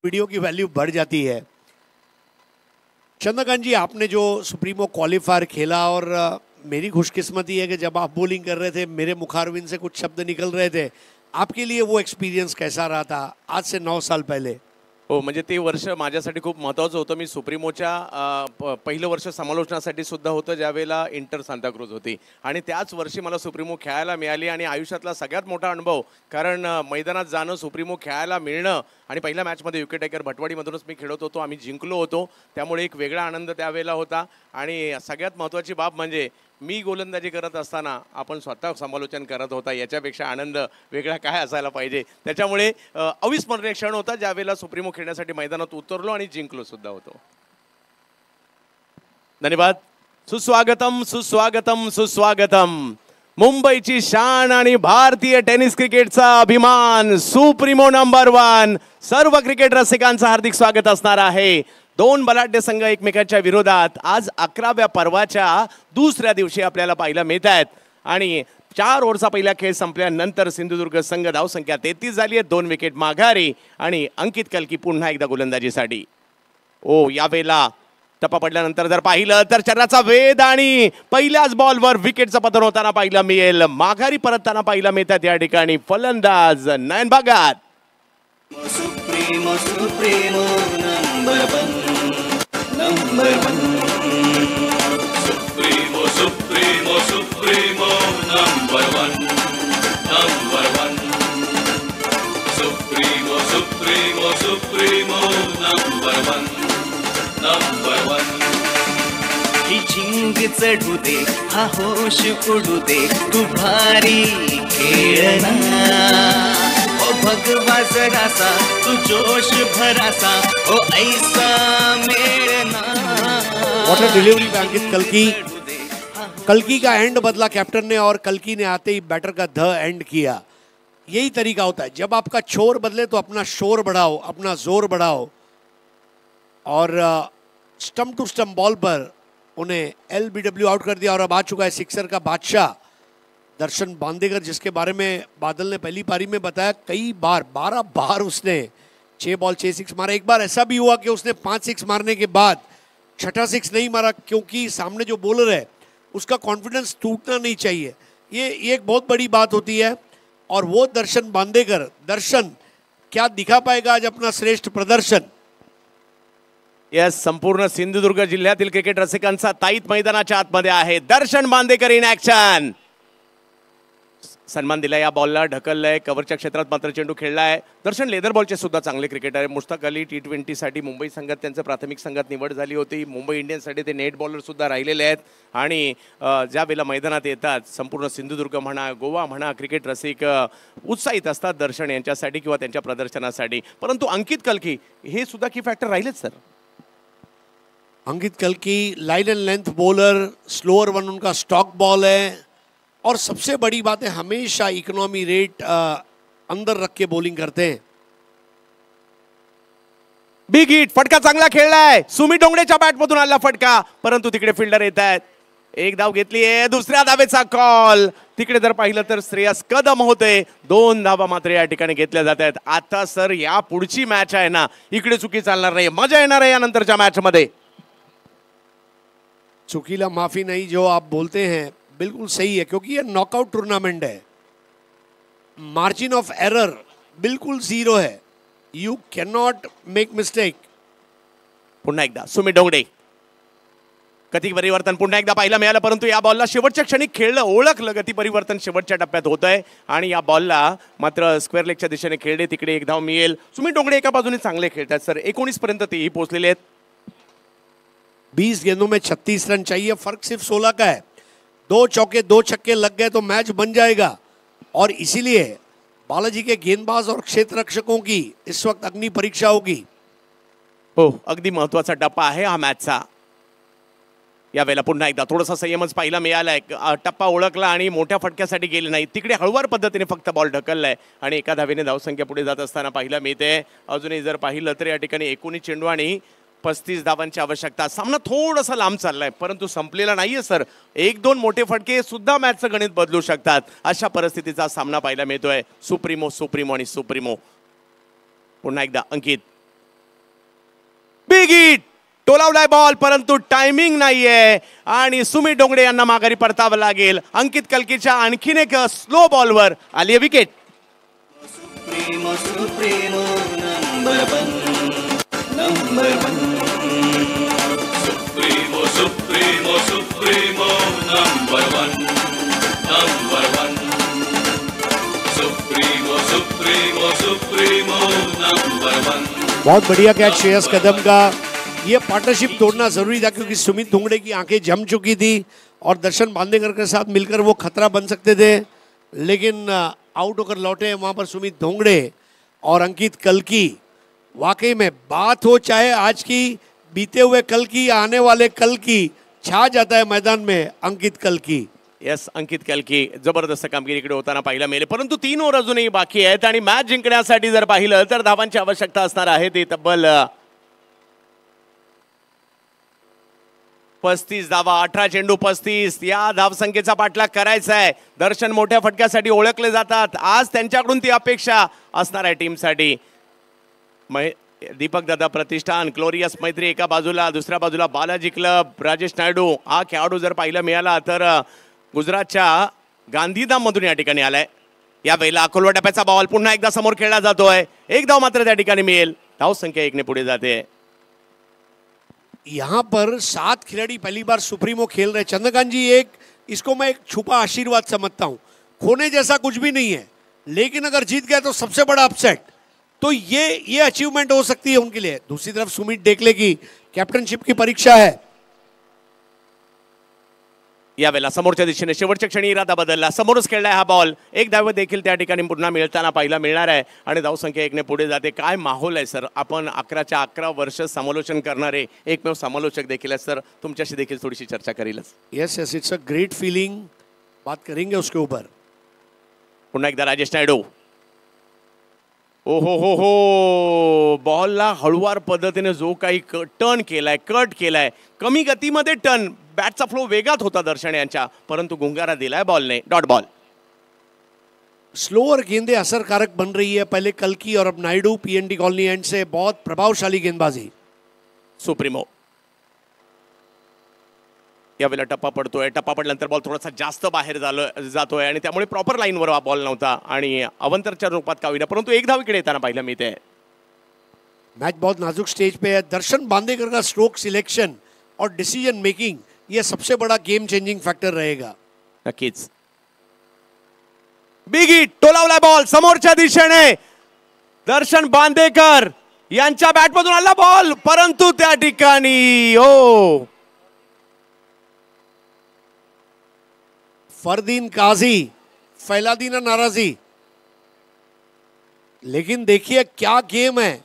वीडियो की वैल्यू बढ़ जाती है। चंद्रकांत जी, आपने जो सुप्रीमो क्वालिफायर खेला और मेरी खुशकिस्मती है कि जब आप बॉलिंग कर रहे थे मेरे मुखारविंद से कुछ शब्द निकल रहे थे, आपके लिए वो एक्सपीरियंस कैसा रहा था आज से 9 साल पहले? हो, म्हणजे ते वर्ष माझ्यासाठी खूप महत्त्वाचं होतं। मी सुप्रीमोच्या पहिलं वर्ष समालोचनासाठी सुद्धा होतं, ज्यावेळेला इंटर सांताक्रूज होती, आणि त्याच वर्षी मला सुप्रीमो खेळायला मिळाली आणि आयुष्यातला सगळ्यात मोठा अनुभव, कारण मैदानात जाणं, सुप्रीमो खेळायला मिळणं, आणि पहिल्या मॅचमध्ये विकेट टेकर भटवाडीमधूनच मी खेळत होतो, आम्ही जिंकलो होतो, त्यामुळे एक वेगळा आनंद त्यावेळेला होता। आणि सगळ्यात महत्त्वाची बाब म्हणजे मी गोलंदाजी करत असताना आपण स्वतः समालोचन करत होता, याच्यापेक्षा आनंद वेगळा काय असायला पाहिजे। त्याच्यामुळे अविस्मरणीय क्षण होता ज्यावेळेला सुप्रीमो खेळण्यासाठी मैदानात उतरलो आणि जिंकलो सुद्धा होतो। धन्यवाद। सुस्वागतम सुस्वागतम सुस्वागतम। मुंबईची शान आणि भारतीय टेनिस क्रिकेटचा अभिमान, सुप्रीमो नंबर 1, सर्व क्रिकेट रसिकांचं हार्दिक स्वागत असणार आहे। 2 बलाढ्य संघ एकमेकांच्या विरोधात आज 11व्या पर्वाच्या दुसऱ्या दिवशी आपल्याला पाहायला मिळत आहेत, आणि 4 ओव्हरचा पहिला खेळ संपल्यानंतर सिंधुदुर्ग संघ धावसंख्या 33 झाली आहे, 2 विकेट माघारी, आणि अंकित कल्की पुन्हा एकदा गोलंदाजीसाठी। यावेळेला टप्पा पडल्यानंतर जर पाहिलं तर चरणाचा वेध आणि पहिल्याच बॉलवर विकेटचं पतन होताना पाहायला मिळेल। माघारी परतताना पाहायला मिळतात या ठिकाणी फलंदाज Nayan Bagat. Supremo Supremo number 1 Supremo, Supremo, Supremo, number 1, number 1. Supremo, Supremo, Supremo, number 1, number 1. ही झिंग चढू दे, हा होश उडू दे, तू भारी खेळना, ओ भगवा जरासा, तू जोश भरासा, ओ ऐसा मेळना। व्हाट अ डिलीवरी बाय अंकित कल्की। कल्की का एंड बदला कैप्टन ने, और कल्की ने आते ही बैटर का ध एंड किया। यही तरीका होता है, जब आपका छोर बदले तो अपना शोर बढ़ाओ, अपना जोर बढ़ाओ। और स्टंप टू स्टंप बॉल पर उन्हें LBW आउट कर दिया, और अब आ चुका है सिक्सर का बादशाह दर्शन बांदेकर, जिसके बारे में बादल ने पहली पारी में बताया कई बार, 12 बार उसने 6 बॉल 6 सिक्स मारा। एक बार ऐसा भी हुआ कि उसने 5 सिक्स मारने के बाद 6ठा सिक्स नहीं मारा, क्योंकि सामने जो बॉलर है उसका कॉन्फिडेंस टूटना नहीं चाहिए। ये एक बहुत बड़ी बात होती है, और वो दर्शन बांदेकर, दर्शन क्या दिखा पाएगा आज अपना श्रेष्ठ प्रदर्शन? यस, संपूर्ण सिंधुदुर्ग जिल्ह्यातील क्रिकेट रसिकांचा ताईत मैदानाच्या आतमध्ये आहे। दर्शन बांदेकर इन ऍक्शन। सन्मान दिला या बॉलला, ढकललाय, कव्हरच्या क्षेत्रात मात्र चेंडू खेळलाय। दर्शन लेदर बॉलचे सुद्धा चांगले क्रिकेटर आहे। मुश्ताक अली T20 साठी मुंबई संघात त्यांचं प्राथमिक संघात निवड झाली होती। मुंबई इंडियन्ससाठी ते नेट बॉलर सुद्धा राहिलेले आहेत, आणि ज्या वेळेला मैदानात येतात संपूर्ण सिंधुदुर्ग म्हणा, गोवा म्हणा, क्रिकेट रसिक उत्साहित असतात दर्शन यांच्यासाठी किंवा त्यांच्या प्रदर्शनासाठी। परंतु अंकित कल्की हे सुद्धा की फॅक्टर राहिलेच सर। अंकित कल्की line and length bowler, slower one उनका स्टॉक बॉल है और सबसे बड़ी बात है हमेशा इकोनॉमी रेट अंदर रख के बॉलिंग करते हैं। बिग हिट, फटका चांगला खेळलाय, सुमित डोंगडेच्या बॅटमधून आला फटका, परंतु तिकडे फिल्डर येत आहेत। एक धाव घेतलीये, दुसऱ्या धावेचा कॉल, तिकडे जर पाहिलं तर श्रेयस कदम होते, 2 धावा मात्र या ठिकाणी घेतल्या जात आहेत। आता सर या पुढची मॅच आहे ना, इकडे चुकी चालणार नाही, मजा येणार आहे या नंतरच्या मॅच मध्ये। चुकीला माफी नहीं जो आप बोलते हैं बिल्कुल सही है, क्योंकि ये नॉकआउट टूर्नामेंट है, मार्जिन ऑफ एरर बिल्कुल 0 है, you can not make mistake. पुन्हा एकदा सुमित डोंगडे, गती परिवर्तन पुन्हा एकदा पाहायला मिळालं, परंतु या बॉलला शेवटच्या क्षणी खेळलं, ओळखलं, गती परिवर्तन शेवटच्या टप्प्यात होत आहे आणि या बॉलला मात्र स्क्वेअर लेगच्या दिशेने खेळले, तिकडे एक धाव मिळेल। सुमित डोंगडे एका बाजूने चांगले खेळतात सर, 19 पर्यंत तेही पोहोचलेले आहेत। 20 गेंदों में 36 रन चाहिए, फर्क सिर्फ 16 का है, 2 चौके 2 छक्के लग गए तो मैच बन जाएगा और इसीलिए बालाजी के गेंदबाज और क्षेत्र रक्षकों की इस वक्त अग्नि परीक्षा होगी। हो, अगदी महत्वाचा टप्पा आहे हा मॅचचा। यावेळेला पुन्हा एकदा थोडासा संयमच पाहायला मिळालाय, टप्पा ओळखला आणि मोठ्या फटक्यासाठी गेले नाही, तिकडे हळूवार पद्धतीने फक्त बॉल ढकललाय आणि एका धावेने धावसंख्या पुढे जात असताना पाहायला मिळते। अजूनही जर पाहिलं तर या ठिकाणी 19 चेंडू आणि 35 धावांची आवश्यकता। सामना थोडासा लांब चाललाय, परंतु संपलेला नाहीये सर, 1-2 मोठे फटके सुद्धा मॅचचं गणित बदलू शकतात, अशा परिस्थितीचा सामना पाहायला मिळतोय। सुप्रीमो आणि सुप्रीमो। पुन्हा एकदा अंकित, बिग हिट, टोलावलाय बॉल, परंतु टायमिंग नाहीये आणि सुमित डोंगडे यांना माघारी परतावं लागेल। अंकित कल्कीच्या आणखीन एक स्लो बॉलवर आली आहे wicket. Supremo Supremo number 1 number 1 Supremo, Supremo, Supremo, number 1, number 1. Supremo, Supremo, Supremo, number 1. बहुत बढ़िया कैच श्रेयस कदम का, ये पार्टनरशिप तोड़ना जरूरी था क्योंकि सुमित डोंगड़े की आंखें जम चुकी थी और दर्शन बांदेकर के साथ मिलकर वो खतरा बन सकते थे, लेकिन आउट होकर लौटे वहां पर सुमित डोंगड़े और अंकित कल्की। वाकई में बात हो चाहे आज की, बीते हुए कल की, आने वाले कल की, छा जाता है मैदान में अंकित कल्की। यस, अंकित कल्की जबरदस्त कामगिरी इकडे होताना पाहायला मिळेल, परंतु 3 ओव्हर अजूनही बाकी आहेत आणि मॅच जिंकण्यासाठी जर पाहिलं तर धावांची आवश्यकता असणार आहे, ते तब्बल 35 धावा, 18 चेंडू 35, या धावसंख्येचा पाठलाग करायचा आहे। दर्शन मोठ्या फटक्यासाठी ओळखले जातात, आज त्यांच्याकडून ती अपेक्षा असणार आहे टीमसाठी। दीपक दादा प्रतिष्ठान, ग्लोरियस मैत्री एका बाजूला, दुसऱ्या बाजूला बालाजी क्लब, राजेश नायडू। हा खेळाडू जर पाहिला मिळाला तर गुजरातच्या गांधीधाम मधून या ठिकाणी आलाय। या वेळेला अकोलवा टप्प्याचा बॉल पुन्हा एकदा समोर खेळला जातोय, एक धाव मात्र त्या ठिकाणी मिळेल, धाव संख्या 1 ने पुढे जाते। यहाँ पर 7 खिलाड़ी पहली बार सुप्रीमो खेल रहे। चंद्रकांत जी, एक इसको मैं एक छुपा आशीर्वाद समझता हूँ, खोने जैसा कुछ भी नहीं है, लेकिन अगर जीत गया तो सबसे बड़ा अपसेट, तो ये अचीवमेंट हो सकती है उनके लिए। दूसरी तरफ सुमित डेकले की कैप्टनशिप की परीक्षा है। यावेळेला समोरच्या दिशेने शेवटच्या क्षणी इरादा बदलला, समोरच खेळलाय हा बॉल, एक धाव देखील त्या ठिकाणी पुन्हा मिळताना पाहायला मिळणार आहे आणि धावसंख्या 1 ने पुढे जाते। काय माहोल आहे सर, आपण 11च्या 11 वर्ष समालोचन करणारे एकमेव समालोचक देखील आहेत सर, तुमच्याशी देखील थोडीशी चर्चा करीलच। Yes, it's a great feeling, बात करेंगे उसके ऊपर। पुन्हा एकदा राजेश नायडू, हो, बॉलला हळूवार पद्धतीने जो काही टर्न केलाय, कट केलाय, कमी गतीमध्ये टर्न, बॅटचा फ्लो वेगात होता दर्शन यांच्या, परंतु गुंगारा दिलाय बॉलने, डॉट बॉल। स्लोअर गेंदें असरकारक बन रही है, पहले कल्की और अब नायडू, पीएनडी कॉलोनी एंड से बहुत प्रभावशाली गेंदबाजी। सुप्रीमो, यावेळेला टप्पा पडतोय, टप्पा पडल्यानंतर बॉल थोडासा जास्त बाहेर जातोय आणि त्यामुळे प्रॉपर लाईनवर हा बॉल नव्हता आणि अवंतरच्या रूपात का होईना, परंतु एक धाव इकडे येताना पाहायला मिळते। मैच बहुत नाजुक स्टेज पे है, दर्शन बांदेकर का स्ट्रोक सिलेक्शन और डिसीजन मेकिंग ये सबसे बड़ा गेम चेंजिंग फैक्टर रहेगा। नक्कीच। बिग हिट, टोलावलाय बॉल समोरच्या दिशेने, दर्शन बांदेकर यांच्या बॅटमधून आला बॉल, परंतु त्या ठिकाणी फरदीन काजी फैला दी ना नाराजी। लेकिन देखिए क्या गेम है,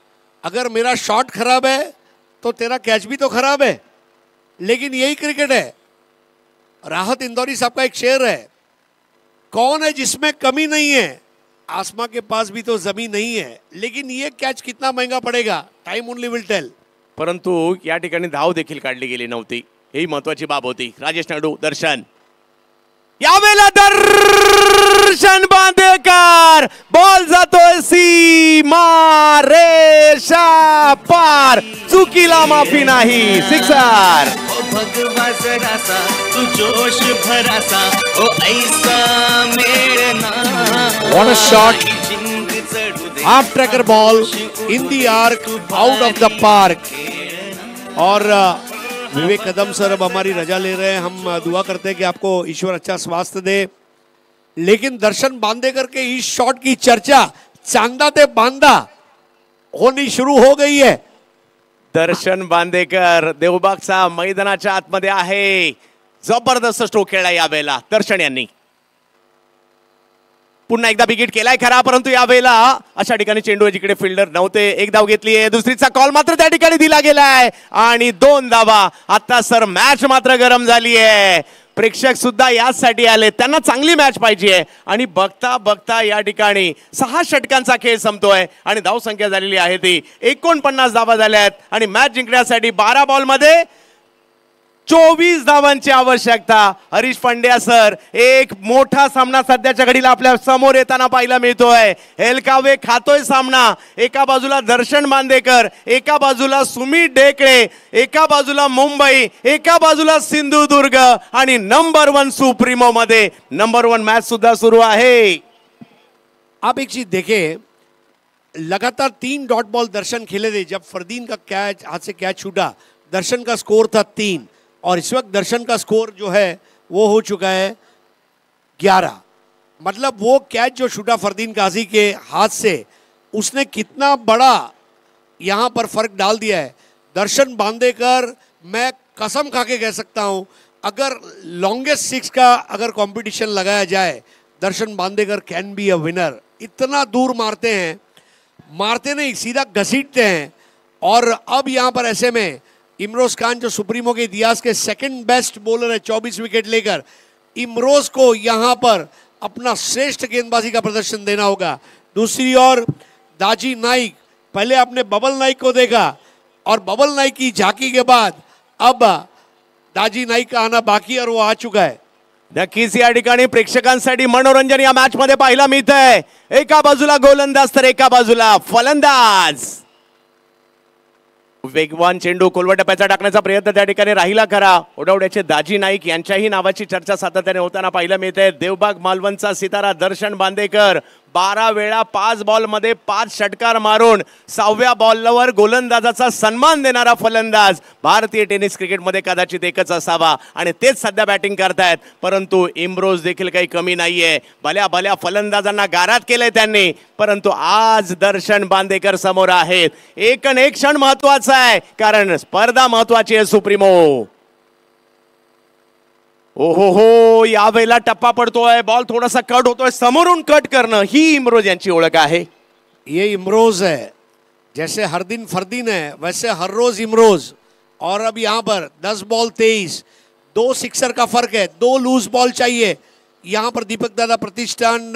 अगर मेरा शॉट खराब है तो तेरा कैच भी तो खराब है। लेकिन यही क्रिकेट है। राहत इंदौरी साहब का एक शेर है, कौन है जिसमें कमी नहीं है, आसमां के पास भी तो जमीन नहीं है। लेकिन ये कॅच कितना महंगा पडेगा, टाइम ओनली विल टेल। परंतु या ठिकाणी धाव देखील काढली गेली नव्हती, ही महत्वाची बाब होती। राजेश नायडू, दर्शन, यावेळेला दर्शन बांदेकर, बॉल जातोय सीमा रेषा पार, चुकीला माफी नाही, सिक्सर। ओ भगवा जरासा तू जोश भरासा, ओ ऐसा मेळना, What a shot! Half tracker ball in the arc, out of the park. और विवेक कदम सर अब हमारी रजा ले रहे हैं। हम दुआ करते हैं कि आपको ईश्वर अच्छा स्वास्थ्य दे। लेकिन दर्शन बांदेकर के इस शॉट की चर्चा चांदा ते बांदा होनी शुरू हो गई है। दर्शन बांदेकर देवबागचा मैदानाच्या आतमध्ये आहे, जबरदस्त स्ट्रोक खेळला यावेळेला दर्शन यांनी। पुन्हा एकदा विकेट केलाय खरा, परंतु यावेळेला अशा ठिकाणी चेंडू जिकडे फिल्डर नव्हते, एक धाव घेतली आहे, दुसरीचा कॉल मात्र त्या ठिकाणी दिला गेलाय आणि 2 धावा। आता सर मॅच मात्र गरम झाली आहे, प्रेक्षक सुद्धा यासाठी आले, त्यांना चांगली मॅच पाहिजे आणि बघता बघता या ठिकाणी 6 षटकांचा खेळ संपतोय आणि धाव संख्या झालेली आहे ती 49 धावा झाल्यात आणि मॅच जिंकण्यासाठी 12 बॉल मध्ये 24 धावांची आवश्यकता। हरीश पांड्या सर, एक मोठा सामना सध्याच्या घडीला आपल्या समोर येताना पाहायला मिळतोय। हेलकावे खातोय सामना, एका बाजूला दर्शन बांदेकर, एका बाजूला सुमित ढेकळे, एका बाजूला मुंबई, एका बाजूला सिंधुदुर्ग आणि नंबर 1 सुप्रीमो मध्ये नंबर 1 मॅच सुद्धा सुरू आहे। आप एक चीज देखें, लगातार 3 डॉट बॉल दर्शन खेले थे। जब फरदीन का कैच हाथ से कैच छूटा, दर्शन का स्कोर था 3 और इस वक्त दर्शन का स्कोर जो है वो हो चुका है 11। मतलब वो कैच जो छूटा फरदीन काजी के हाथ से, उसने कितना बड़ा यहाँ पर फर्क डाल दिया है। दर्शन बांदेकर, मैं कसम खा के कह सकता हूँ, अगर लॉन्गेस्ट 6 का अगर कंपटीशन लगाया जाए, Darshan Bandekar can be a winner. इतना दूर मारते हैं, मारते नहीं सीधा घसीटते हैं। और अब यहाँ पर ऐसे में इमरोज खान जो सुप्रीमो के इतिहास के सेकंड बेस्ट बॉलर है 24 विकेट लेकर, इमरोज को यहाँ पर अपना श्रेष्ठ गेंदबाजी का प्रदर्शन देना होगा। दूसरी ओर दाजी नाइक, पहले आपने बबल नाइक को देखा और बबल नाइक की झांकी के बाद अब दाजी नाइक का आना बाकी और वो आ चुका है। नक्कीच या ठिकाणी प्रेक्षकांसाठी मनोरंजन या मॅच मध्ये पाहायला मिळतंय। एका बाजूला गोलंदाज तर एका बाजूला फलंदाज। वेगवान चेंडू कोलवा टप्प्याचा टाकण्याचा प्रयत्न त्या ठिकाणी राहिला खरा। ओढवड्याचे दाजी नाईक यांच्याही नावाची चर्चा सातत्याने होताना पाहायला मिळते। देवबाग मालवणचा सितारा दर्शन बांदेकर 12 वेळा 5 बॉल मध्ये 5 षटकार मारून 6व्या बॉलवर गोलंदाजाचा सन्मान देणारा फलंदाज भारतीय टेनिस क्रिकेटमध्ये कदाचित एकच असावा आणि तेच सध्या बॅटिंग करतायत। परंतु इमरोज देखील काही कमी नाहीये, भल्या भल्या फलंदाजांना गारात केलंय त्यांनी, परंतु आज दर्शन बांदेकर समोर आहेत। एक क्षण महत्वाचा आहे, कारण स्पर्धा महत्वाची आहे सुप्रीमो। ओहो हो, यावेळेला टप्पा पडतोय, बॉल थोडासा कट होतोय, समोरून कट करणं ही इमरोज यांची ओळख आहे। ये इमरोज है, जैसे हर दिन फरदीन है वैसे हर रोज इमरोज। और अब यहाँ पर 10 बॉल 23, 2 सिक्सर का फर्क है, 2 लूज बॉल चाहिए। यहाँ पर दीपक दादा प्रतिष्ठान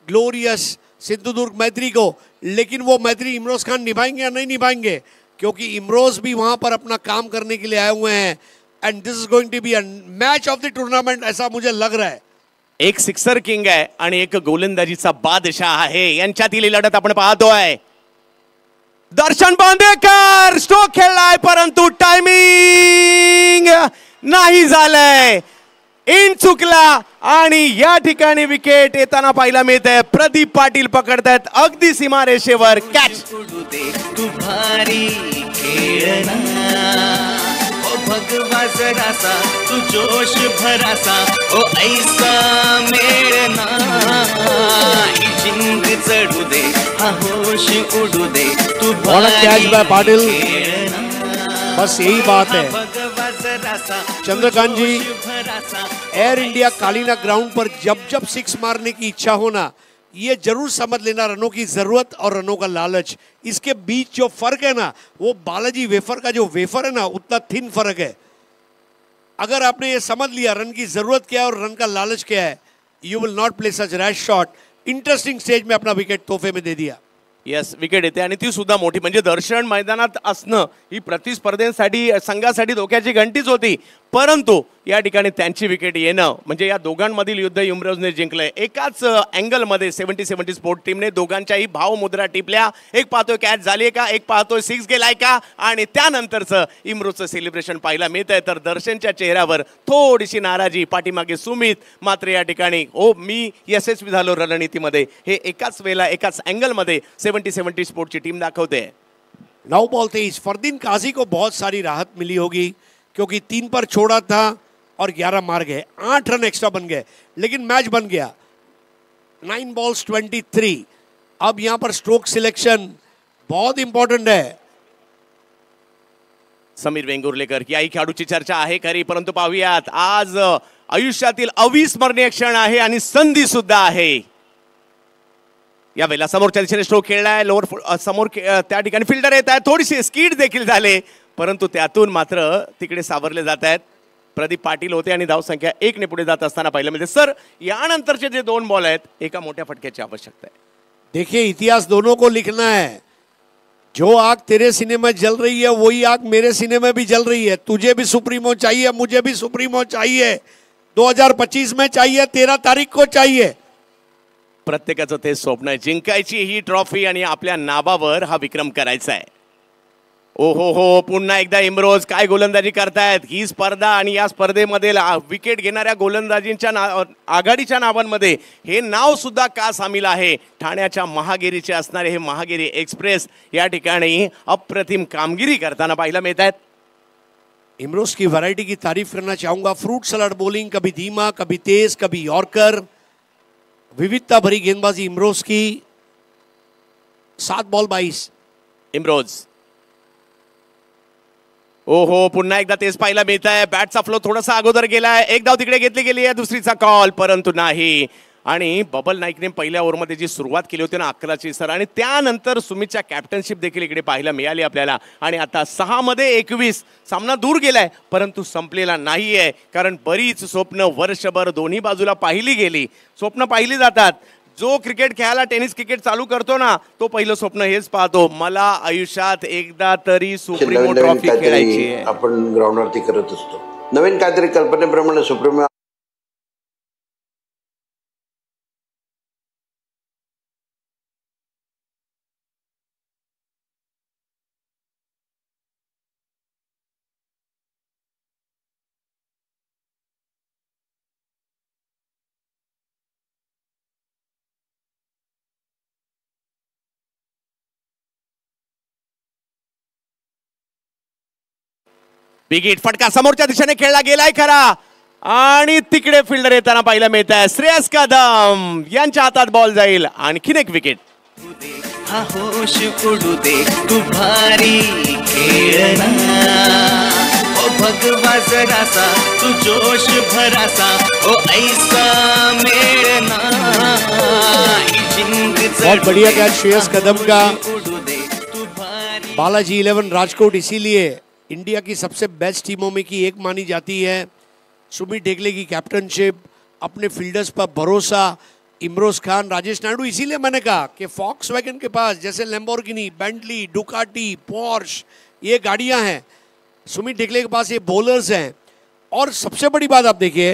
ग्लोरियस सिंधुदुर्ग मैत्री को, लेकिन वो मैत्री इमरोज खान निभाएंगे या नहीं निभाएंगे, क्योंकि इमरोज भी वहाँ पर अपना काम करने के लिए आए हुए हैं। And this is going to be a match of the tournament, ऐसा मुझे लग रहा है। एक सिक्सर किंग आहे आणि एक गोलंदाजीचा बादशाह आहे, यांच्यातील लढत आपण पाहतोय। दर्शन बांदेकर स्ट्रोक खेळलाय, परंतु टायमिंग नाही झालंय, इन चुकला आणि या ठिकाणी विकेट येताना पाहायला मिळते। प्रदीप पाटील पकडतायत अगदी सीमारेषेवर कॅच। तू भारी खेळना, ओ भगवा जरासा तू जोश भरासा, ओ ऐसा मेळना, ही जिंक चढू दे, हा होश उडू दे, तू कैच बाय पाटिल। बस यही बात है चंद्रकांत जी, एयर इंडिया कालीना ग्राउंड पर जब जब 6 मारने की इच्छा होना, ये जरूर समझ लेना रनों की जरूरत और रनों का लालच, इसके बीच जो फर्क है ना, वो बालाजी वेफर का जो वेफर है ना, उतना थिन फर्क है। अगर आपने ये समझ लिया रन की जरूरत क्या है और रन का लालच क्या है, you will not play such rash shot. Interesting stage में अपना विकेट तोहफे में दे दिया. येस, विकेट येते आणि ती सुद्धा मोठी. म्हणजे दर्शन मैदानात असणं ही प्रतिस्पर्धेसाठी संघासाठी धोक्याची घंटीच होती. परंतु या ठिकाणी त्यांची विकेट येणं म्हणजे या दोघांमधील युद्ध इम्रोजने जिंकलंय. एकाच अँगलमध्ये 70-70 स्पोर्ट टीमने दोघांच्याही भावमुद्रा टिपल्या. एक पाहतोय कॅच झाली का, एक पाहतोय सिक्स गेलाय का, आणि त्यानंतरचं इम्रोजचं सेलिब्रेशन पाहायला मिळत आहे. तर दर्शनच्या चेहऱ्यावर थोडीशी नाराजी, पाठीमागे सुमित. मात्र या ठिकाणी मी यशस्वी झालो रणनीतीमध्ये, हे एकाच वेळेला एकाच अँगलमध्ये 70-70 स्पोर्टची टीम दाखवते. 9 बॉल 23. फरदीन काजी को बहुत सारी राहत मिली होगी क्योंकि 3 पर छोड़ा था और 11 मार गए. 8 रन एक्स्ट्रा बन गए, लेकिन मैच बन गया. 9 बॉल्स 23. अब यहां पर स्ट्रोक सिलेक्शन बहुत इंपॉर्टंट है. समीर वेंगुर्लेकर याही खेळाडूची चर्चा आहे खरी, परंतु पाहूयात आज आयुष्यातील अविस्मरणीय क्षण आहे आणि संधी सुद्धा आहे. या वेळेला समोरच्या दिशेने स्ट्रोक खेळलाय. लोअर समोर त्या ठिकाणी फिल्डर येत आहेत. थोडीशी स्कीड देखील झाले, परंतु त्यातून मात्र तिकडे सावरले जात आहेत. प्रदीप पाटील होते आणि धावसंख्या 1 ने पुढे जात असताना पाहिलं म्हणजे सर यानंतरचे जे 2 बॉल आहेत एका मोठ्या फटक्याची आवश्यकता आहे. देखिए इतिहास दोनों को लिखना है. जो आग तेरे सीने में जल रही है वही आग मेरे सीने में भी जल रही है. तुझे भी सुप्रीमो चाहिए, मुझे भी सुप्रीमो चाहिए. 2025 में चाहिए, 13 तारीख को चाहिए. प्रत्येकाचं ते स्वप्न आहे, जिंकायची ही ट्रॉफी आणि आपल्या नावावर हा विक्रम करायचा आहे. ओहो हो, पुन्हा एकदा इम्रोज काय गोलंदाजी करतायत. ही स्पर्धा आणि या स्पर्धेमध्ये विकेट घेणाऱ्या गोलंदाजींच्या आघाडीच्या नावांमध्ये हे नाव सुद्धा का सामील आहे. ठाण्याच्या महागिरीचे असणारे हे महागिरी एक्सप्रेस या ठिकाणी अप्रतिम कामगिरी करताना पाहायला मिळत आहेत. इमरोज की वैरायटी की तारीफ करना चाहूंगा. फ्रूट सलाड बॉलिंग, कभी धीमा, कभी तेज, कभी यॉर्कर. विविधता भरी गेंदबाजी इमरोज की. 7 बॉल 22. इमरोज ओहो, पुन्हा एकदा तेच पाहायला मिळत आहे. बॅटचा फ्लो थोडासा अगोदर गेलाय. एक धाव तिकडे घेतली गेली आहे, दुसरीचा कॉल, परंतु नाही. आणि बबल नाईकने पहिल्या ओव्हरमध्ये जी सुरुवात केली होती ना 11ची सर, आणि त्यानंतर सुमितच्या कॅप्टनशिप देखील इकडे पाहायला मिळाली आपल्याला. आणि आता 6 मध्ये 21 सामना दूर गेलाय, परंतु संपलेला नाहीये. कारण बरीच स्वप्न वर्षभर दोन्ही बाजूला पाहिली गेली. स्वप्न पाहिली जातात. जो क्रिकेट खेळायला टेनिस क्रिकेट चालू करतो ना, तो पहिलं स्वप्न हेच पाहतो, मला आयुष्यात एकदा तरी सुप्रीमो ट्रॉफी खेळायची आहे. आपण ग्राउंडवरती करत असतो. नवीन काहीतरी कल्पनेप्रमाणे सुप्रीमो बिगिट फटका समोरच्या दिशेने खेळला गेलाय खरा, आणि तिकडे फिल्डर येताना पाहायला मिळत आहे. श्रेयस कदम यांच्या हातात बॉल जाईल. आणखीन एक विकेट. हा होश उडू दे तू भारी खेळना, ओ भगवा जरासा तू जोश भरासा, ओ ऐसा मेळना ही जिंग. बहुत बढ़िया कैच श्रेयस कदम का. बालाजी 11 राजकोट इसीलिए इंडिया की सबसे बेस्ट टीमों में की एक मानी जाती है. सुमित ढेकले की कैप्टनशिप, अपने फील्डर्स पर भरोसा, इमरोज खान, राजेश नायडू. इसीलिए मैंने कहा कि फॉक्सवैगन के पास जैसे लैम्बोर्गिनी, बेंटली, डुकाटी, पोर्श ये गाड़ियां हैं, सुमित ढेकले के पास ये बॉलर्स हैं. और सबसे बड़ी बात आप देखिए,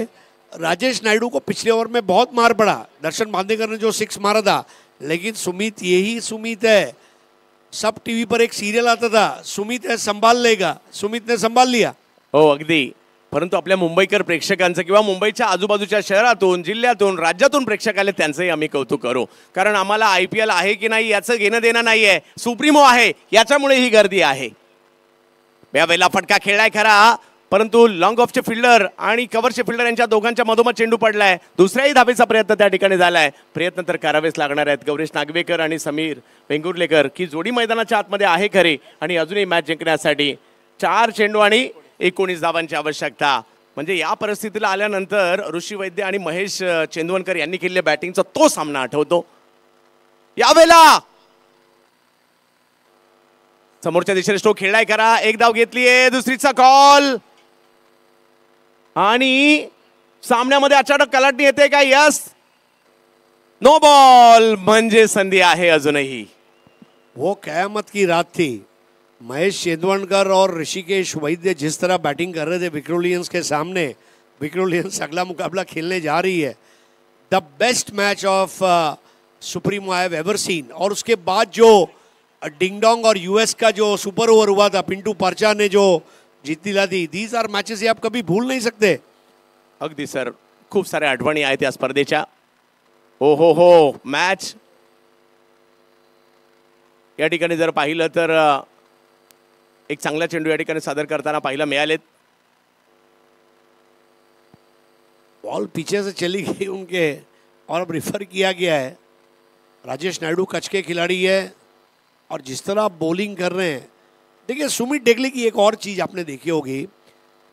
राजेश नायडू को पिछले ओवर में बहुत मार पड़ा. दर्शन बांदेकर ने जो 6 मारा था, लेकिन सुमित यही सुमित है. सब टीवी पर एक सीरियल आता था, सुमित है संभाल लेगा, सुमित ने संभाल लिया. हो अगदी. परंतु आपल्या मुंबईकर प्रेक्षकांचं किंवा मुंबईच्या आजूबाजूच्या शहरातून, जिल्ह्यातून, राज्यातून प्रेक्षक आले त्यांचंही आम्ही कौतुक करू. कारण आम्हाला IPL आहे की नाही याचं घेणं देणं नाहीये, सुप्रीमो आहे याच्यामुळे ही गर्दी आहे. यावेळेला फटका खेळलाय खरा, परंतु लॉंग ऑफचे फिल्डर आणि कव्हरचे फिल्डर यांच्या दोघांच्या मधोमध चेंडू पडलाय. दुसऱ्याही धाबेचा प्रयत्न त्या ठिकाणी झालाय. प्रयत्न तर करावेच लागणार आहेत. गौरेश नागवेकर आणि समीर वेंगुर्लेकर की जोडी मैदानाच्या आतमध्ये आहे खरे, आणि अजूनही मॅच जिंकण्यासाठी 4 चेंडू आणि 19 धावांची आवश्यकता. म्हणजे या परिस्थितीला आल्यानंतर ऋषी वैद्य आणि महेश चेंदवनकर यांनी केलेल्या बॅटिंगचा तो सामना आठवतो. यावेळेला समोरच्या दिशेने स्ट्रोक खेळलाय करा, एक धाव घेतलीये, दुसरीचा कॉल. आणि सामन्यामध्ये अचानक कलाटणी येते का? यस, नो बॉल, म्हणजे संधी आहे अजूनही. वो कयामत की रात थी. महेश चेंदवणकर और ऋषिकेश वैद्य जिस तरह बैटिंग कर रहे थे विक्रोलियंस के सामने, विक्रोलियंस अगला मुकाबला खेलने जा रही है. The best match of supremo I have ever seen. और उसके बाद जो डिंगडोंग और यूएस का जो सुपर ओवर हुआ था, पिंटू पर्चा ने जो जीत दिला थी, दीज आर मॅचेस हे आप कभी भूल नहीं सकते. अगदी सर, खूप साऱ्या आठवणी आहेत या स्पर्धेच्या. हो मॅच या ठिकाणी जर पाहिलं तर एक चांगला चेंडू या ठिकाणी सादर करताना पाहायला मिळालेत. बॉल पीछे से चली गई उनके और अब रिफर किया गया है. राजेश नायडू कच के खिलाड़ी है और जिस तरह आप बॉलिंग कर रहे हैं, देखिए सुमित डेकले की एक और चीज़ आपने देखी होगी,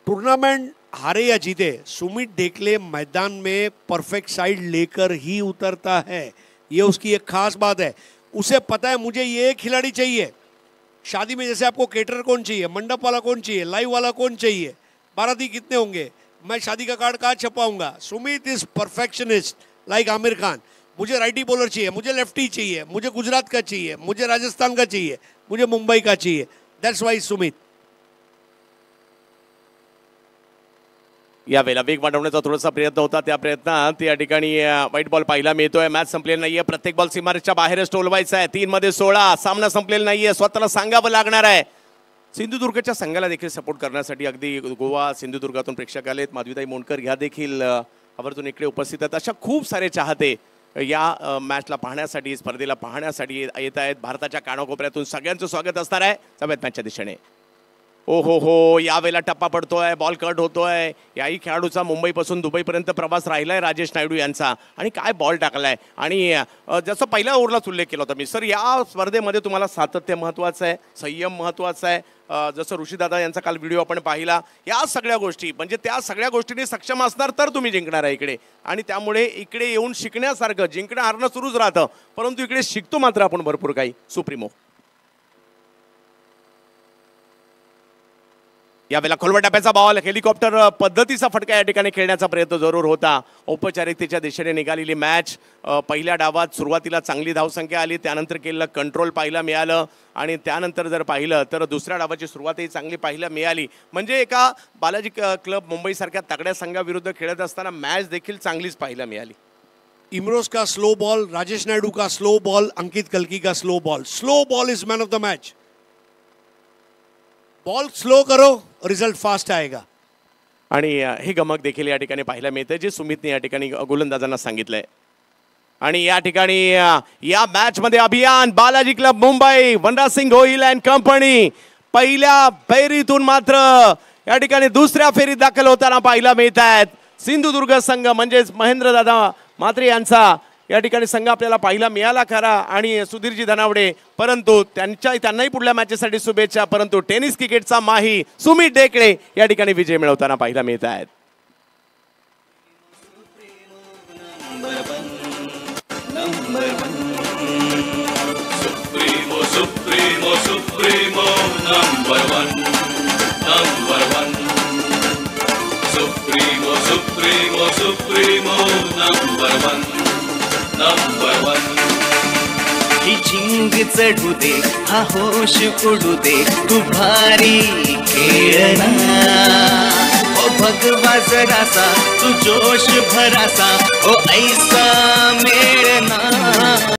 टूर्नामेंट हारे या जीते, सुमित डेकले मैदान में परफेक्ट साइड लेकर ही उतरता है. ये उसकी एक खास बात है. उसे पता है मुझे ये खिलाड़ी चाहिए. शादी में जैसे आपको केटरर कौन चाहिए, मंडप वाला कौन चाहिए, लाइव वाला कौन चाहिए, बाराती कितने होंगे, मैं शादी का कार्ड कहाँ छपाऊंगा. Sumit is perfectionist like Aamir Khan. मुझे राइटी बॉलर चाहिए, मुझे लेफ्टी चाहिए, मुझे गुजरात का चाहिए, मुझे राजस्थान का चाहिए, मुझे मुंबई का चाहिए. That's why Sumit. या वेळेला वेग वाढवण्याचा थोडासा प्रयत्न होता. त्या प्रयत्नात या ठिकाणी व्हाईट बॉल पाहायला मिळतोय. मॅच संपलेली नाहीये. प्रत्येक बॉल सीमारेषेच्या बाहेरच टोलवायचा आहे. 3 मध्ये 16. सामना संपलेला नाहीये. स्वतःला सांगावं लागणार आहे. सिंधुदुर्गच्या संघाला देखील सपोर्ट करण्यासाठी अगदी गोवा सिंधुदुर्गातून प्रेक्षक आलेत. माधवीताई मोंडकर ह्या देखील आवर्जून इकडे उपस्थित आहेत. अशा खूप सारे चाहते या मॅचला पाहण्यासाठी, स्पर्धेला पाहण्यासाठी येत आहेत. भारताच्या कानाकोपऱ्यातून सगळ्यांचं स्वागत असणार आहे सभेत मॅचच्या दिशेने. हो यावेळेला टप्पा पडतोय, बॉल कट होतोय. याही खेळाडूचा मुंबईपासून दुबईपर्यंत प्रवास राहिलाय राजेश नायडू यांचा. आणि काय बॉल टाकलाय. आणि जसं पहिल्या ओव्हरलाच उल्लेख केला होता मी सर, या स्पर्धेमध्ये तुम्हाला सातत्य महत्त्वाचं आहे, संयम महत्त्वाचा आहे. जसं ऋषीदादा यांचा काल व्हिडिओ आपण पाहिला, या सगळ्या गोष्टी म्हणजे त्या सगळ्या गोष्टींनी सक्षम असणार तर तुम्ही जिंकणार आहे इकडे. आणि त्यामुळे इकडे येऊन शिकण्यासारखं, जिंकणं हारणं सुरूच राहतं, परंतु इकडे शिकतो मात्र आपण भरपूर काही. सुप्रीमो यावेळेला खोलवर टप्प्याचा बॉल, हेलिकॉप्टर पद्धतीचा फटका या ठिकाणी खेळण्याचा प्रयत्न जरूर होता. औपचारिकतेच्या दिशेने निघालेली मॅच. पहिल्या डावात सुरुवातीला चांगली धावसंख्या आली, त्यानंतर केलेलं कंट्रोल पाहायला मिळालं. आणि त्यानंतर जर पाहिलं तर दुसऱ्या डावाची सुरुवातही चांगली पाहायला मिळाली. म्हणजे एका बालाजी क्लब मुंबईसारख्या तगड्या संघाविरुद्ध खेळत असताना मॅच देखील चांगलीच पाहायला मिळाली. इमरोज का स्लो बॉल, राजेश नायडू का स्लो बॉल, अंकित कल्की का slow ball. Slow ball is man of the match. Ball slow करो, रिजल्ट फास्ट आएगा. आणि हे गमक देखील या ठिकाणी पाहायला मिळतं जे सुमितने या ठिकाणी गोलंदाजांना सांगितलंय. आणि या ठिकाणी या मॅच मध्ये अभियान Balaji club Mumbai, Vanraj Gohil and company पहिल्या फेरीतून मात्र या ठिकाणी दुसऱ्या फेरीत दाखल होताना पाहायला मिळत आहेत. सिंधुदुर्ग संघ म्हणजेच महेंद्रदादा म्हात्रे यांचा या ठिकाणी संघ आपल्याला पाहायला मिळाला खरा. आणि सुधीरजी धनावडे, परंतु त्यांनाही पुढल्या मॅचेससाठी शुभेच्छा. परंतु टेनिस क्रिकेटचा माही सुमित डेकळे या ठिकाणी विजय मिळवताना पाहायला मिळत आहेत. Supremo Supremo Supremo number 1 number 1 supremo Supremo Supremo number 1 number 1. ही झिंग चढू दे, हा होश उडू दे, तू भारी खेळना. ओ भगवा जरासा, तू जोश भरासा, ओ ऐसा मेळना.